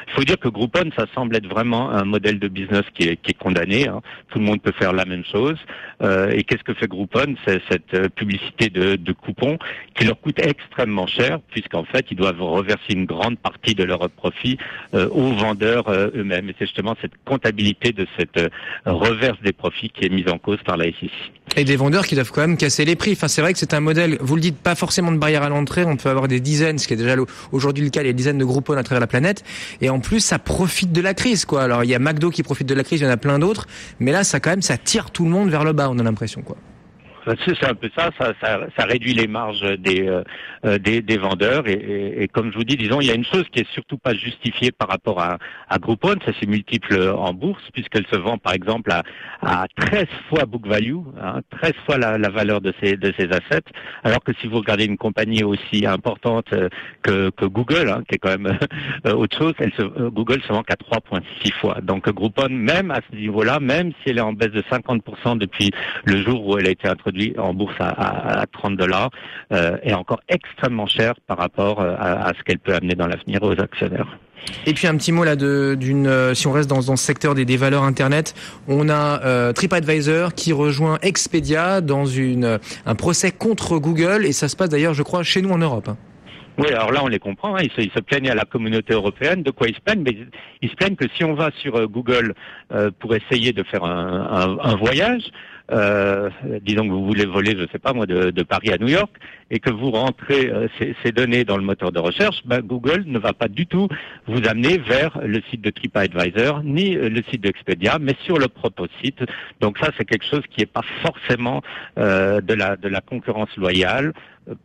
Il faut dire que Groupon, ça semble être vraiment un modèle de business qui est condamné. Tout le monde peut faire la même chose. Et qu'est-ce que fait Groupon? C'est cette publicité de coupons qui leur coûte extrêmement cher, puisqu'en fait ils doivent reverser une grande partie de leur profit aux vendeurs eux-mêmes. Et c'est justement cette comptabilité de cette reverse des profits qui est mise en cause par la SEC. Et des vendeurs qui doivent quand même casser les prix. Enfin, c'est vrai que c'est un modèle, vous le dites, pas forcément de barrière à l'entrée. On peut avoir des dizaines, ce qui est déjà aujourd'hui le cas, des dizaines de Groupon à travers la planète. Et en plus, ça profite de la crise, quoi. Alors, il y a McDo qui profite de la crise, il y en a plein d'autres. Mais là, ça tire tout le monde vers le bas, on a l'impression, quoi. C'est un peu ça réduit les marges des vendeurs et comme je vous dis, disons, il y a une chose qui est surtout pas justifiée par rapport à Groupon, c'est ses multiples en bourse, puisqu'elle se vend par exemple à 13 fois book value, 13 fois la valeur de ses assets, alors que si vous regardez une compagnie aussi importante que Google, qui est quand même autre chose, Google se vend qu'à 3,6 fois. Donc Groupon, même à ce niveau-là, même si elle est en baisse de 50% depuis le jour où elle a été introduite en bourse à $30, est encore extrêmement cher par rapport à ce qu'elle peut amener dans l'avenir aux actionnaires. Et puis un petit mot là si on reste dans ce secteur des valeurs internet, on a TripAdvisor qui rejoint Expedia dans un procès contre Google et ça se passe d'ailleurs, je crois, chez nous en Europe. Oui, alors là on les comprend, ils se plaignent à la communauté européenne. De quoi ils se plaignent? Mais ils se plaignent que si on va sur Google pour essayer de faire un voyage, disons que vous voulez voler, je sais pas moi, de Paris à New York, et que vous rentrez ces données dans le moteur de recherche, Google ne va pas du tout vous amener vers le site de TripAdvisor ni le site d'Expedia, mais sur le propre site. Donc ça, c'est quelque chose qui n'est pas forcément de la concurrence loyale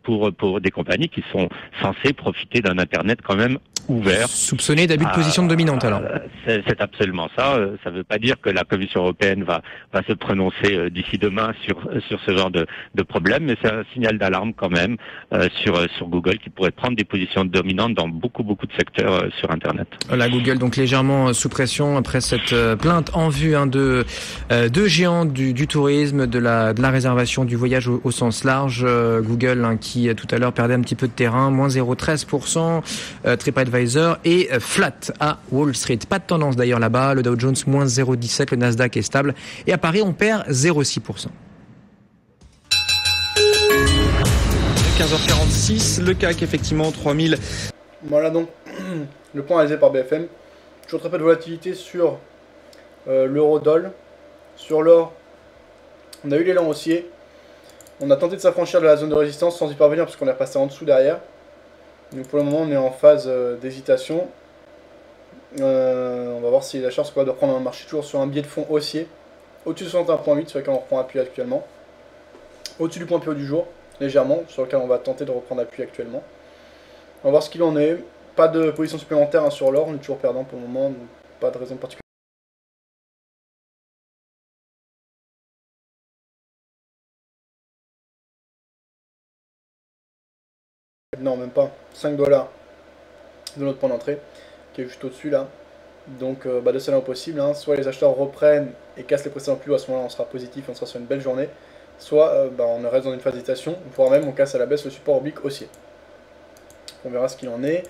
pour des compagnies qui sont censées profiter d'un Internet quand même ouvert. Soupçonné d'abus de position dominante alors. C'est absolument ça. Ça ne veut pas dire que la Commission européenne va se prononcer d'ici demain sur ce genre de problème, mais c'est un signal d'alarme quand même sur Google qui pourrait prendre des positions dominantes dans beaucoup de secteurs sur Internet. Voilà, Google donc légèrement sous pression après cette plainte en vue de géants du tourisme, de la réservation du voyage au sens large. Google qui tout à l'heure perdait un petit peu de terrain, moins 0,13%, TripAdvisor et flat à Wall Street. Pas de tendance d'ailleurs là-bas, le Dow Jones moins 0,17, le Nasdaq est stable et à Paris on perd 0,6%. 15h46, le CAC effectivement 3000. Voilà donc le point réalisé par BFM. Toujours très peu de volatilité sur l'euro-dollar. Sur l'or, on a eu l'élan haussier. On a tenté de s'affranchir de la zone de résistance sans y parvenir parce qu'on est repassé en dessous derrière. Donc pour le moment on est en phase d'hésitation. On va voir si l'achat se capable de reprendre un marché toujours sur un biais de fond haussier. Au-dessus de 61.8 sur lequel on reprend appui actuellement. Au-dessus du point plus haut du jour, légèrement, sur lequel on va tenter de reprendre appui actuellement. On va voir ce qu'il en est. Pas de position supplémentaire hein, sur l'or, on est toujours perdant pour le moment, donc pas de raison particulière. Non, même pas. 5 $ de notre point d'entrée, qui est juste au-dessus là. Donc, de cela au possible, hein. Soit les acheteurs reprennent et cassent les précédents plus hauts, à ce moment-là on sera positif, on sera sur une belle journée. Soit on reste dans une phase d'hésitation, voire même on casse à la baisse le support oblique haussier. On verra ce qu'il en est.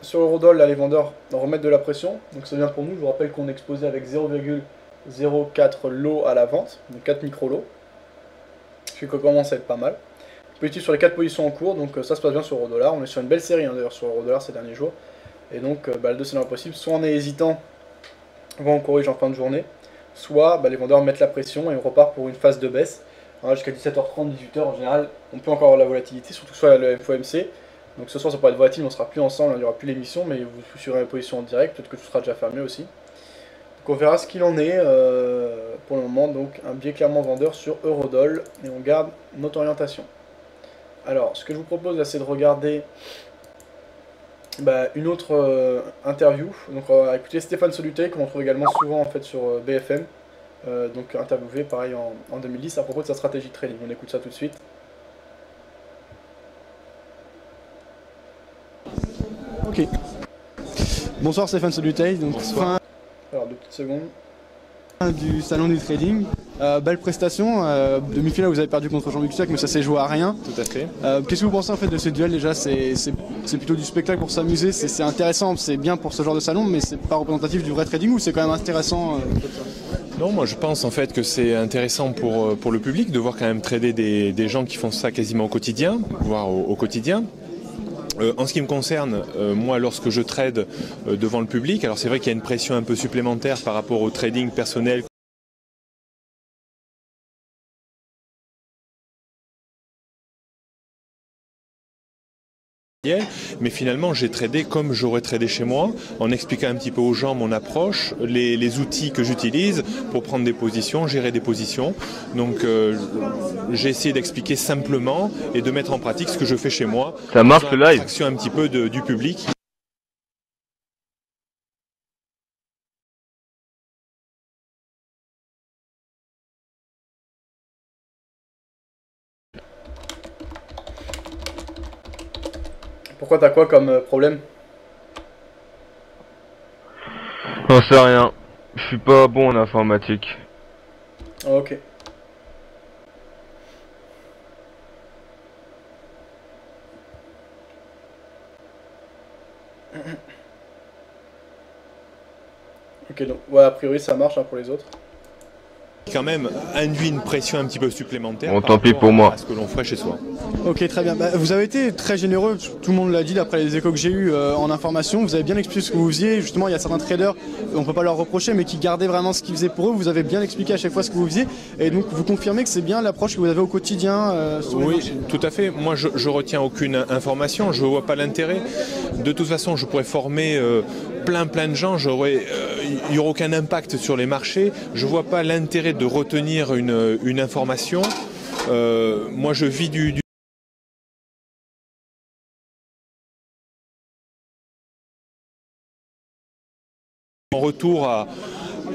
Sur l'eurodoll, là les vendeurs remettent de la pression, donc c'est bien pour nous. Je vous rappelle qu'on est exposé avec 0,04 lots à la vente, donc 4 micro-lots, ce qui commence à être pas mal. Positif sur les 4 positions en cours, donc ça se passe bien sur l'euro-dollar. On est sur une belle série hein, d'ailleurs sur l'euro-dollar ces derniers jours. Et donc le 2 scénarios possibles, soit on est hésitant, on corrige en fin de journée, soit les vendeurs mettent la pression et on repart pour une phase de baisse. Jusqu'à 17h30, 18h en général, on peut encore avoir la volatilité, surtout soit le FOMC. Donc ce soir ça pourrait être volatile, on ne sera plus ensemble, il n'y aura plus l'émission, mais vous suivrez la position en direct, peut-être que tout sera déjà fermé aussi. Donc on verra ce qu'il en est pour le moment, donc un biais clairement vendeur sur Eurodoll, et on garde notre orientation. Alors ce que je vous propose là, c'est de regarder une autre interview, donc on va écouter Stéphane Soluté, qu'on retrouve également souvent en fait sur BFM, donc interviewé pareil en 2010 à propos de sa stratégie de trading. On écoute ça tout de suite. Ok. Bonsoir Stéphane Soluté, donc fin... Alors 2 petites secondes. Du salon du trading. Belle prestation. Demi-finale vous avez perdu contre Jean-Luc Suac, mais ça s'est joué à rien. Tout à fait. Qu'est-ce que vous pensez en fait de ce duel déjà? C'est plutôt du spectacle pour s'amuser, c'est intéressant, c'est bien pour ce genre de salon, mais c'est pas représentatif du vrai trading, ou c'est quand même intéressant Non, moi je pense en fait que c'est intéressant pour le public de voir quand même trader des gens qui font ça quasiment au quotidien, voire au quotidien. En ce qui me concerne, moi lorsque je trade devant le public, alors c'est vrai qu'il y a une pression un peu supplémentaire par rapport au trading personnel. Mais finalement j'ai tradé comme j'aurais tradé chez moi, en expliquant un petit peu aux gens mon approche, les outils que j'utilise pour prendre des positions, gérer des positions. Donc j'ai essayé d'expliquer simplement et de mettre en pratique ce que je fais chez moi. Ça marche le live. Un petit peu du public. Pourquoi t'as quoi comme problème? J'en sais rien. Je suis pas bon en informatique. Ok. Ok, donc ouais, a priori ça marche hein, pour les autres. Quand même induit une pression un petit peu supplémentaire. Bon, tant pis pour moi. À ce que l'on ferait chez soi. Ok, très bien. Vous avez été très généreux, tout le monde l'a dit d'après les échos que j'ai eu en information. Vous avez bien expliqué ce que vous faisiez. Justement, il y a certains traders, on ne peut pas leur reprocher, mais qui gardaient vraiment ce qu'ils faisaient pour eux. Vous avez bien expliqué à chaque fois ce que vous faisiez. Et donc, vous confirmez que c'est bien l'approche que vous avez au quotidien Oui, tout à fait. Moi, je retiens aucune information. Je ne vois pas l'intérêt. De toute façon, je pourrais former plein de gens. Il n'y aura aucun impact sur les marchés. Je ne vois pas l'intérêt de retenir une information. Moi, je vis en retour à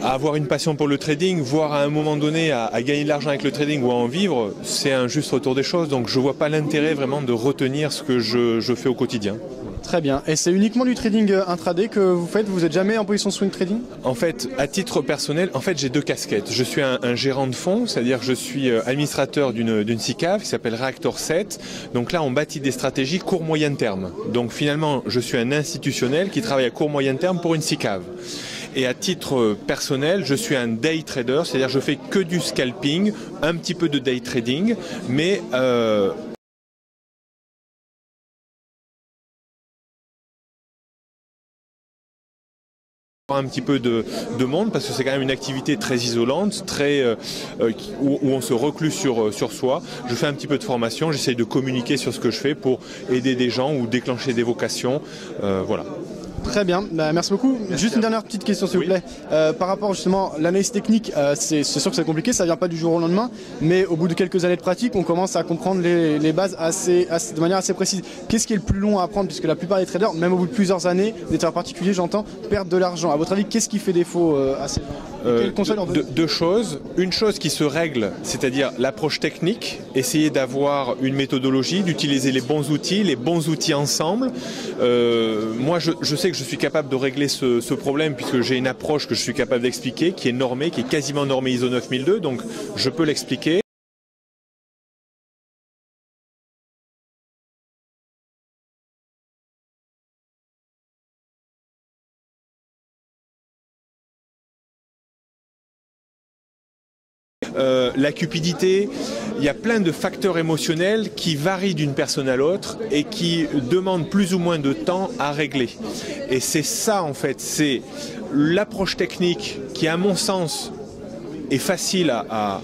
avoir une passion pour le trading, voire à un moment donné à gagner de l'argent avec le trading ou à en vivre, c'est un juste retour des choses. Donc je ne vois pas l'intérêt vraiment de retenir ce que je fais au quotidien. Très bien. Et c'est uniquement du trading intraday que vous faites? Vous n'êtes jamais en position swing trading? En fait, à titre personnel, j'ai 2 casquettes. Je suis un gérant de fonds, c'est-à-dire que je suis administrateur d'une SICAV qui s'appelle Reactor 7. Donc là, on bâtit des stratégies court-moyen terme. Donc finalement, je suis un institutionnel qui travaille à court-moyen terme pour une SICAV. Et à titre personnel, je suis un day trader, c'est-à-dire que je fais que du scalping, un petit peu de day trading, mais un petit peu de monde, parce que c'est quand même une activité très isolante, où on se recluse sur soi. Je fais un petit peu de formation, j'essaye de communiquer sur ce que je fais pour aider des gens ou déclencher des vocations. Voilà. Très bien, bah, merci beaucoup. Juste une dernière petite question s'il vous plaît. Par rapport justement à l'analyse technique, c'est sûr que c'est compliqué, ça vient pas du jour au lendemain, mais au bout de quelques années de pratique, on commence à comprendre les bases de manière assez précise. Qu'est-ce qui est le plus long à apprendre, puisque la plupart des traders, même au bout de plusieurs années, des traders particuliers j'entends, perdent de l'argent. À votre avis, qu'est-ce qui fait défaut à ces gens? Deux choses. Une chose qui se règle, c'est-à-dire l'approche technique, essayer d'avoir une méthodologie, d'utiliser les bons outils ensemble. Moi, je sais que je suis capable de régler ce problème puisque j'ai une approche que je suis capable d'expliquer, qui est normée, qui est quasiment normée ISO 9002, donc je peux l'expliquer. La cupidité, il y a plein de facteurs émotionnels qui varient d'une personne à l'autre et qui demandent plus ou moins de temps à régler. Et c'est ça en fait, c'est l'approche technique qui à mon sens est facile à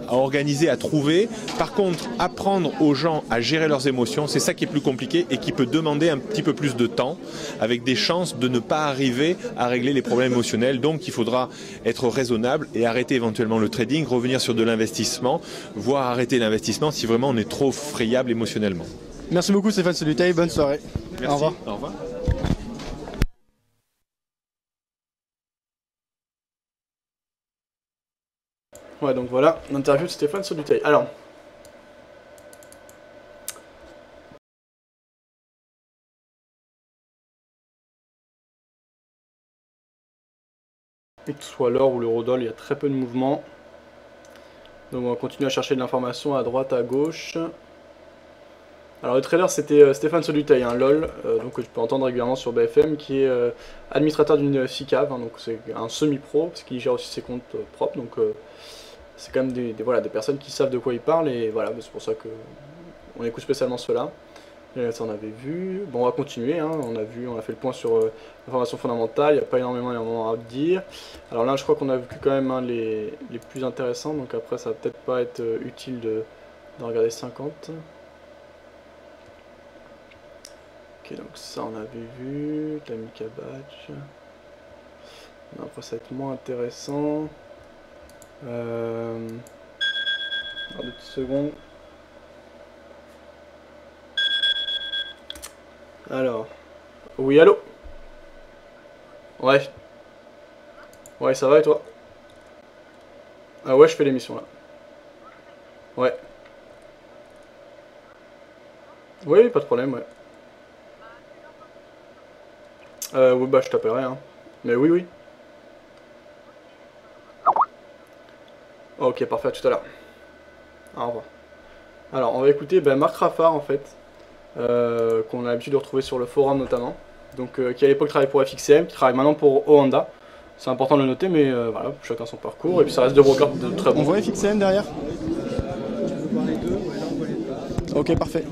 organiser, à trouver. Par contre, apprendre aux gens à gérer leurs émotions, c'est ça qui est plus compliqué et qui peut demander un petit peu plus de temps, avec des chances de ne pas arriver à régler les problèmes émotionnels. Donc il faudra être raisonnable et arrêter éventuellement le trading, revenir sur de l'investissement, voire arrêter l'investissement si vraiment on est trop friable émotionnellement. Merci beaucoup Stéphane Soluteil, bonne soirée. Merci. Au revoir. Au revoir. Ouais, donc voilà, l'interview de Stéphane Soluteil. Alors, et que ce soit l'or ou l'eurodoll, il y a très peu de mouvement. Donc on va continuer à chercher de l'information à droite, à gauche. Alors le trader c'était Stéphane Soluteil, un LOL, donc que tu peux entendre régulièrement sur BFM, qui est administrateur d'une SICAV, hein, donc c'est un semi-pro, parce qu'il gère aussi ses comptes propres, donc c'est quand même des personnes qui savent de quoi ils parlent, et voilà, c'est pour ça qu'on écoute spécialement cela. Ça on avait vu, bon on va continuer, hein. On a fait le point sur l'information fondamentale, il n'y a pas énormément à dire. Alors là je crois qu'on a vu quand même les plus intéressants, donc après ça va peut-être pas être utile de regarder 50. Ok, donc ça on avait vu, Tamika Badge. Après ça va être moins intéressant. Alors 2 petites secondes. Alors, oui, allô? Ouais. Ouais, ça va et toi? Ah ouais, je fais l'émission là. Ouais. Oui, pas de problème, ouais. Oui, bah je t'appellerai, hein. Mais oui, oui. Ok, parfait, à tout à l'heure. Au revoir. Alors, on va écouter Marc Raffard, en fait, qu'on a l'habitude de retrouver sur le forum notamment. Donc, qui à l'époque travaillait pour FXCM, qui travaille maintenant pour Oanda. C'est important de le noter, mais voilà, chacun son parcours. Et puis ça reste deux brokers de très bons. On voit FXCM derrière? Ok, parfait.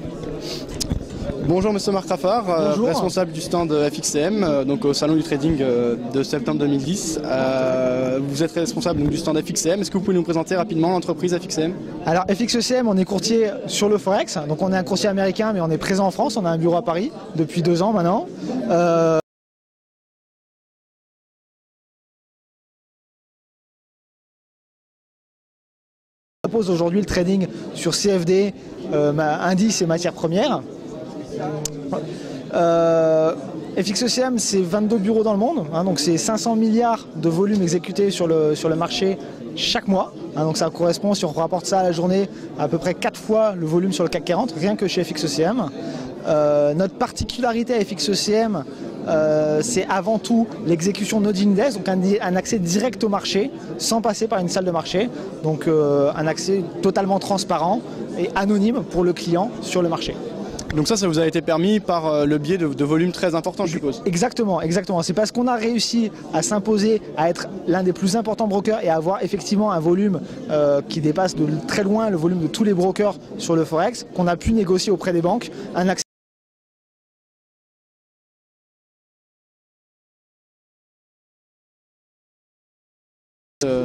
Bonjour Monsieur Marc Raffard, responsable du stand FXCM, donc au salon du trading de septembre 2010. Vous êtes responsable donc, du stand FXCM. Est-ce que vous pouvez nous présenter rapidement l'entreprise FXCM? Alors FXCM, on est courtier sur le Forex, donc on est un courtier américain mais on est présent en France, on a un bureau à Paris depuis 2 ans maintenant. On propose aujourd'hui le trading sur CFD, indices et matières premières. FXCM c'est 22 bureaux dans le monde, hein, donc c'est 500 milliards de volume exécuté sur le marché chaque mois, hein, donc ça correspond, si on rapporte ça à la journée, à peu près 4 fois le volume sur le CAC 40, rien que chez FXCM. Notre particularité à FXCM, c'est avant tout l'exécution Node Index, donc un accès direct au marché, sans passer par une salle de marché, donc un accès totalement transparent et anonyme pour le client sur le marché. Donc ça vous a été permis par le biais de volumes très importants, je suppose. Exactement, exactement. C'est parce qu'on a réussi à s'imposer, à être l'un des plus importants brokers et à avoir effectivement un volume qui dépasse de très loin le volume de tous les brokers sur le Forex, qu'on a pu négocier auprès des banques un accès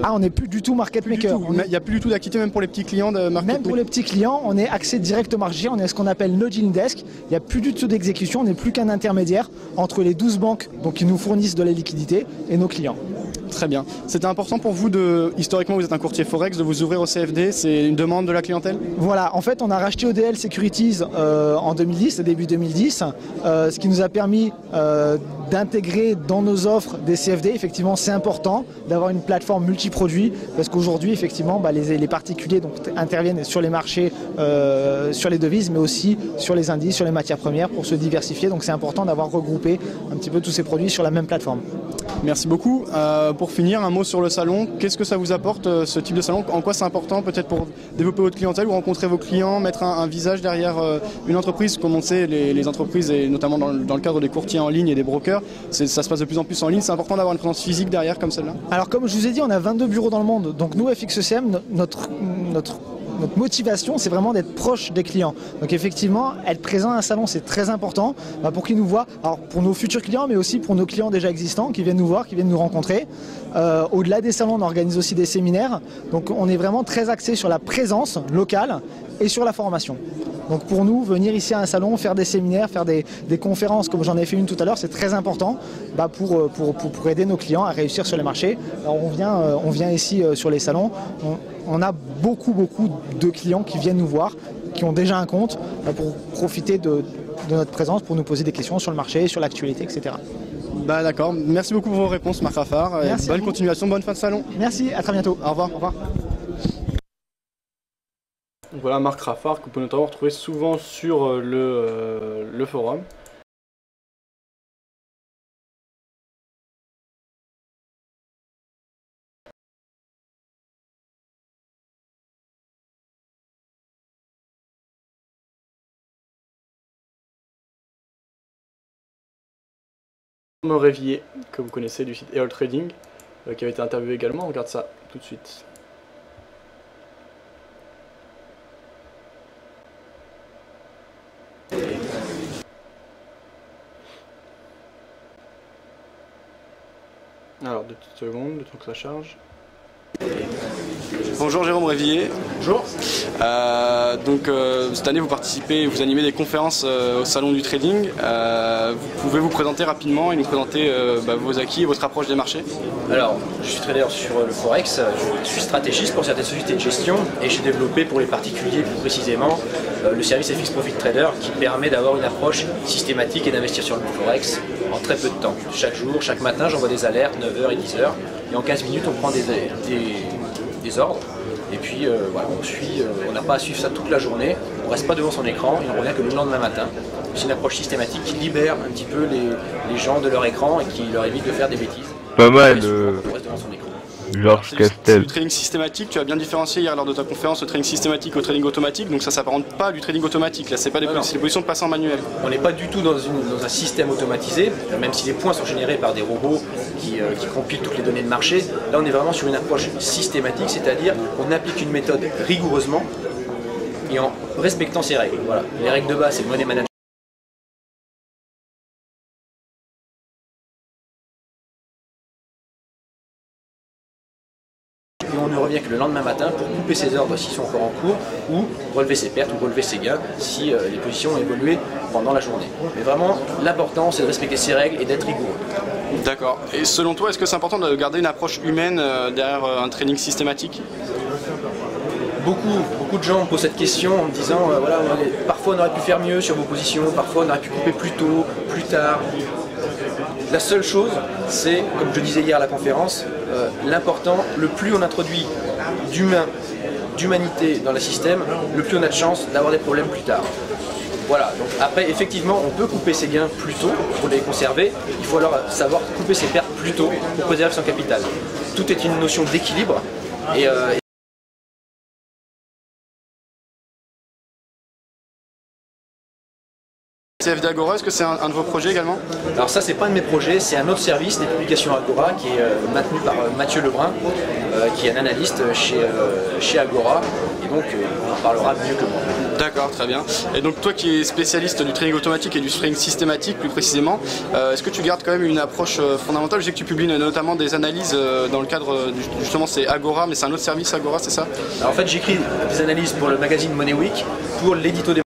Ah, on n'est plus du tout market maker. Il n'y a plus du tout d'activité même pour les petits clients de market. Même pour les petits clients, on est accès direct au marché, on est ce qu'on appelle no dealing desk. Il n'y a plus du tout d'exécution, on n'est plus qu'un intermédiaire entre les 12 banques donc, qui nous fournissent de la liquidité et nos clients. Très bien. C'était important pour vous historiquement vous êtes un courtier Forex, de vous ouvrir au CFD, c'est une demande de la clientèle? Voilà, en fait on a racheté ODL Securities en 2010, début 2010, ce qui nous a permis d'intégrer dans nos offres des CFD. Effectivement c'est important d'avoir une plateforme multiproduit parce qu'aujourd'hui effectivement les particuliers donc, interviennent sur les marchés, sur les devises mais aussi sur les indices, sur les matières premières pour se diversifier. Donc c'est important d'avoir regroupé un petit peu tous ces produits sur la même plateforme. Merci beaucoup. Pour finir, un mot sur le salon. Qu'est-ce que ça vous apporte ce type de salon? En quoi c'est important peut-être pour développer votre clientèle ou rencontrer vos clients, mettre un visage derrière une entreprise? Comme on sait, les entreprises et notamment dans le cadre des courtiers en ligne et des brokers, ça se passe de plus en plus en ligne. C'est important d'avoir une présence physique derrière comme celle-là? Alors comme je vous ai dit, on a 22 bureaux dans le monde. Donc nous, FXECM, notre motivation, c'est vraiment d'être proche des clients. Donc effectivement, être présent à un salon, c'est très important pour qu'ils nous voient. Alors pour nos futurs clients, mais aussi pour nos clients déjà existants qui viennent nous voir, qui viennent nous rencontrer. Au-delà des salons, on organise aussi des séminaires. Donc on est vraiment très axé sur la présence locale et sur la formation. Donc pour nous, venir ici à un salon, faire des séminaires, faire des conférences, comme j'en ai fait une tout à l'heure, c'est très important pour aider nos clients à réussir sur les marchés. Alors on vient ici sur les salons, on a beaucoup de clients qui viennent nous voir, qui ont déjà un compte pour profiter de notre présence, pour nous poser des questions sur le marché, sur l'actualité, etc. D'accord, merci beaucoup pour vos réponses Marc Raffard. Bonne continuation, bonne fin de salon. Merci, à très bientôt. Au revoir. Au revoir. Voilà Marc Raffard qu'on peut notamment retrouver souvent sur le forum. Jérôme Révillier, que vous connaissez du site EOL Trading, qui avait été interviewé également. On regarde ça tout de suite. Alors, 2 petites secondes, le temps que ça charge. Bonjour Jérôme Révillier. Bonjour. Cette année vous participez, vous animez des conférences au salon du trading. Vous pouvez vous présenter rapidement et nous présenter vos acquis et votre approche des marchés? Alors, je suis trader sur le Forex, je suis stratégiste pour certaines sociétés de gestion et j'ai développé pour les particuliers plus précisément le service FX Profit Trader qui permet d'avoir une approche systématique et d'investir sur le Forex en très peu de temps. Chaque jour, chaque matin, j'envoie des alertes, 9h et 10h et en 15 minutes on prend des ordres. Et puis voilà, on n'a pas à suivre ça toute la journée, on ne reste pas devant son écran et on revient que le lendemain matin. C'est une approche systématique qui libère un petit peu les gens de leur écran et qui leur évite de faire des bêtises. Pas mal, on reste devant son écran. Georges C'est Castel. du trading systématique, tu as bien différencié hier lors de ta conférence le trading systématique au trading automatique, donc ça s'apparente pas du trading automatique, là c'est pas des positions de passant manuel. On n'est pas du tout dans un système automatisé, même si les points sont générés par des robots qui compilent toutes les données de marché. Là on est vraiment sur une approche systématique, c'est-à-dire qu'on applique une méthode rigoureusement et en respectant ses règles. Voilà. Les règles de base, c'est le money management. Et on ne revient que le lendemain matin pour couper ses ordres s'ils sont encore en cours ou relever ses pertes ou relever ses gains si les positions ont évolué pendant la journée. Mais vraiment, l'important c'est de respecter ses règles et d'être rigoureux. D'accord. Et selon toi, est-ce que c'est important de garder une approche humaine derrière un trading systématique? Beaucoup de gens me posent cette question en me disant voilà, parfois on aurait pu faire mieux sur vos positions, parfois on aurait pu couper plus tôt, plus tard. La seule chose, c'est, comme je disais hier à la conférence, l'important, le plus on introduit d'humanité dans le système, le plus on a de chances d'avoir des problèmes plus tard. Voilà, donc après effectivement on peut couper ses gains plus tôt pour les conserver, il faut alors savoir couper ses pertes plus tôt pour préserver son capital. Tout est une notion d'équilibre et CFD Agora, est-ce que c'est un de vos projets également? Alors ça c'est pas un de mes projets, c'est un autre service des publications Agora qui est maintenu par Mathieu Lebrun, qui est un analyste chez Agora, et donc on en parlera mieux que moi. D'accord, très bien. Et donc toi qui es spécialiste du trading automatique et du trading systématique plus précisément, est-ce que tu gardes quand même une approche fondamentale? Je sais que tu publies notamment des analyses dans le cadre, justement c'est Agora, mais c'est un autre service Agora, c'est ça? Alors en fait j'écris des analyses pour le magazine Money Week, pour l'édito des